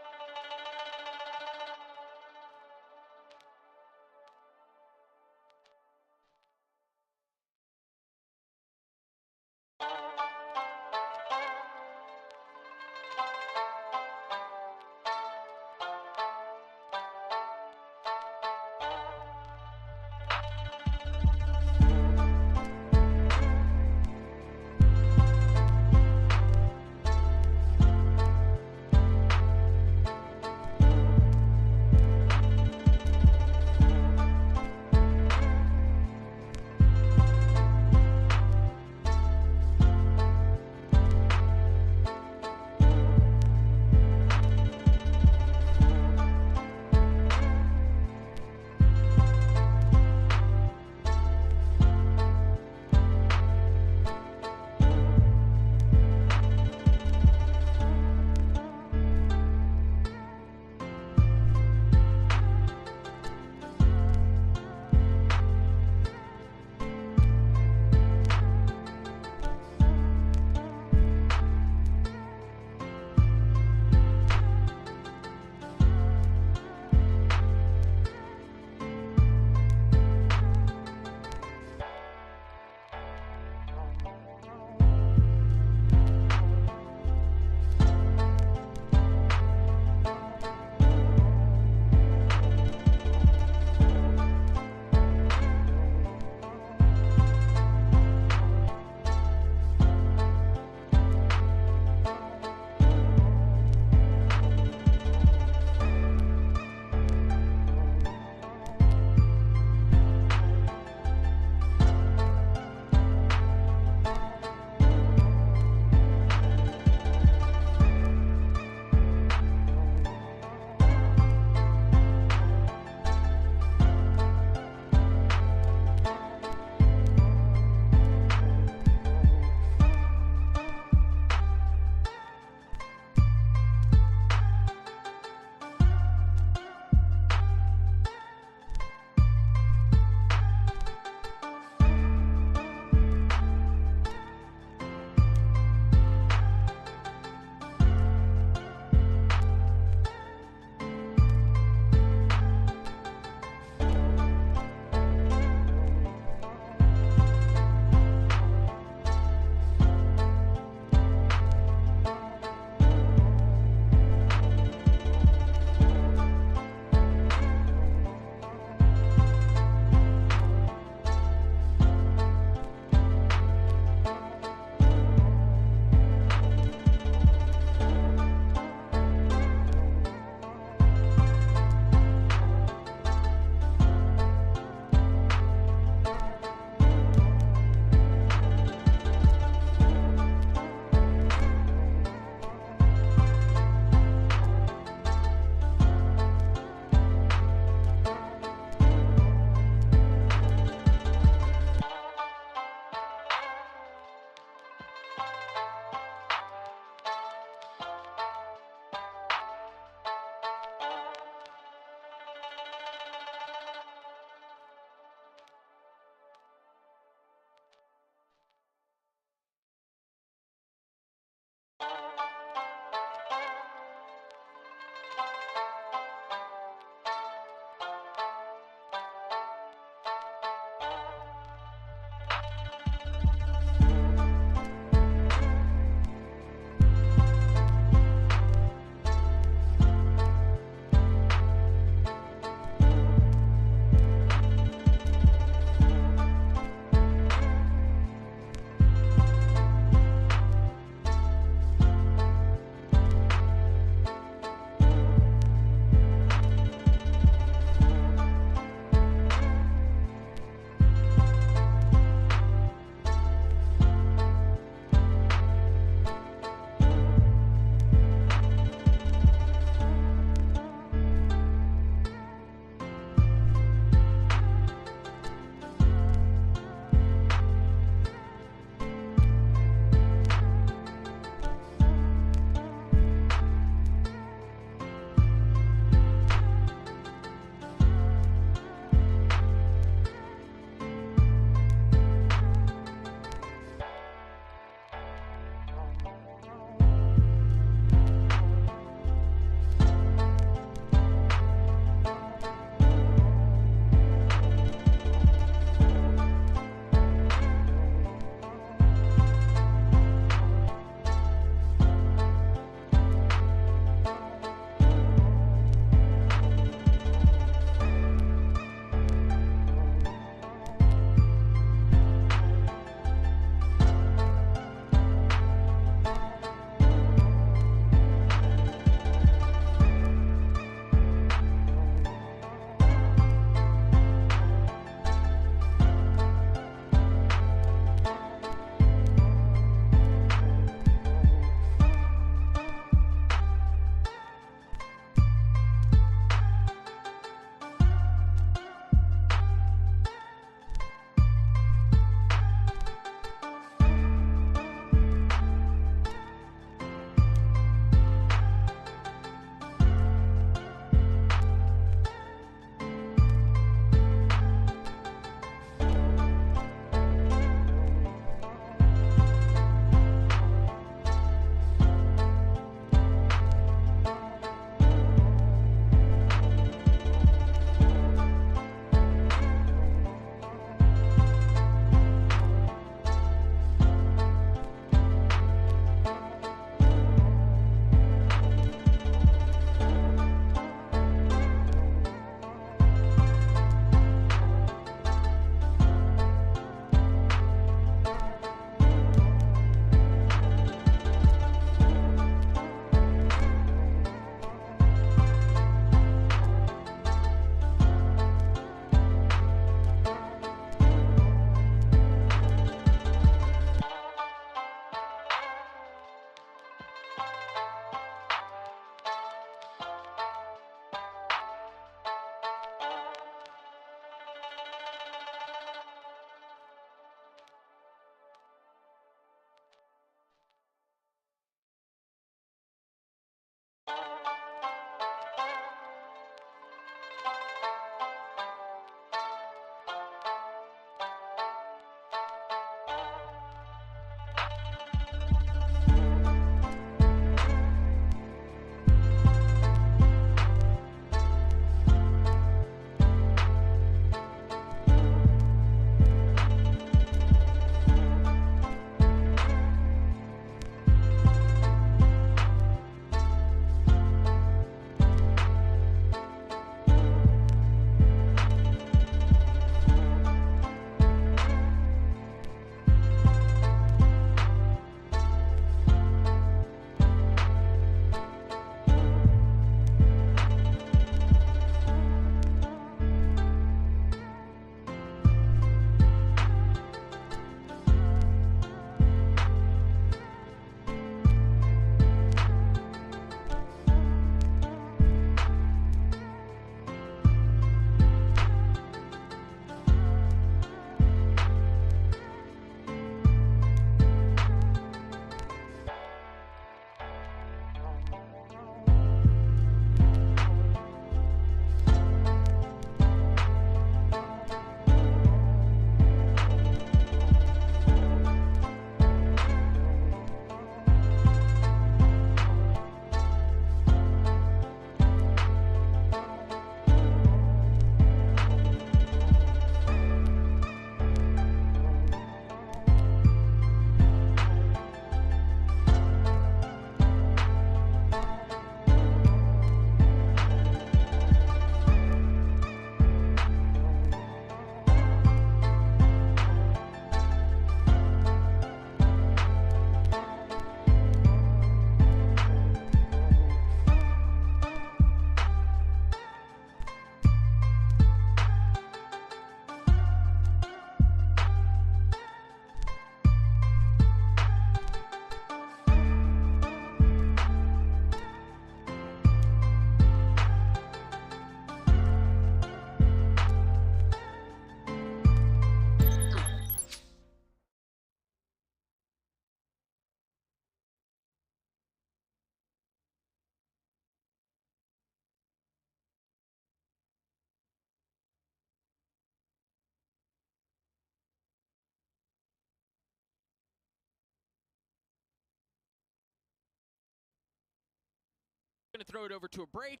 going to throw it over to a break.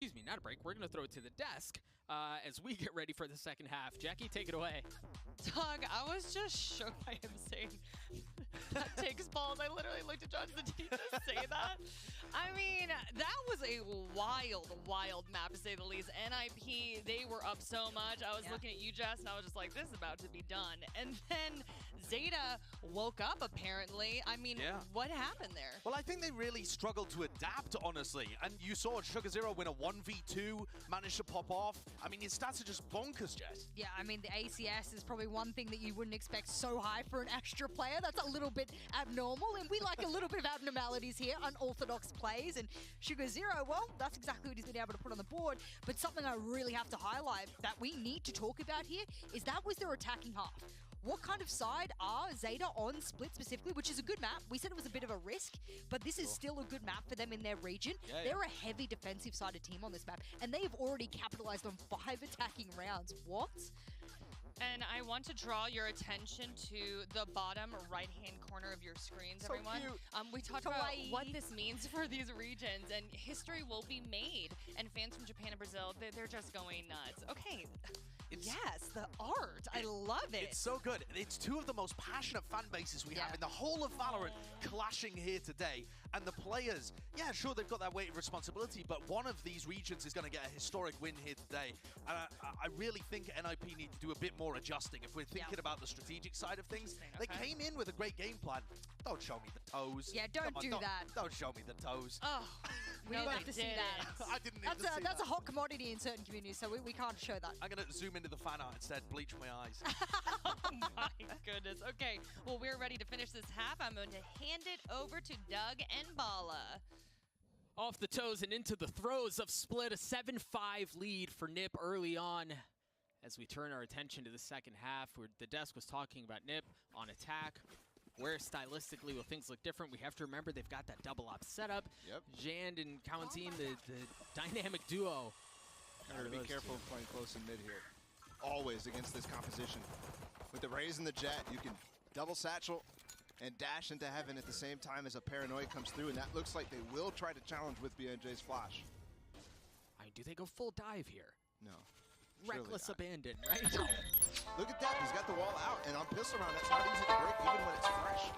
Excuse me, not a break. We're going to throw it to the desk as we get ready for the second half. Jackie, take it away. Doug, I was just shook by him saying that takes balls. I literally looked at Josh, did he just say that? I mean, that was a wild map to say the least. NIP, they were up so much. I was looking at you, Jess, and I was just like, this is about to be done. And then Zeta woke up, apparently. I mean, what happened there? Well, I think they really struggled to adapt, honestly. And you saw Sugar Zero win a 1v2, managed to pop off. I mean, his stats are just bonkers, Jess. Yeah, I mean, the ACS is probably one thing that you wouldn't expect so high for an extra player. That's a little bit abnormal, and we like a little bit of abnormalities here, unorthodox plays. And Sugar Zero, well, that's exactly what he's been able to put on the board. But something I really have to highlight that we need to talk about here is that was their attacking half. What kind of side are Zeta on Split specifically, which is a good map. We said it was a bit of a risk, but this is still a good map for them in their region. They're a heavy defensive-sided team on this map, and they've already capitalized on 5 attacking rounds. What? And I want to draw your attention to the bottom right-hand corner of your screens, everyone. Cute. We talked about what this means for these regions, and history will be made. And fans from Japan and Brazil, they're just going nuts. Okay. Yes, the art. I love it. It's so good. It's two of the most passionate fan bases we have in the whole of Valorant clashing here today. And the players, yeah, sure, they've got that weight of responsibility, but one of these regions is going to get a historic win here today. And I really think NIP need to do a bit more adjusting. If we're thinking about the strategic side of things, they came in with a great game plan. Don't show me the toes. Yeah, don't do that. Don't show me the toes. Oh, we didn't have to see that. I didn't need to see that's that. a hot commodity in certain communities, so we can't show that. I'm going to zoom into the fan art instead, bleach my eyes. Oh my goodness. Okay, well, we're ready to finish this half. I'm going to hand it over to Doug and Bala. Off the toes and into the throes of Split, a 7-5 lead for Nip early on. As we turn our attention to the second half, where the desk was talking about Nip on attack, where stylistically will things look different. We have to remember they've got that double op setup. Jand and Kawanzin, the dynamic duo. Gotta be careful of playing close and mid here. Always against this composition. With the Raze and the Jet, you can double satchel and dash into heaven at the same time as a paranoid comes through, and that looks like they will try to challenge with BNJ's flash. Do they go full dive here? No. Reckless abandon, right? Look at that, he's got the wall out, and on pistol round, that's not easy to break even when it's fresh.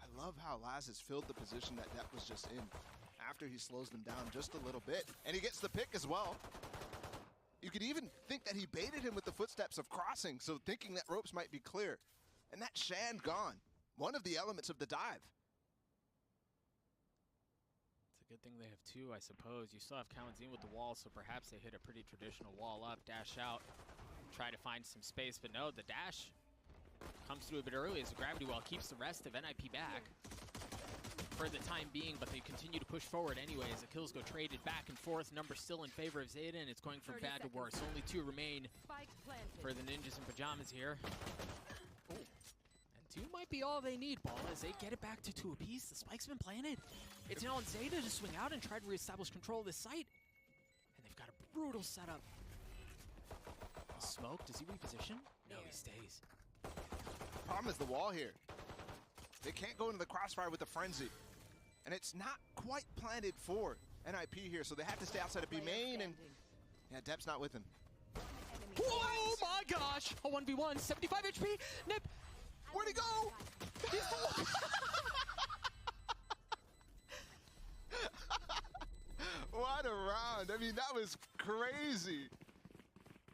I love how Laz has filled the position that Depp was just in after he slows them down just a little bit, and he gets the pick as well. You could even think that he baited him with the footsteps of crossing, so thinking that ropes might be clear. And that Shand gone, one of the elements of the dive. It's a good thing they have two, I suppose. You still have Kawanzin with the wall, so perhaps they hit a pretty traditional wall up, dash out, try to find some space, but no, the dash comes through a bit early as the gravity wall keeps the rest of NIP back for the time being, but they continue to push forward anyways. The kills go traded back and forth. Numbers still in favor of Zeta, and it's going from bad to worse. Only 2 remain for the Ninjas in Pajamas here. Oh. And 2 might be all they need, Ball, as they get it back to 2 apiece. The spike's been planted. It's now on Zeta to swing out and try to reestablish control of this site. And they've got a brutal setup. Smoke, does he reposition? No, he stays. Problem is the wall here. They can't go into the crossfire with the frenzy. And it's not quite planted for NIP here, so they have to stay outside of B main, and yeah, Depp's not with him. Oh my gosh! A 1v1, 75 HP! Nip! Where'd he go? What a round. I mean, that was crazy.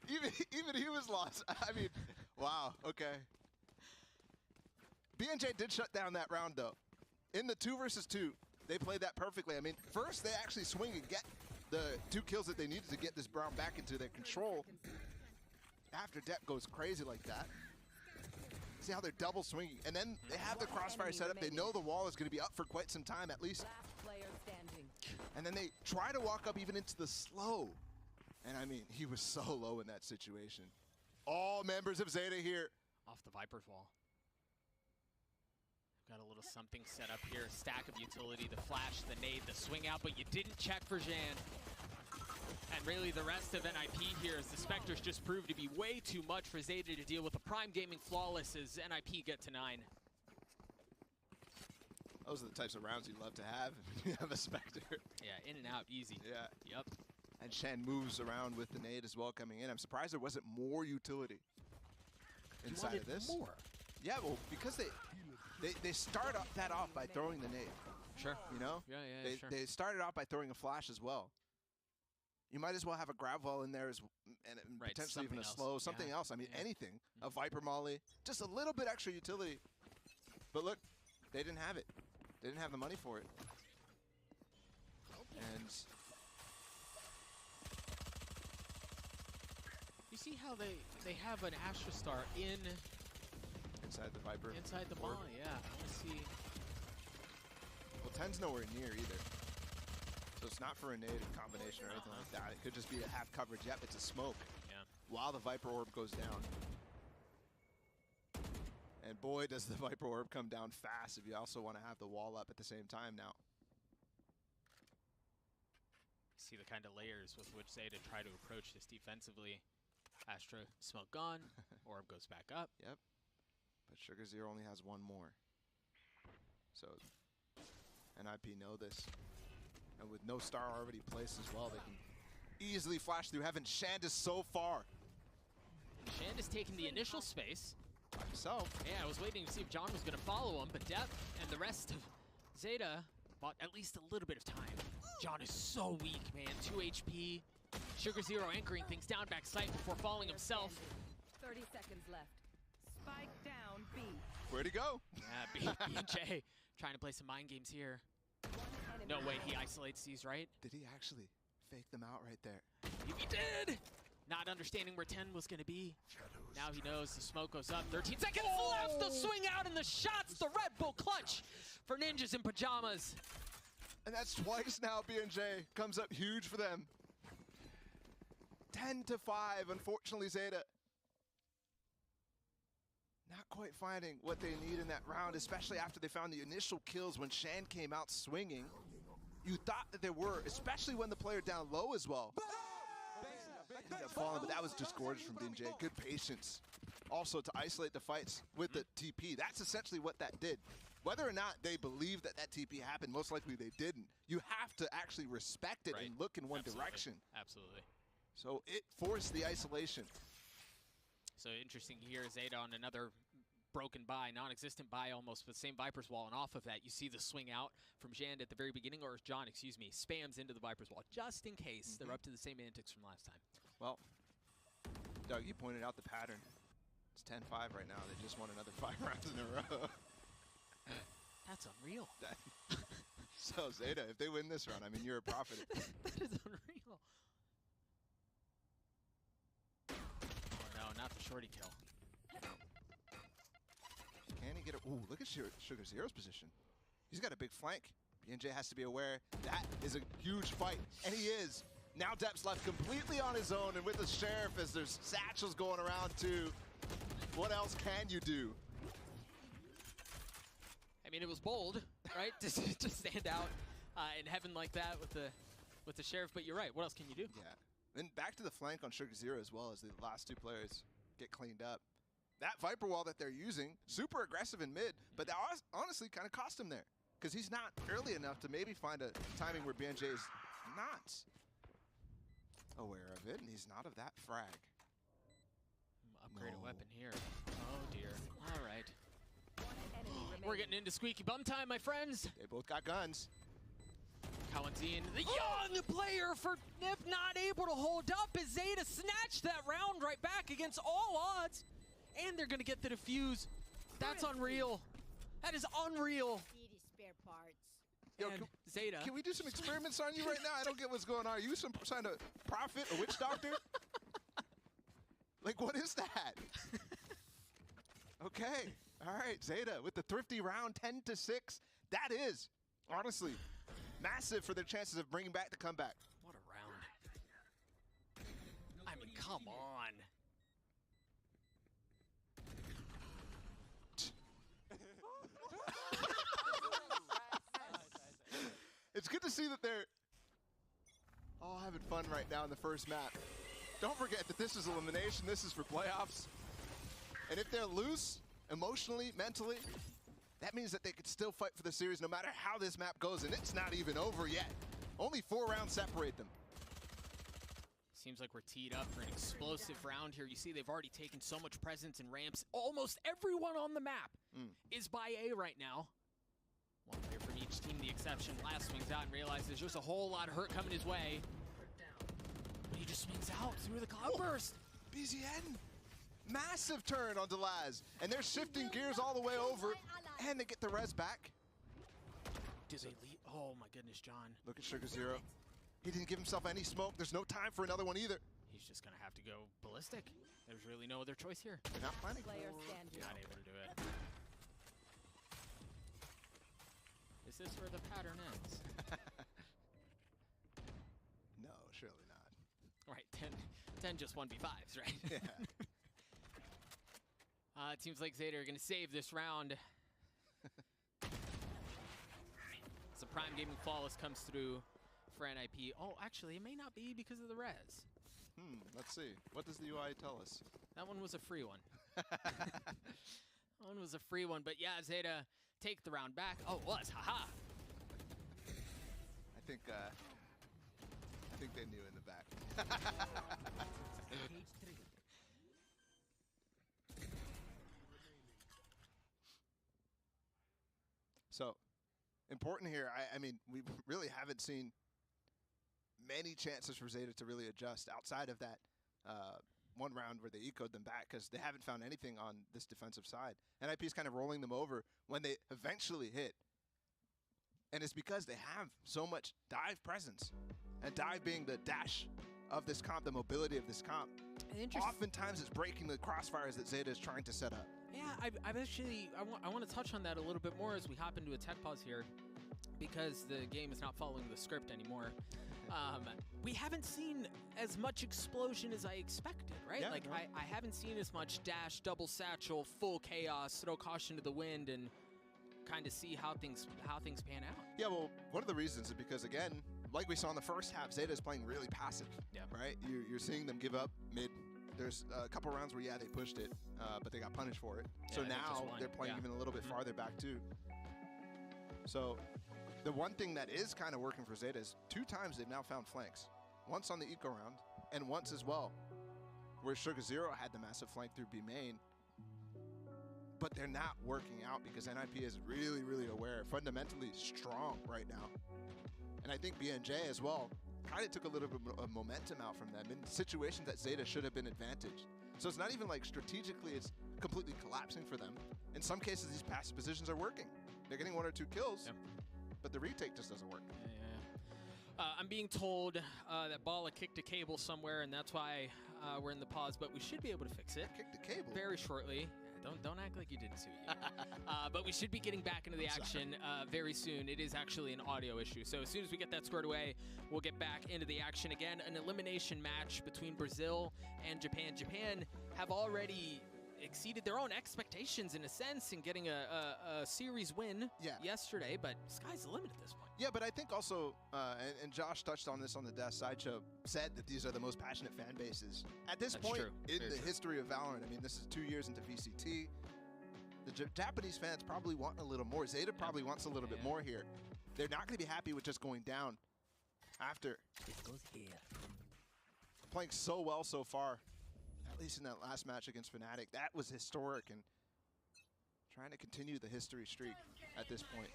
Even he was lost. I mean, wow, okay. BNJ did shut down that round, though. In the 2 versus 2, they played that perfectly. I mean, first they actually swing and get the 2 kills that they needed to get this round back into their control. After Depp goes crazy like that. See how they're double swinging. And then they have the crossfire set up. They know the wall is going to be up for quite some time at least. And then they try to walk up even into the slow. And I mean, he was so low in that situation. All members of Zeta here. Off the Viper's wall. Got a little something set up here. Stack of utility, the flash, the nade, the swing out, but you didn't check for Jan. And really the rest of NIP here as the Spectres just proved to be way too much for Zeta to deal with. The Prime Gaming flawless as NIP get to 9. Those are the types of rounds you love to have if you have a Spectre. Yeah, in and out, easy. Yeah. Yep. And Shen moves around with the nade as well coming in. I'm surprised there wasn't more utility inside of this. More. Yeah, well, because they start that off by throwing the nade. Sure. You know? Yeah, sure. They started off by throwing a flash as well. You might as well have a grab wall in there and Right, potentially even a something slow, else. something Yeah. else. I mean, anything. A Viper Molly, just a little bit extra utility. But look, they didn't have it. They didn't have the money for it. And You see how they have an Astra Star inside the Viper. inside the orb. mall? Yeah. I want to see. Well, 10's nowhere near either. So it's not for a nade combination or anything like that. It could just be a half coverage. Yep, it's a smoke. Yeah. While the Viper Orb goes down. And boy, does the Viper Orb come down fast if you also want to have the wall up at the same time now. See the kind of layers with which Zeta try to approach this defensively. Astra, smoke gone. Orb goes back up. Yep. But Sugar Zero only has one more. So NIP know this. And with no star already placed as well, they can easily flash through heaven. Shandis so far. Shandis taking the initial space. By himself. Yeah, I was waiting to see if John was going to follow him, but Depth and the rest of Zeta bought at least a little bit of time. John is so weak, man. 2 HP. Sugar Zero anchoring things down back sight before falling himself. 30 seconds left. Spike down B. Where'd he go? Yeah, BJ trying to play some mind games here. No way he isolates these, right? Did he actually fake them out right there? He did! Not understanding where 10 was going to be. Now he knows the smoke goes up. 13 seconds left. The swing out and the shots. The Red Bull clutch for Ninjas in Pajamas. And that's twice now B&J comes up huge for them. 10-5, unfortunately, Zeta. Not quite finding what they need in that round, especially after they found the initial kills when Shan came out swinging. You thought that there were, especially when the player down low as well. Ended up falling, but that was just gorgeous from B&J. Good patience. Also to isolate the fights with the TP. That's essentially what that did. Whether or not they believe that that TP happened, most likely they didn't. You have to actually respect it and look in one direction. Absolutely. So it forced the isolation. So interesting here, Zeta on another broken buy, non-existent buy almost, but same Viper's Wall, and off of that you see the swing out from Jand at the very beginning, or John, excuse me, spams into the Viper's Wall, just in case they're up to the same antics from last time. Well, Doug, you pointed out the pattern. It's 10-5 right now. They just won another 5 rounds in a row. That's unreal. So Zeta, if they win this round, I mean, you're a prophet. That is unreal. Oh no, not the shorty kill. Can he get it? Ooh, look at Sugar Zero's position. He's got a big flank. BNJ has to be aware that is a huge fight, and he is. Now Depp's left completely on his own, and with the Sheriff as there's satchels going around too. What else can you do? I mean, it was bold, right, to stand out in heaven like that with the Sheriff, but you're right. What else can you do? Yeah. Then back to the flank on Sugar Zero as well as the last two players get cleaned up. That Viper Wall that they're using, super aggressive in mid, but that honestly kind of cost him there because he's not early enough to maybe find a timing where BNJ is not aware of it, and he's not of that frag. Upgrade a weapon here. Oh dear. All right. We're getting into squeaky bum time, my friends. They both got guns. Kawanzine, the young player for Nip not able to hold up as Zeta snatched that round right back against all odds. And they're going to get the defuse. That's unreal. That is unreal. Needy spare parts. Yo, and Zeta. Can we do some experiments on you right now? I don't get what's going on. Are you some trying to prophet, a witch doctor? Like, what is that? Okay. All right, Zeta with the thrifty round, 10-6. That is, honestly, massive for their chances of bringing back the comeback. What a round. I mean, come on. It's good to see that they're all having fun right now in the first map. Don't forget that this is elimination. This is for playoffs. And if they're loose, emotionally, mentally, that means that they could still fight for the series no matter how this map goes, and it's not even over yet. Only 4 rounds separate them. Seems like we're teed up for an explosive round here. You see they've already taken so much presence in ramps. Almost everyone on the map is by A right now. One player from each team, the exception. Laz swings out and realizes there's a whole lot of hurt coming his way. But he just swings out through the cloudburst. BZN, massive turn onto Laz, and they're shifting gears all the way over, and they get the res back. Does they lead? Oh my goodness, John. Look at Sugar Zero. He didn't give himself any smoke. There's no time for another one either. He's just gonna have to go ballistic. There's really no other choice here. They're not planning. Player standing. Not able to do it. Is this where the pattern ends? No, surely not. Right, 10 just 1v5s, right? Yeah. It seems like Zeta are going to save this round. So Prime Gaming Flawless comes through for NIP. Oh, actually, it may not be because of the res. Let's see. What does the UI tell us? That one was a free one. That one was a free one, but yeah, Zeta take the round back. Oh, it was, haha. I think they knew in the back. So, important here. I mean, we really haven't seen many chances for Zeta to really adjust outside of that one round where they ecoed them back, because they haven't found anything on this defensive side. NIP is kind of rolling them over when they eventually hit. And it's because they have so much dive presence. And dive being the dash of this comp, the mobility of this comp. Oftentimes it's breaking the crossfires that Zeta is trying to set up. Yeah, I've actually, I want to touch on that a little bit more as we hop into a tech pause here, because the game is not following the script anymore. We haven't seen as much explosion as I expected, right? Yeah, like, no. I haven't seen as much dash, double satchel, full chaos, throw caution to the wind, and kind of see how things pan out. Yeah, well, one of the reasons is because, again, like we saw in the first half, Zeta is playing really passive, right? You're seeing them give up mid. There's a couple rounds where, yeah, they pushed it, but they got punished for it. So now they're playing even a little bit farther back, too. So the one thing that is kind of working for Zeta is 2 times they've now found flanks. Once on the eco round, and once as well, where Sugar Zero had the massive flank through B main. But they're not working out because NIP is really, really aware, fundamentally strong right now. And I think BNJ as well kind of took a little bit of momentum out from them in situations that Zeta should have been advantaged. So it's not even like strategically it's completely collapsing for them. In some cases, these passive positions are working. They're getting 1 or 2 kills, but the retake just doesn't work. I'm being told that Bala kicked a cable somewhere, and that's why we're in the pause, but we should be able to fix it. Kicked the cable? Very shortly. Don't act like you didn't see it yet. But we should be getting back into the action very soon. It is actually an audio issue. So as soon as we get that squared away, we'll get back into the action again. An elimination match between Brazil and Japan. Japan have already exceeded their own expectations in a sense in getting a series win yesterday, but sky's the limit at this point. Yeah, but I think also, and Josh touched on this on the Death Sideshow, said that these are the most passionate fan bases at this point in the history of Valorant. I mean, this is 2 years into VCT. The Japanese fans probably want a little more. Zeta probably wants a little bit more here. They're not going to be happy with just going down after. It goes here. Playing so well so far, at least in that last match against Fnatic. That was historic, and trying to continue the history streak at this point.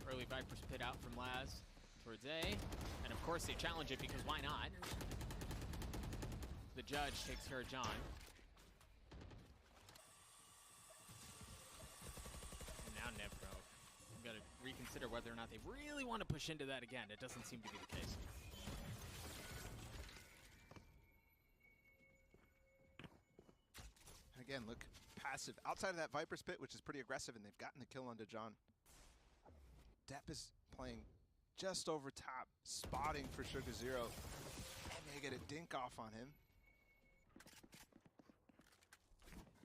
Early Viper's pit out from Laz towards A, and of course they challenge it because why not? The judge takes care of John. And now Nevro. We've got to reconsider whether or not they really want to push into that again. It doesn't seem to be the case. Again, look, passive. Outside of that Viper's pit, which is pretty aggressive, and they've gotten the kill onto John. Depp is playing just over top, spotting for Sugar Zero. And they get a dink off on him.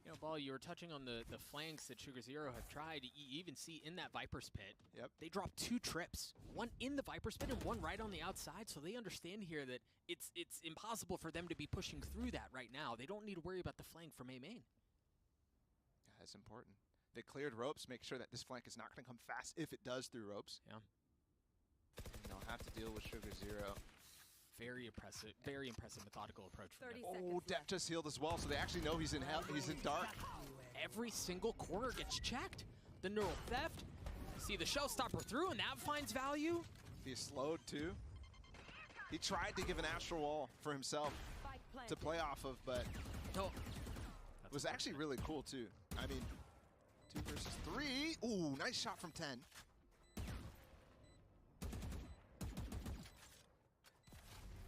You know, Ball, you were touching on the flanks that Sugar Zero have tried. You even see in that Viper's pit, they dropped 2 trips. One in the Viper's pit and one right on the outside, so they understand here that it's impossible for them to be pushing through that right now. They don't need to worry about the flank from A main. Yeah, that's important. They cleared ropes, make sure that this flank is not going to come fast if it does through ropes. Yeah. And they'll have to deal with Sugar Zero. Very impressive methodical approach from him. Oh, Depp just healed as well, so they actually know he's in hell. He's in dark. Every single corner gets checked. The neural theft. See the showstopper through, and that finds value. He's slowed too. He tried to give an astral wall for himself to play off of, but it was actually really cool too. I mean, 2 versus 3. Ooh, nice shot from 10.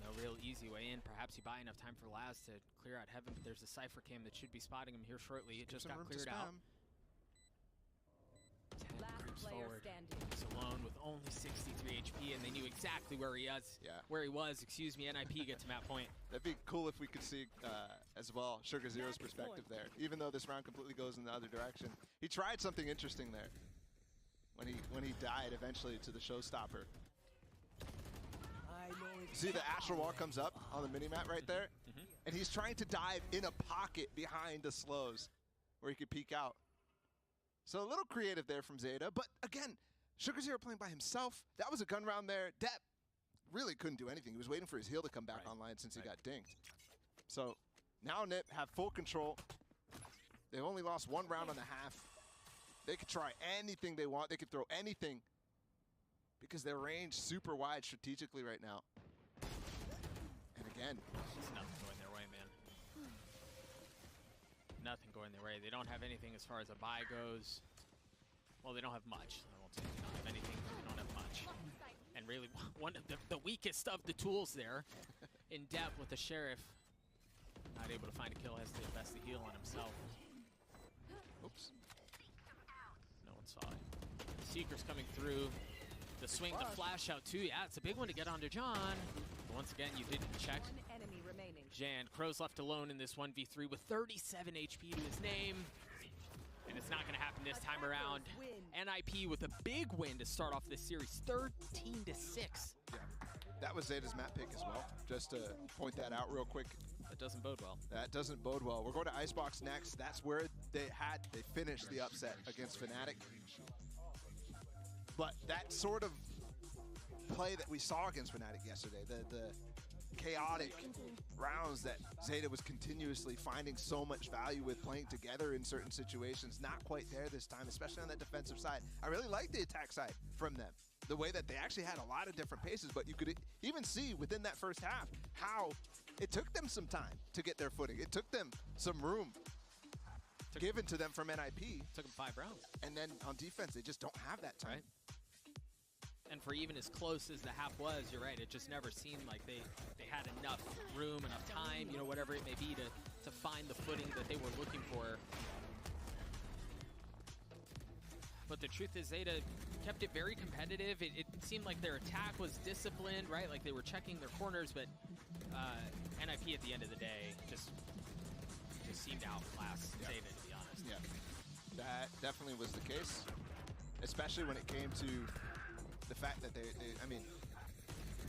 No real easy way in. Perhaps you buy enough time for Laz to clear out Heaven, but there's a Cypher cam that should be spotting him here shortly. It just got cleared out. 10 creeps forward. He's alone with only 63 HP, and they knew exactly where he is. Yeah. Where he was. Excuse me. NIP gets him at point. That'd be cool if we could see as well Sugar Zero's perspective there. Even though this round completely goes in the other direction, he tried something interesting there when he died eventually to the showstopper. See the astral wall comes up on the minimap right there, and he's trying to dive in a pocket behind the slows where he could peek out. So a little creative there from Zeta, but again, Sugar Zero playing by himself. That was a gun round there. Depp really couldn't do anything. He was waiting for his heal to come back online since he got dinked. So now Nip have full control. They've only lost 1 round and a half. They could try anything they want. They could throw anything because they're ranged super wide strategically right now. And again, There's nothing going their way, man. Nothing going their way. They don't have anything as far as a buy goes. Well, they don't have much. I won't say they don't have anything, but they don't have much. And really, one of the weakest of the tools there, in depth with the Sheriff. Not able to find a kill, has to invest the heal on himself. Oops. No one saw it. Seeker's coming through. The swing, the flash out too. Yeah, it's a big one to get onto John. But once again, you didn't check. One enemy remaining. Jan, Crow's left alone in this 1v3 with 37 HP to his name. And it's not going to happen this time around. NIP with a big win to start off this series, 13-6. Yeah, that was Zeta's map pick as well. Just to point that out real quick. That doesn't bode well. That doesn't bode well. We're going to Icebox next. That's where they finished the upset against Fnatic. But that sort of play that we saw against Fnatic yesterday, the chaotic rounds that Zeta was continuously finding so much value with playing together in certain situations, not quite there this time, especially on that defensive side. I really like the attack side from them. The way that they actually had a lot of different paces, but you could even see within that first half how it took them some time to get their footing. It took them some room given to them from NIP. Took them 5 rounds. And then on defense, they just don't have that time. Right. And for even as close as the half was, you're right, it just never seemed like they had enough room, enough time, you know, whatever it may be to find the footing that they were looking for. But the truth is Zeta kept it very competitive. It seemed like their attack was disciplined, right? Like they were checking their corners, but NIP at the end of the day just seemed to outclass Zeta, to be honest. Yeah, that definitely was the case, especially when it came to the fact that I mean,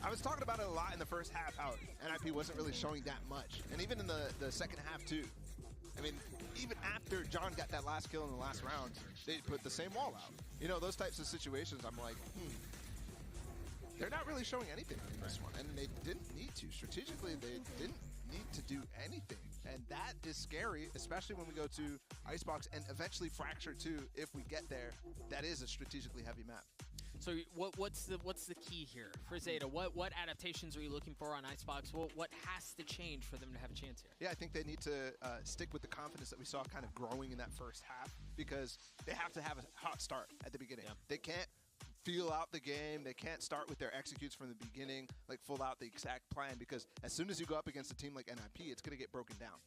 I was talking about it a lot in the first half, how NIP wasn't really showing that much. And even in the second half too. I mean, even after John got that last kill in the last round, they put the same wall out. You know, those types of situations, I'm like, they're not really showing anything in this one. And they didn't need to. Strategically, they didn't need to do anything. And that is scary, especially when we go to Icebox and eventually Fracture 2, if we get there. That is a strategically heavy map. So what's the key here for Zeta? What adaptations are you looking for on Icebox? What has to change for them to have a chance here? Yeah, I think they need to stick with the confidence that we saw kind of growing in that first half, because they have to have a hot start at the beginning. Yeah. They can't feel out the game. They can't start with their executes from the beginning, like full out the exact plan, because as soon as you go up against a team like NIP, it's going to get broken down.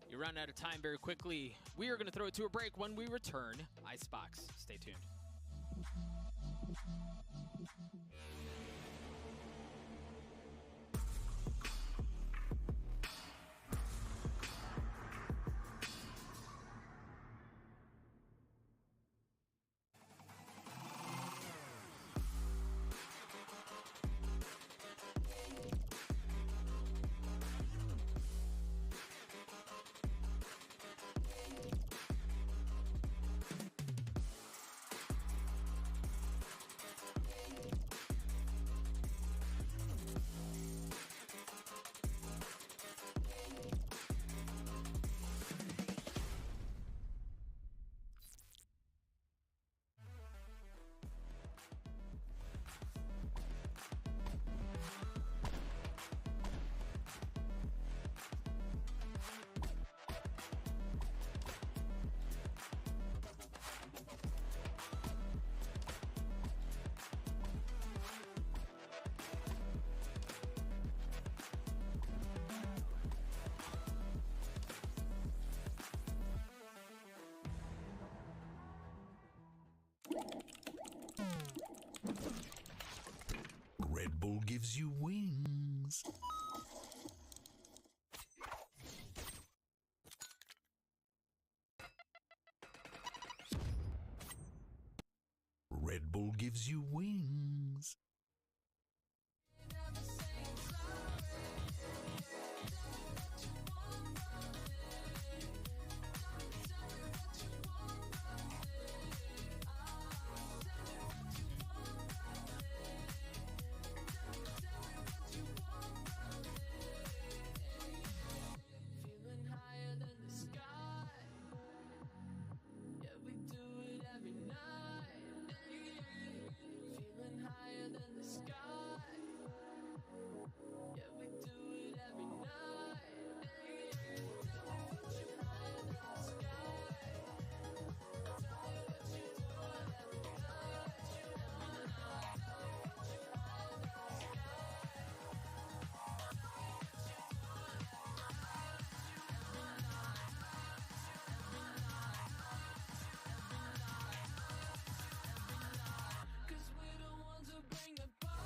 You run out of time very quickly. We are going to throw it to a break. When we return, Icebox. Stay tuned. gives you wings. Red Bull gives you wings. Feeling higher than the sky. Yeah, we do it every night. Feeling higher than the sky. Yeah, we do it every night. Tell me what you higher than the sky. Tell me what you doing every night. Tell me what you higher than the sky. Cause we're the ones who bring the party.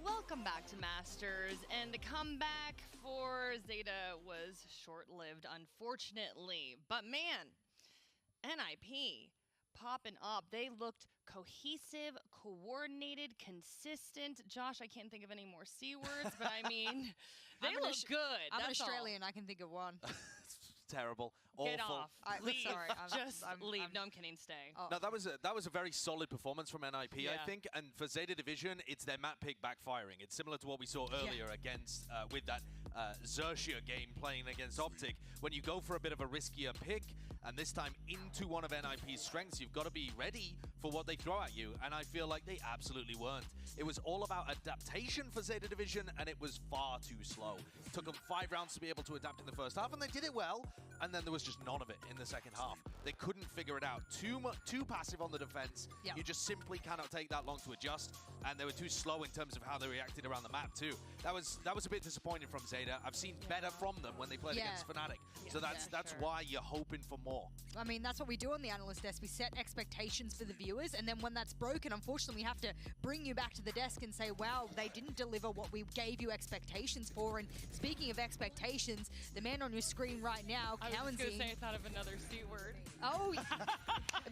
Welcome back to Masters, and the comeback for Zeta was short-lived, unfortunately. But man, NIP popping up. They looked cohesive, coordinated, consistent. Josh, I can't think of any more C words, but I mean, they look good. I'm an That's all. Australian. I can think of one. Terrible. Get Awful. off. Leave. Sorry, Just leave. No, I'm kidding. Stay. No, that was a very solid performance from NIP, Yeah. I think. And for Zeta Division, it's their map pick backfiring. It's similar to what we saw earlier against with that Xerxia game playing against Optic. When you go for a bit of a riskier pick, and this time into one of NIP's strengths, you've got to be ready for what they throw at you. And I feel like they absolutely weren't. It was all about adaptation for Zeta Division, and it was far too slow. It took them 5 rounds to be able to adapt in the first half, and they did it well. And then there was just none of it in the second half. They couldn't figure it out. Too passive on the defense. Yep. You just simply cannot take that long to adjust. And they were too slow in terms of how they reacted around the map too. That was a bit disappointing from Zeta. I've seen better from them when they played against Fnatic. So that's why you're hoping for more. I mean, that's what we do on the analyst desk. We set expectations for the viewers, and then when that's broken, unfortunately, we have to bring you back to the desk and say, wow, they didn't deliver what we gave you expectations for. And speaking of expectations, the man on your screen right now, I was Cowan just going to say I thought of another C word. Oh,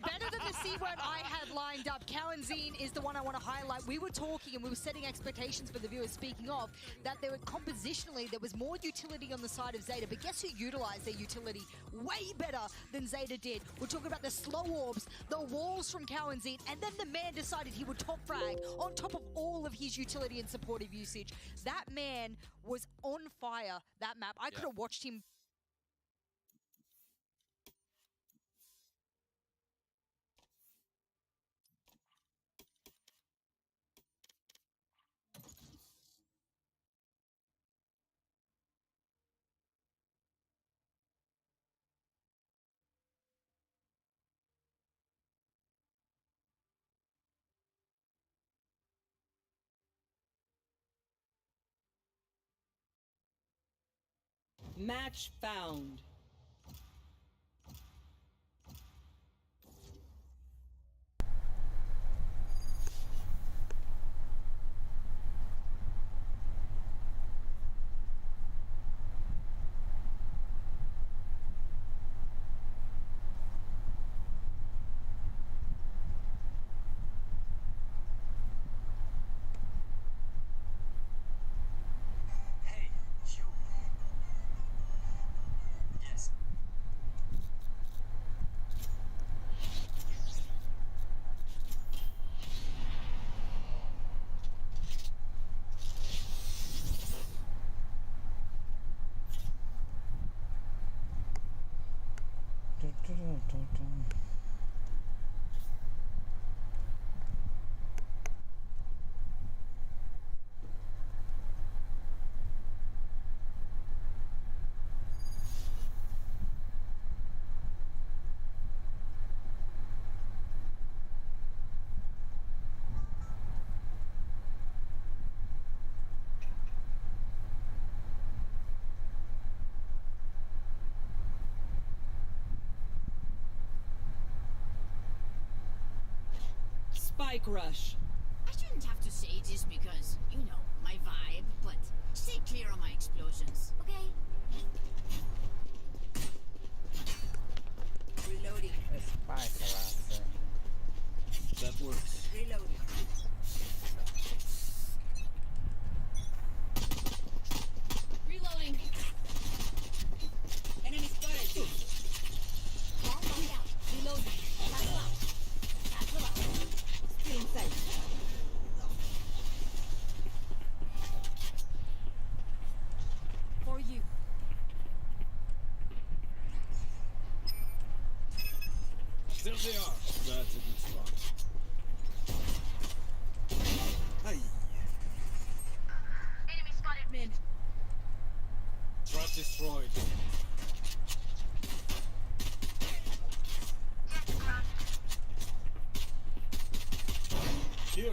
better than the C word I had lined up. Cowanzine is the one I want to highlight. We were talking and we were setting expectations for the viewers, speaking of, that there were compositionally, there was more utility on the side of Zeta, but guess who utilized their utility way better than Zeta did? We're talking about the slow orbs, the walls from Cowanzine, and then the man decided he would top frag on top of all of his utility and supportive usage. That man was on fire, that map. I could have watched him. Match found. Spike rush. I shouldn't have to say this because, you know, my vibe, but stay clear on my explosions, okay? Reloading. Spike rush. That works. Reloading. Reloading. Enemy spotted. Bomb out. Reloading. Tackle out. Tackle out. Still inside. For you. There they are. That's a good spot. Hey. Enemy spotted mid. Trap destroyed. Here.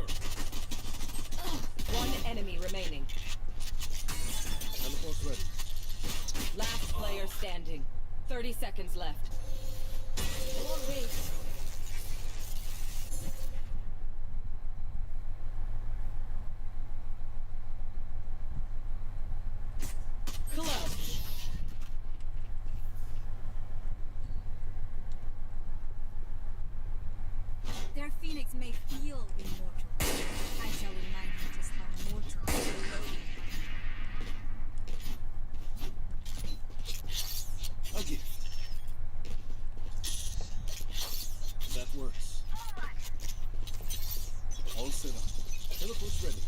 One enemy remaining. Teleport ready. Last player standing. 30 seconds left. Clutch. Their phoenix may feel immortal. I shall remind you just how mortal I am. A gift. That works. All set up. Teleport's ready.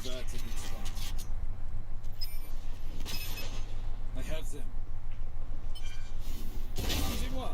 That's a good spot. I have them. Suivez-moi.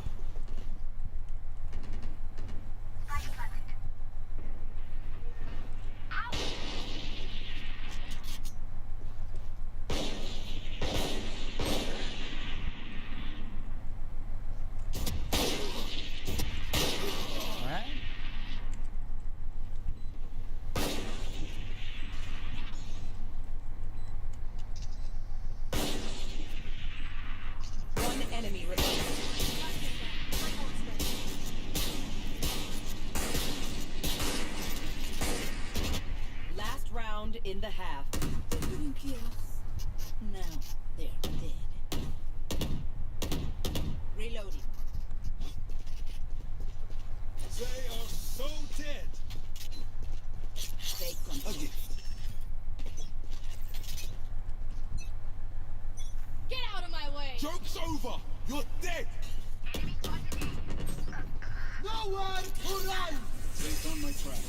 One enemy remaining. Last round in the half. Couldn't kill us. Now they're dead. Reloading. They are so dead. Take control. A gift. Get out of my way! Joke's over. You're dead. Nowhere to run! Placed on my track.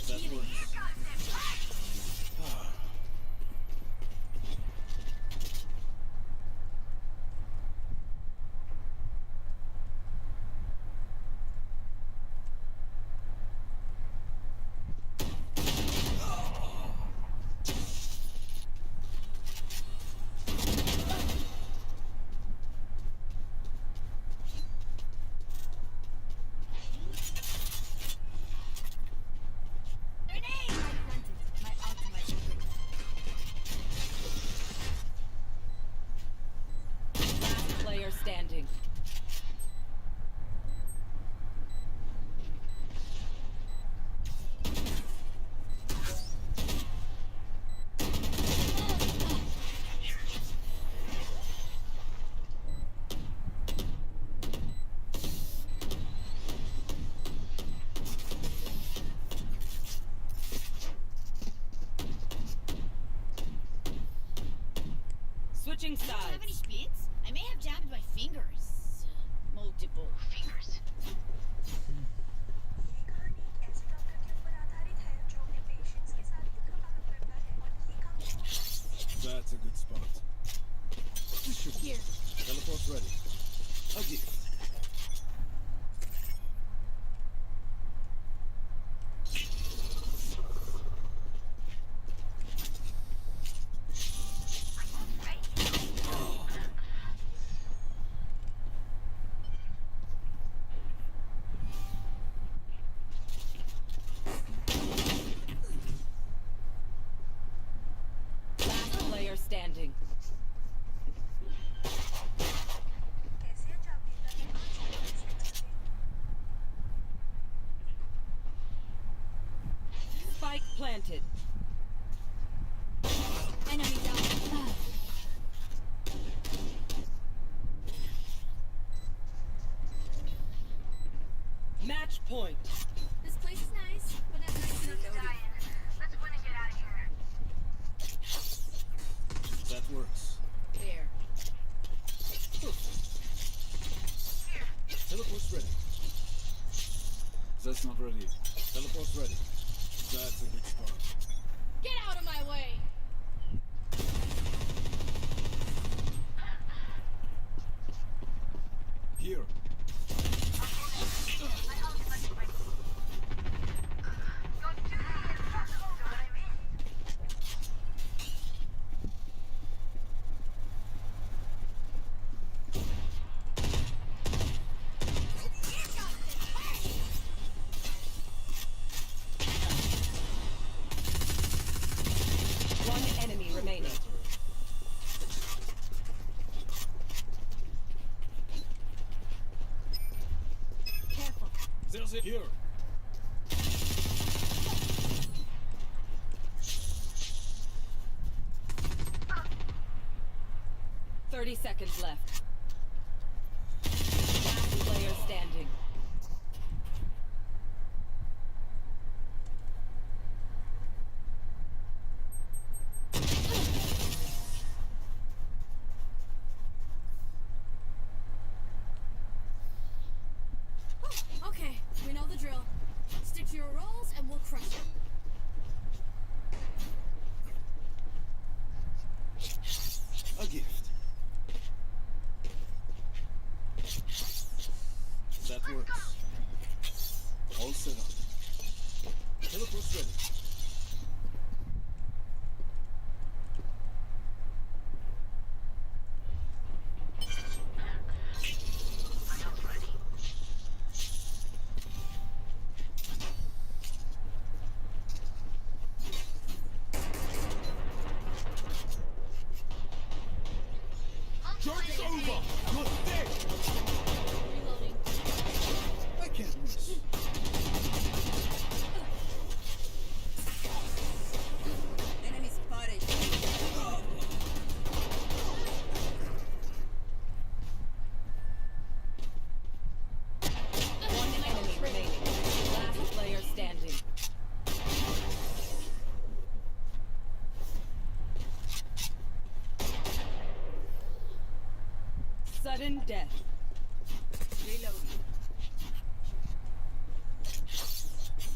That works. Last player standing. Switching Do you have any sides. splits? I may have jabbed my fingers. Multiple fingers. That's a good spot. Here. Teleport's ready. A gift. Last player standing. planted. Enemy down. Match point. This place is nice, but not nice enough to die in. Let's win and get out of here. That works. There. Teleport's ready. That's not ready. Teleport's ready. That's a good start. Get out of my way! Here. One enemy remaining. Careful. There's it here. Ah. 30 seconds left. Last player standing. Okay, we know the drill. Stick to your roles and we'll crush it. A gift. That works. All set up. Teleport's ready. Joke's over! You're dead! Reloading. I can't miss. Enemy spotted. One enemy remaining. Last player standing. Sudden death. Reloading.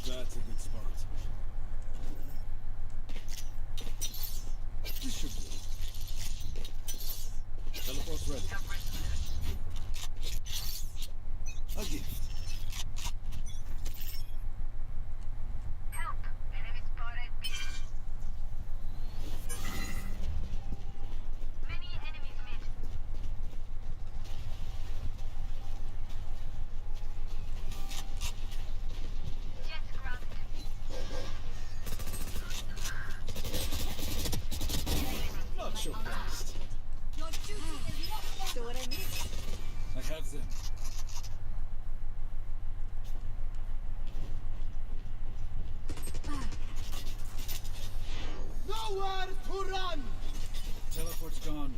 That's a good spot. This should do. Teleport's ready. A gift. Help! Enemy spotted B. Many enemies mid. Jets grounded. Not so fast. Your duty is not over. So what I mean? I have them. Nowhere to run! Teleport's gone.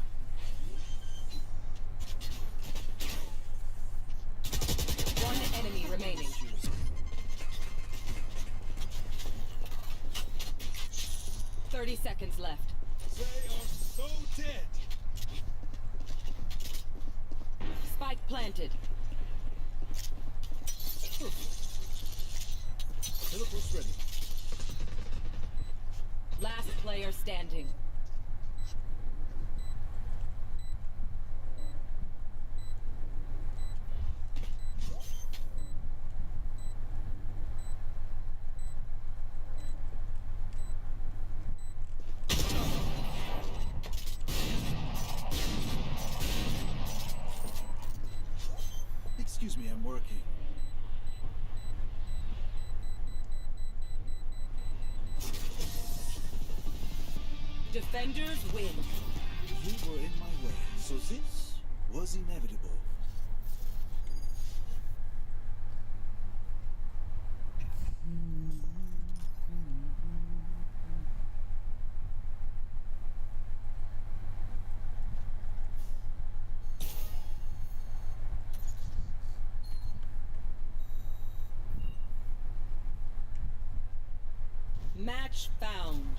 One enemy remaining. 30 seconds left. They are so dead. Spike planted. Teleport's ready. Last player standing. Excuse me, I'm working. Defenders win. You were in my way, so this was inevitable. Match found.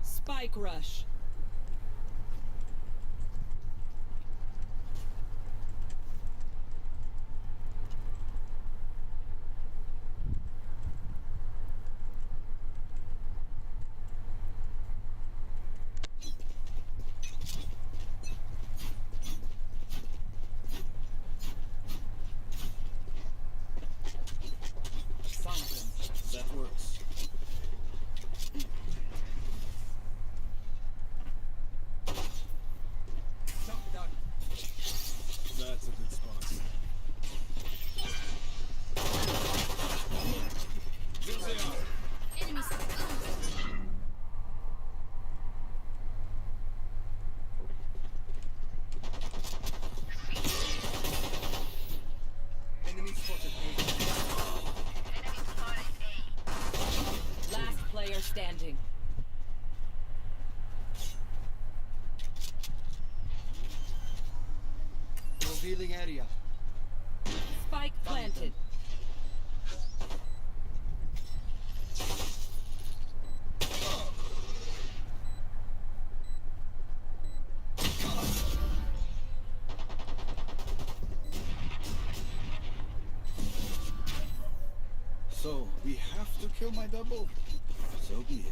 Spike rush. That works. That's a good spot. There they are. Enemy Enemy spotted A. Last player standing. Revealing area. Spike planted. So, we have to kill my double? So be it.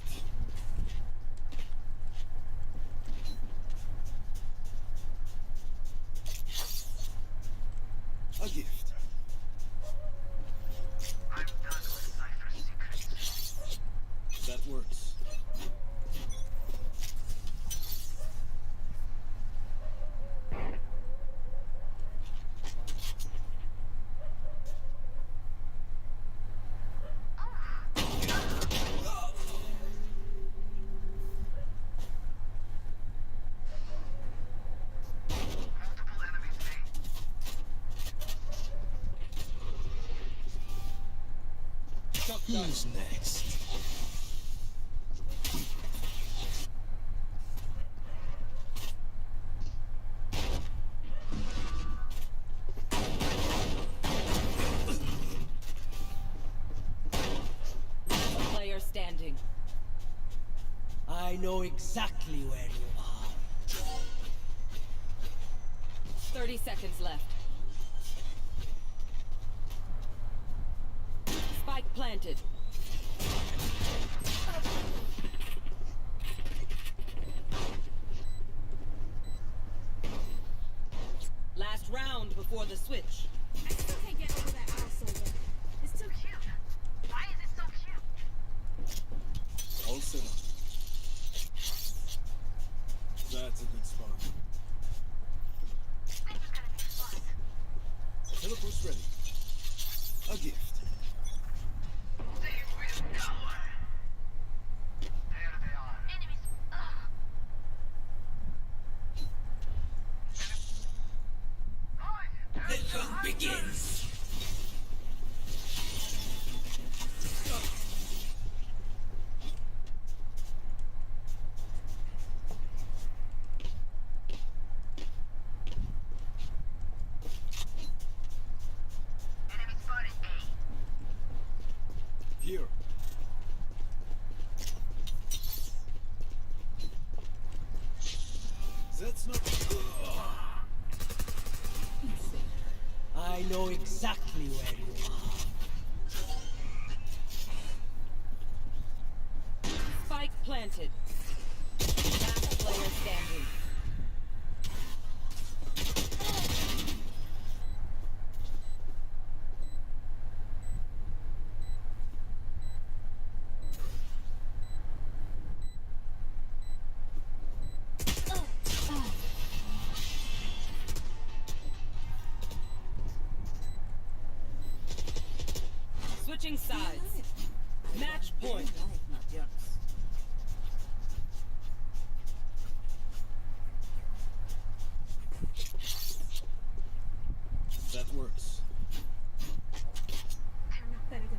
A gift. I'm done with Cypher's secrets. That works. Who's next? Last player standing. I know exactly where you are. 30 seconds left. Spike planted. Last round before the switch. I still can't get over that asshole. It's too cute. Why is it so cute? All set up. That's a good spot. This is gonna be fun. Teleport's ready. A gift. They will cover. There they are. Enemies. hunt begins. Here. That's not. I know exactly where you are. Spike planted. Last player standing. Switching sides. Match point. That works. You're not better than me.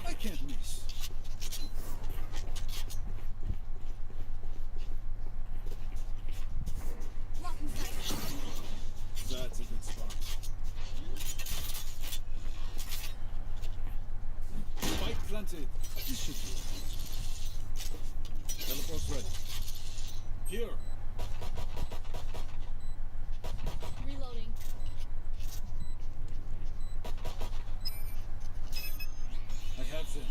I can't miss. Blocking sight. That's a good spot. Spike planted. This should be. Teleport's ready. Here. Reloading. I have them.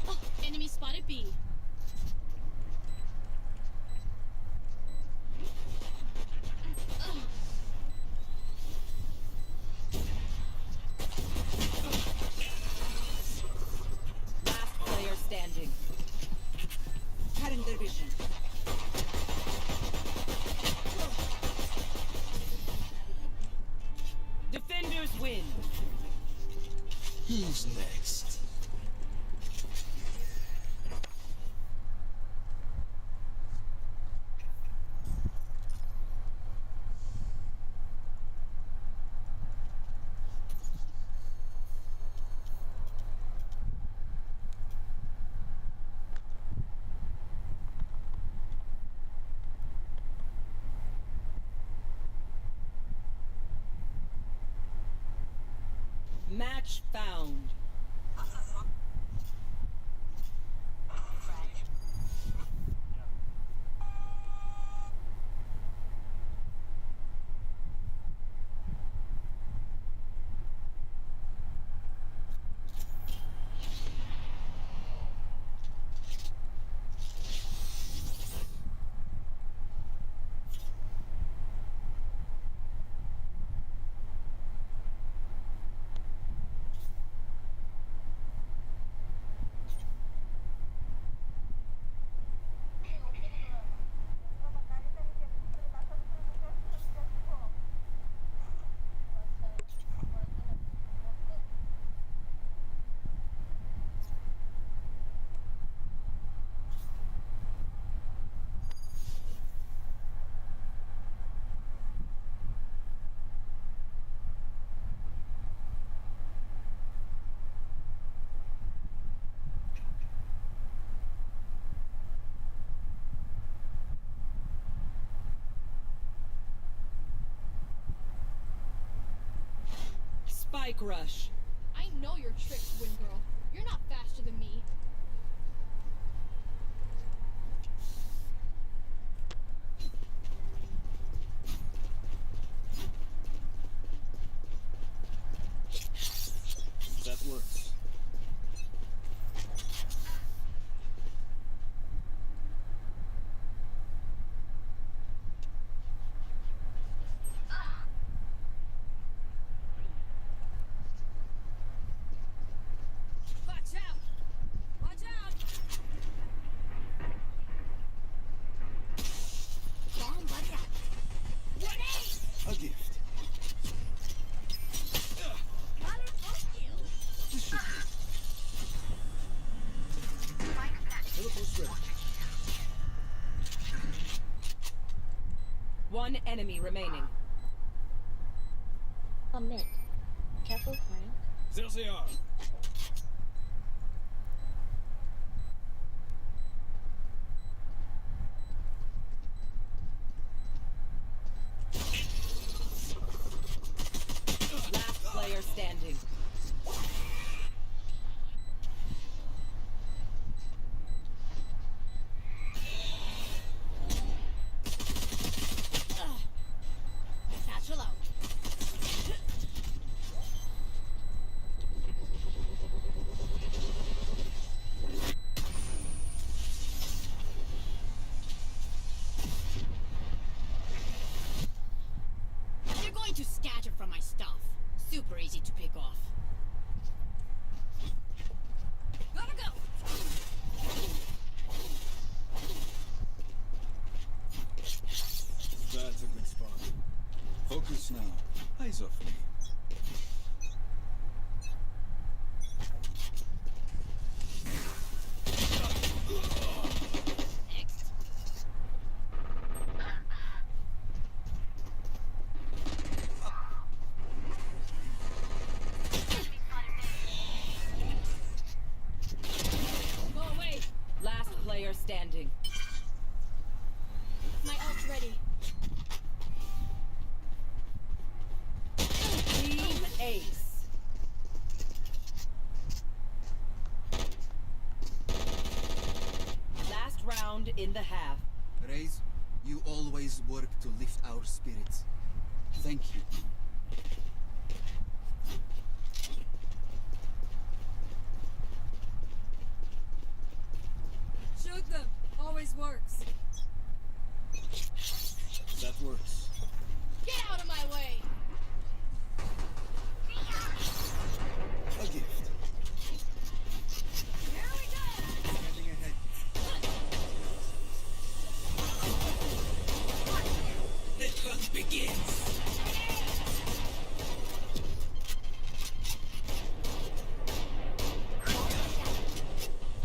Oh, enemy spotted B. Last player standing. Cutting their vision. Defenders win. Who's next? Match found. Spike rush. I know your tricks, Win Girl. You're not faster than me. That works. One enemy remaining. Oh, mid. Careful, Frank. There they are. Last player standing. Satchel out. They're going to scatter from my stuff. Super easy to pick off. Gotta go. That's a good spot. Focus now. Eyes off me. Go away. Last player standing. My ult's ready. Team Ace. Last round in the half. Raze, you always work to lift our spirits. Thank you. Shoot them. Always works. That works. Get out of my way. A gift. Here we go. Standing ahead. The hunt begins.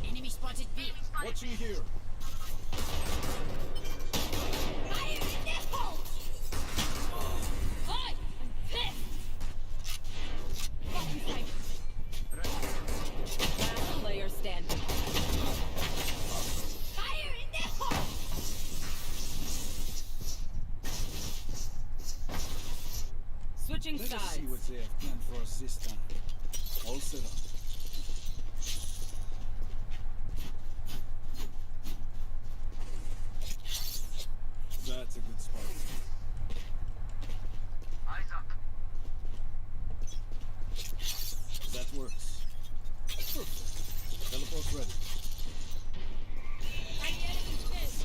Enemy spotted B. Watching here. Fire in the hole. Oi, I'm pissed. Fucking sniper. Last player standing. Fire in the hole. Switching Let us sides. see what they have planned for us this time. All set up. That's a good spot. Eyes up. That works. Perfect. Teleport's ready. Find the enemy's fist.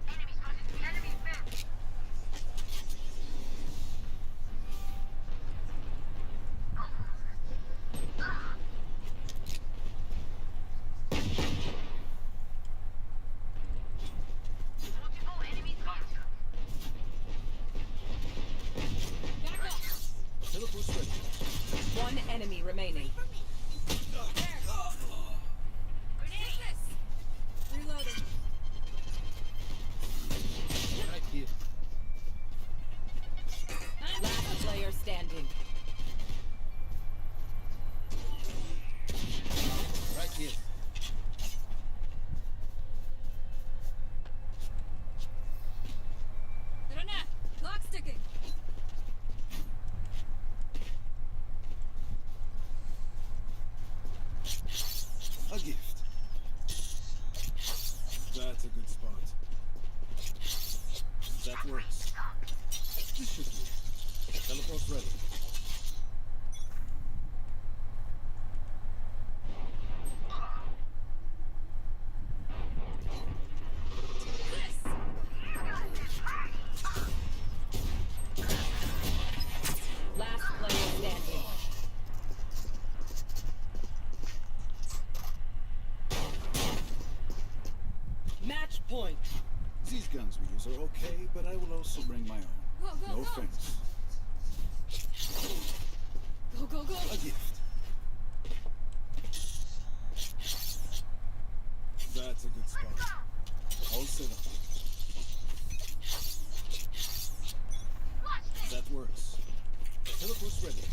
Enemy spotted. Enemy fence. Multiple enemies here. Gotta go. Teleport's ready. One enemy remaining. Take this. Reloading. Right here. Last player standing. Right here. Grenade. Clock sticking. A gift. That's a good spot. That works. This should do. Teleport's ready. Last player standing. Match point. These guns we use are okay, but I will also bring my own. Go, go, No go. offense. Go, go, go. A gift. That's a good spot. All set up. Force ready.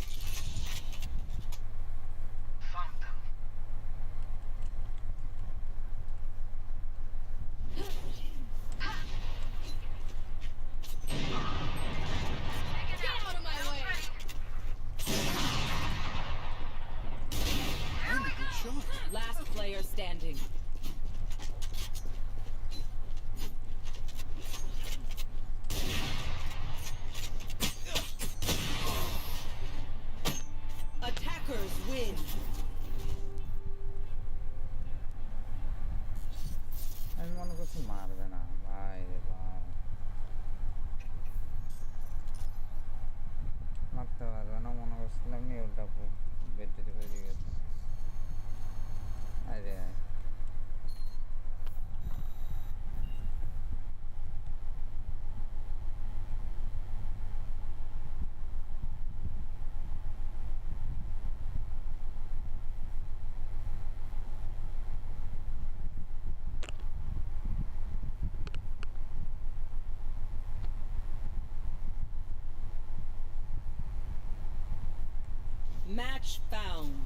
Get out of my way! I'm a good shot. Last player standing. Attackers win. আমি মনে করছি মারবে না ভাই রে ভাই মারতে পারবে না মনে করছিলাম নি ওটা বেডে হয়ে গেছে আরে Match found.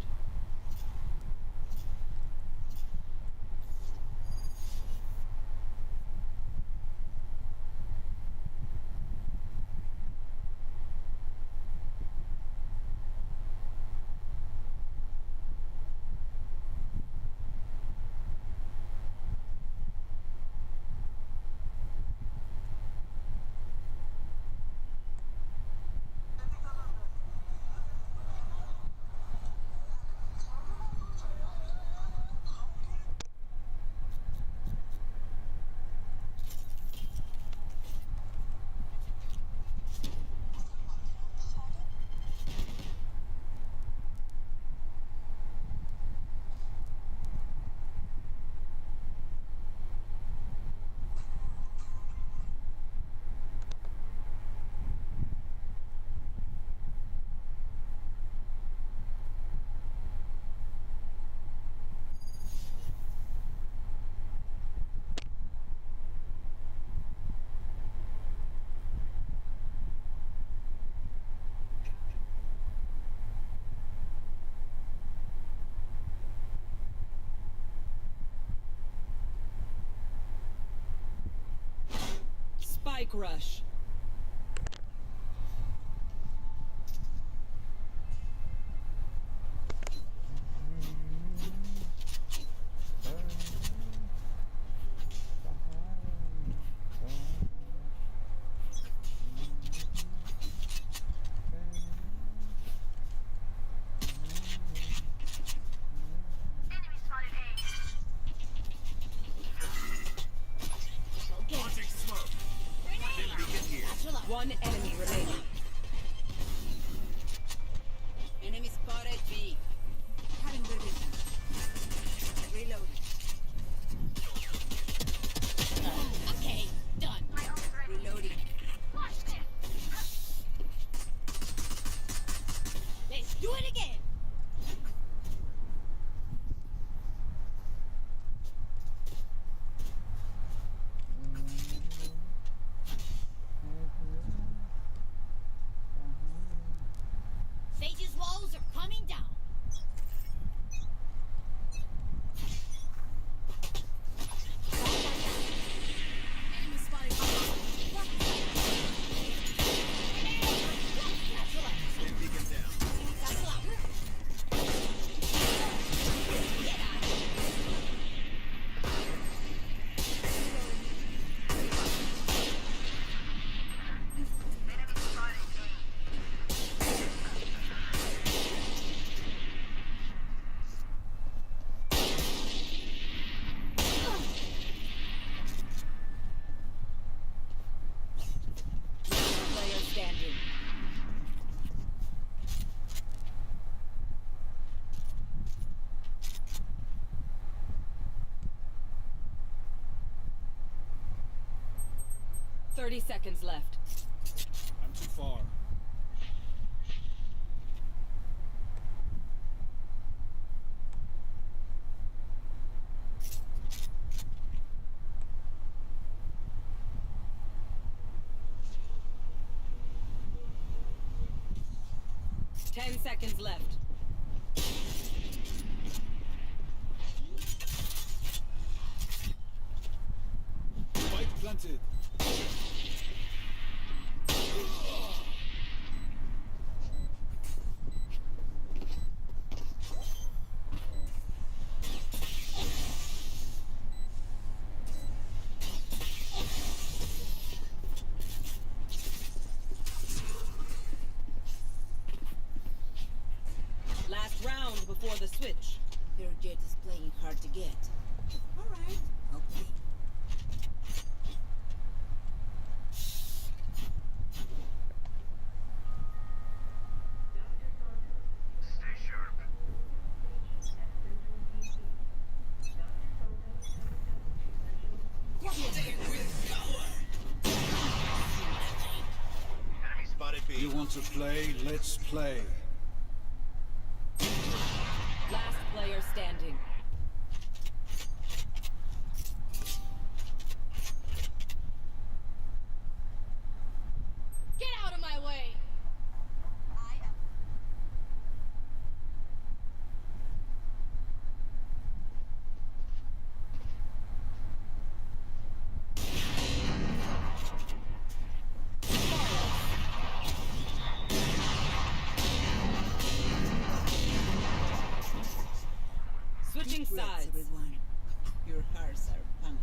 Spike rush. One enemy remaining. Enemy spotted B. Having good vision. Reloading. Okay, done. Reloading. Let's do it again! Sage's walls are coming down. Enemy spotted. Beacon down. That's loud. Get out. Player standing. Thirty seconds left. I'm too far. 10 seconds left. Spike planted. Last round before the switch. Their jet is playing hard to get. All right, I'll play. You want to play? Let's play. Last player standing. Get out of my way! Switching sides. Everyone. Your hearts are pounding.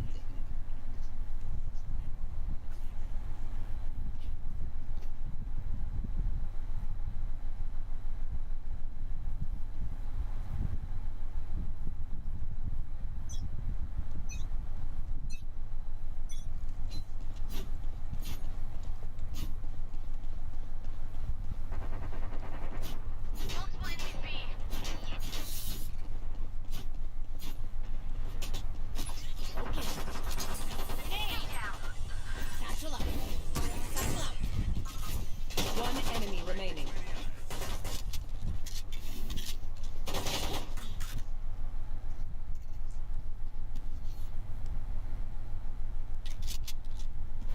One enemy remaining.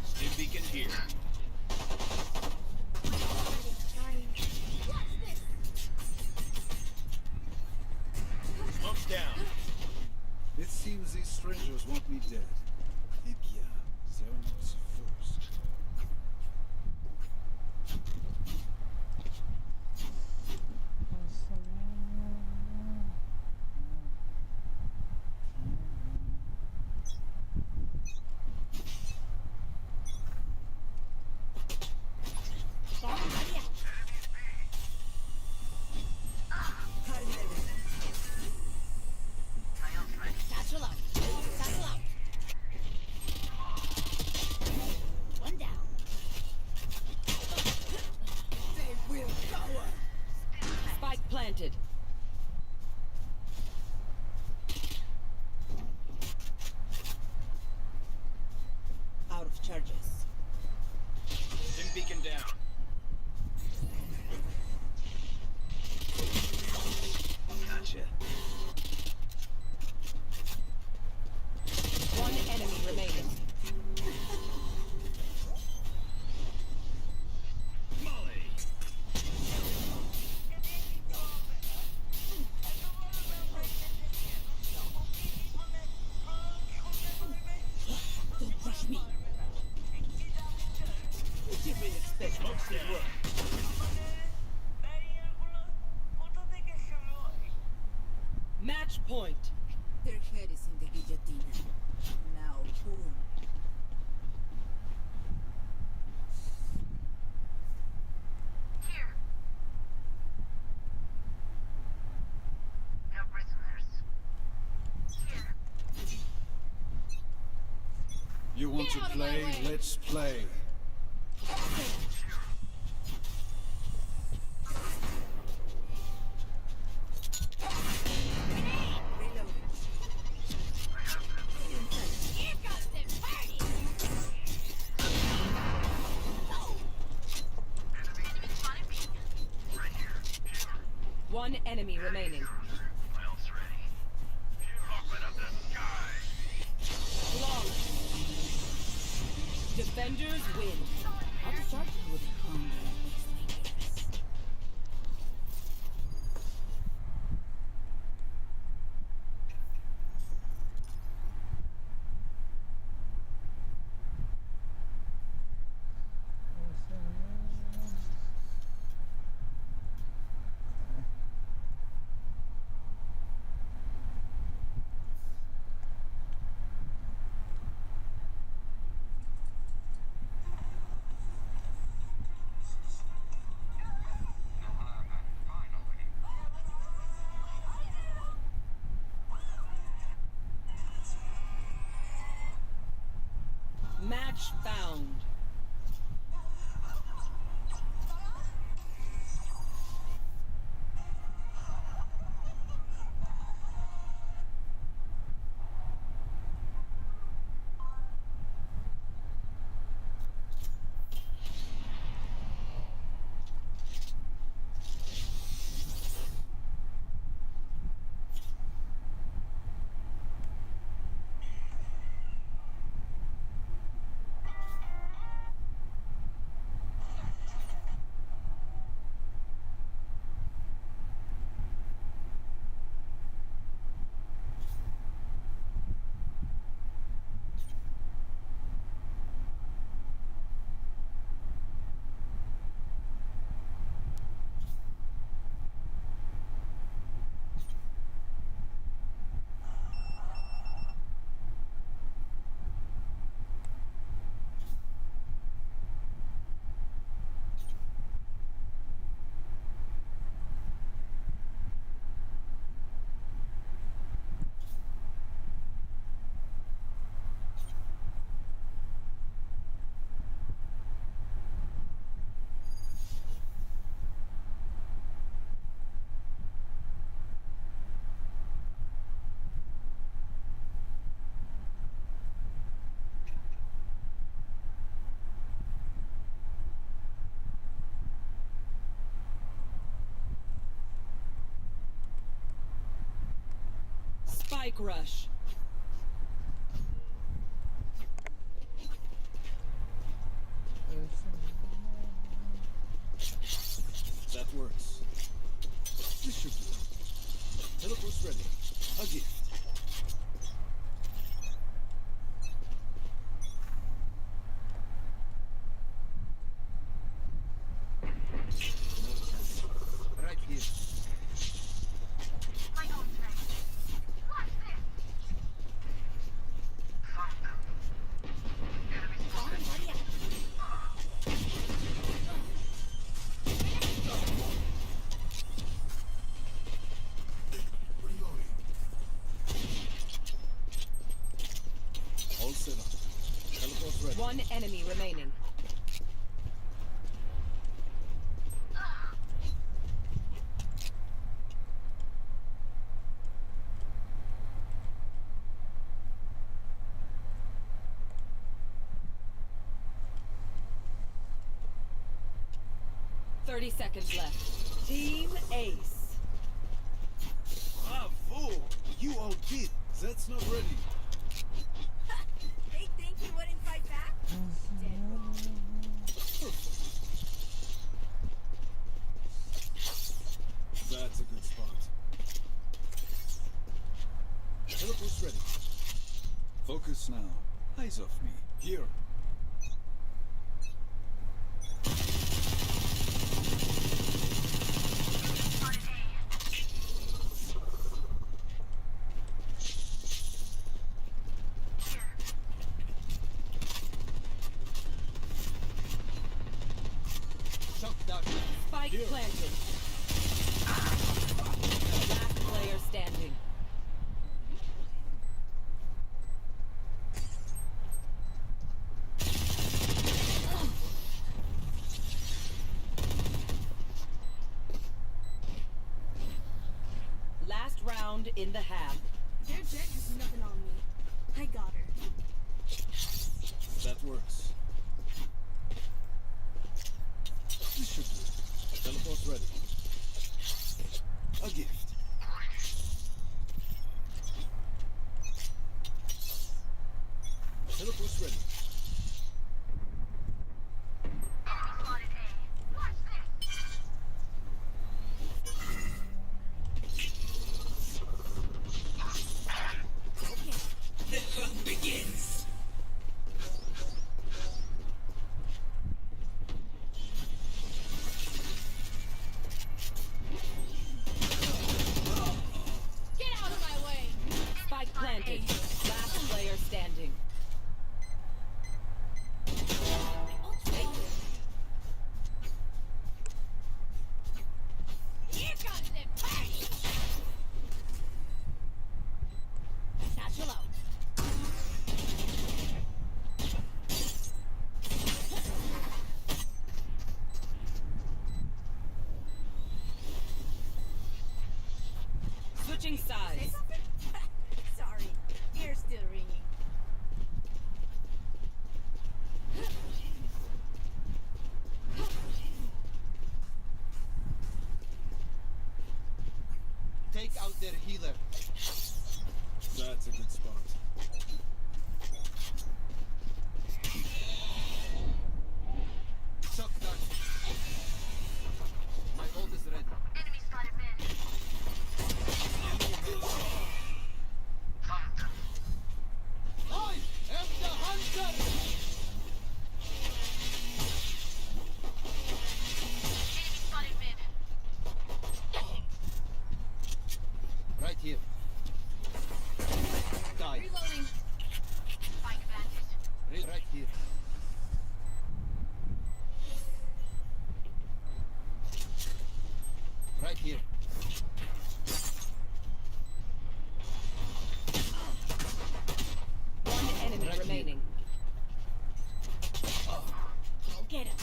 Stim beacon here. Smoke's down. It seems these strangers want me dead. Eh bien, they're not first. Satchel out. Satchel out. One down. They will cower. Spike planted. Out of charges. Stim beacon down. Gotcha. One enemy remaining. Don't rush me. You didn't expect much to work. Match point. Their head is in the guillotine. Now boom. You want to play? Let's play. One enemy remaining. Flawless. Defenders win. I'll start with hunger. Match found. Spike rush. That works. This should do. Teleport's ready. A gift. Right here. All set up. Teleport's ready. One enemy remaining. Thirty seconds left. Team Ace. Ah, fool! You all did. That's not ready. They think he wouldn't fight back? Dead wrong. That's a good spot. Teleport's ready. Focus now. Eyes off me. Here. Spike planted. Last player standing. Last round in the half. Their jet is nothing on me. I got her. That works. This should do. Teleport's ready. A gift. Teleport's ready. The hunt begins. Switching sides. Sorry, ear's still ringing. Take out their healer. That's a good spot. Shock dart. My ult is ready. Enemy spotted mid. I am the hunter! Enemy spotted mid. Right here. Die. Reloading. Spike planted. Right here. Right here. One enemy Right remaining. Go get him.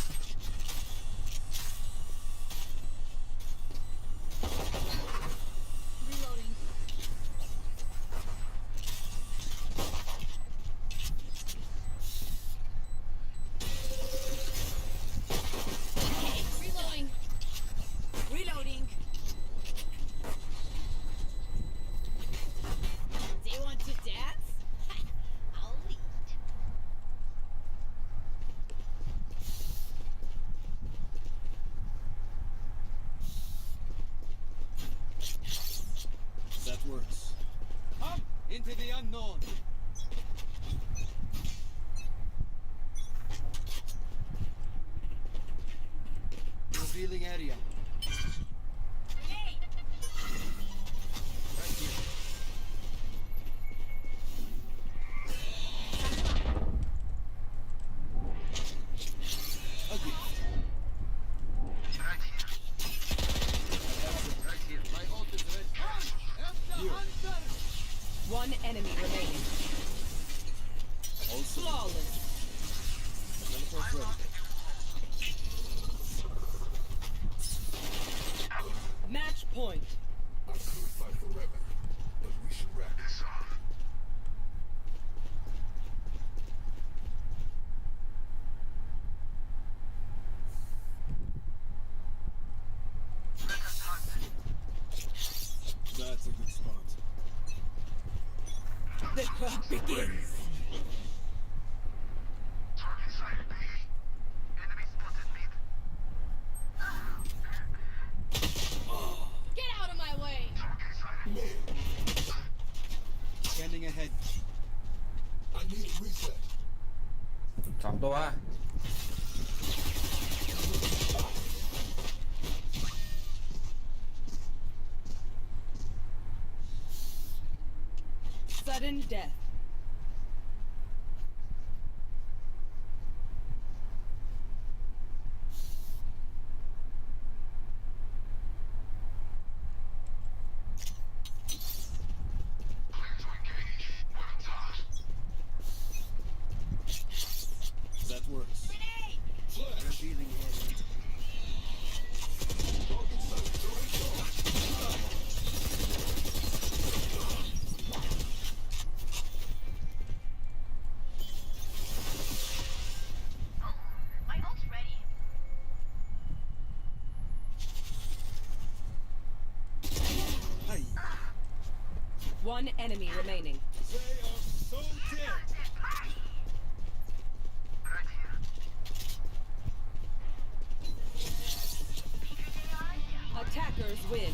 Reloading. Reloading. Reloading. They want to dance? I'll lead. That works. Up into the unknown. Revealing area. Grenade. Right here. Okay. Right here. Right here. My ult is ready. One enemy remaining. Also, Flawless. teleport ready. Match point. I could fight forever, but we should wrap this up. That's a good spot. The hunt begins. Target sighted B. Enemy spotted mid. Get out of my way. Target sighted Scanning ahead. I need a reset. Chọc tôi á. Sudden death. That works. revealing area. My ult's ready. Hey. One enemy remaining. They are so dead. Attackers win.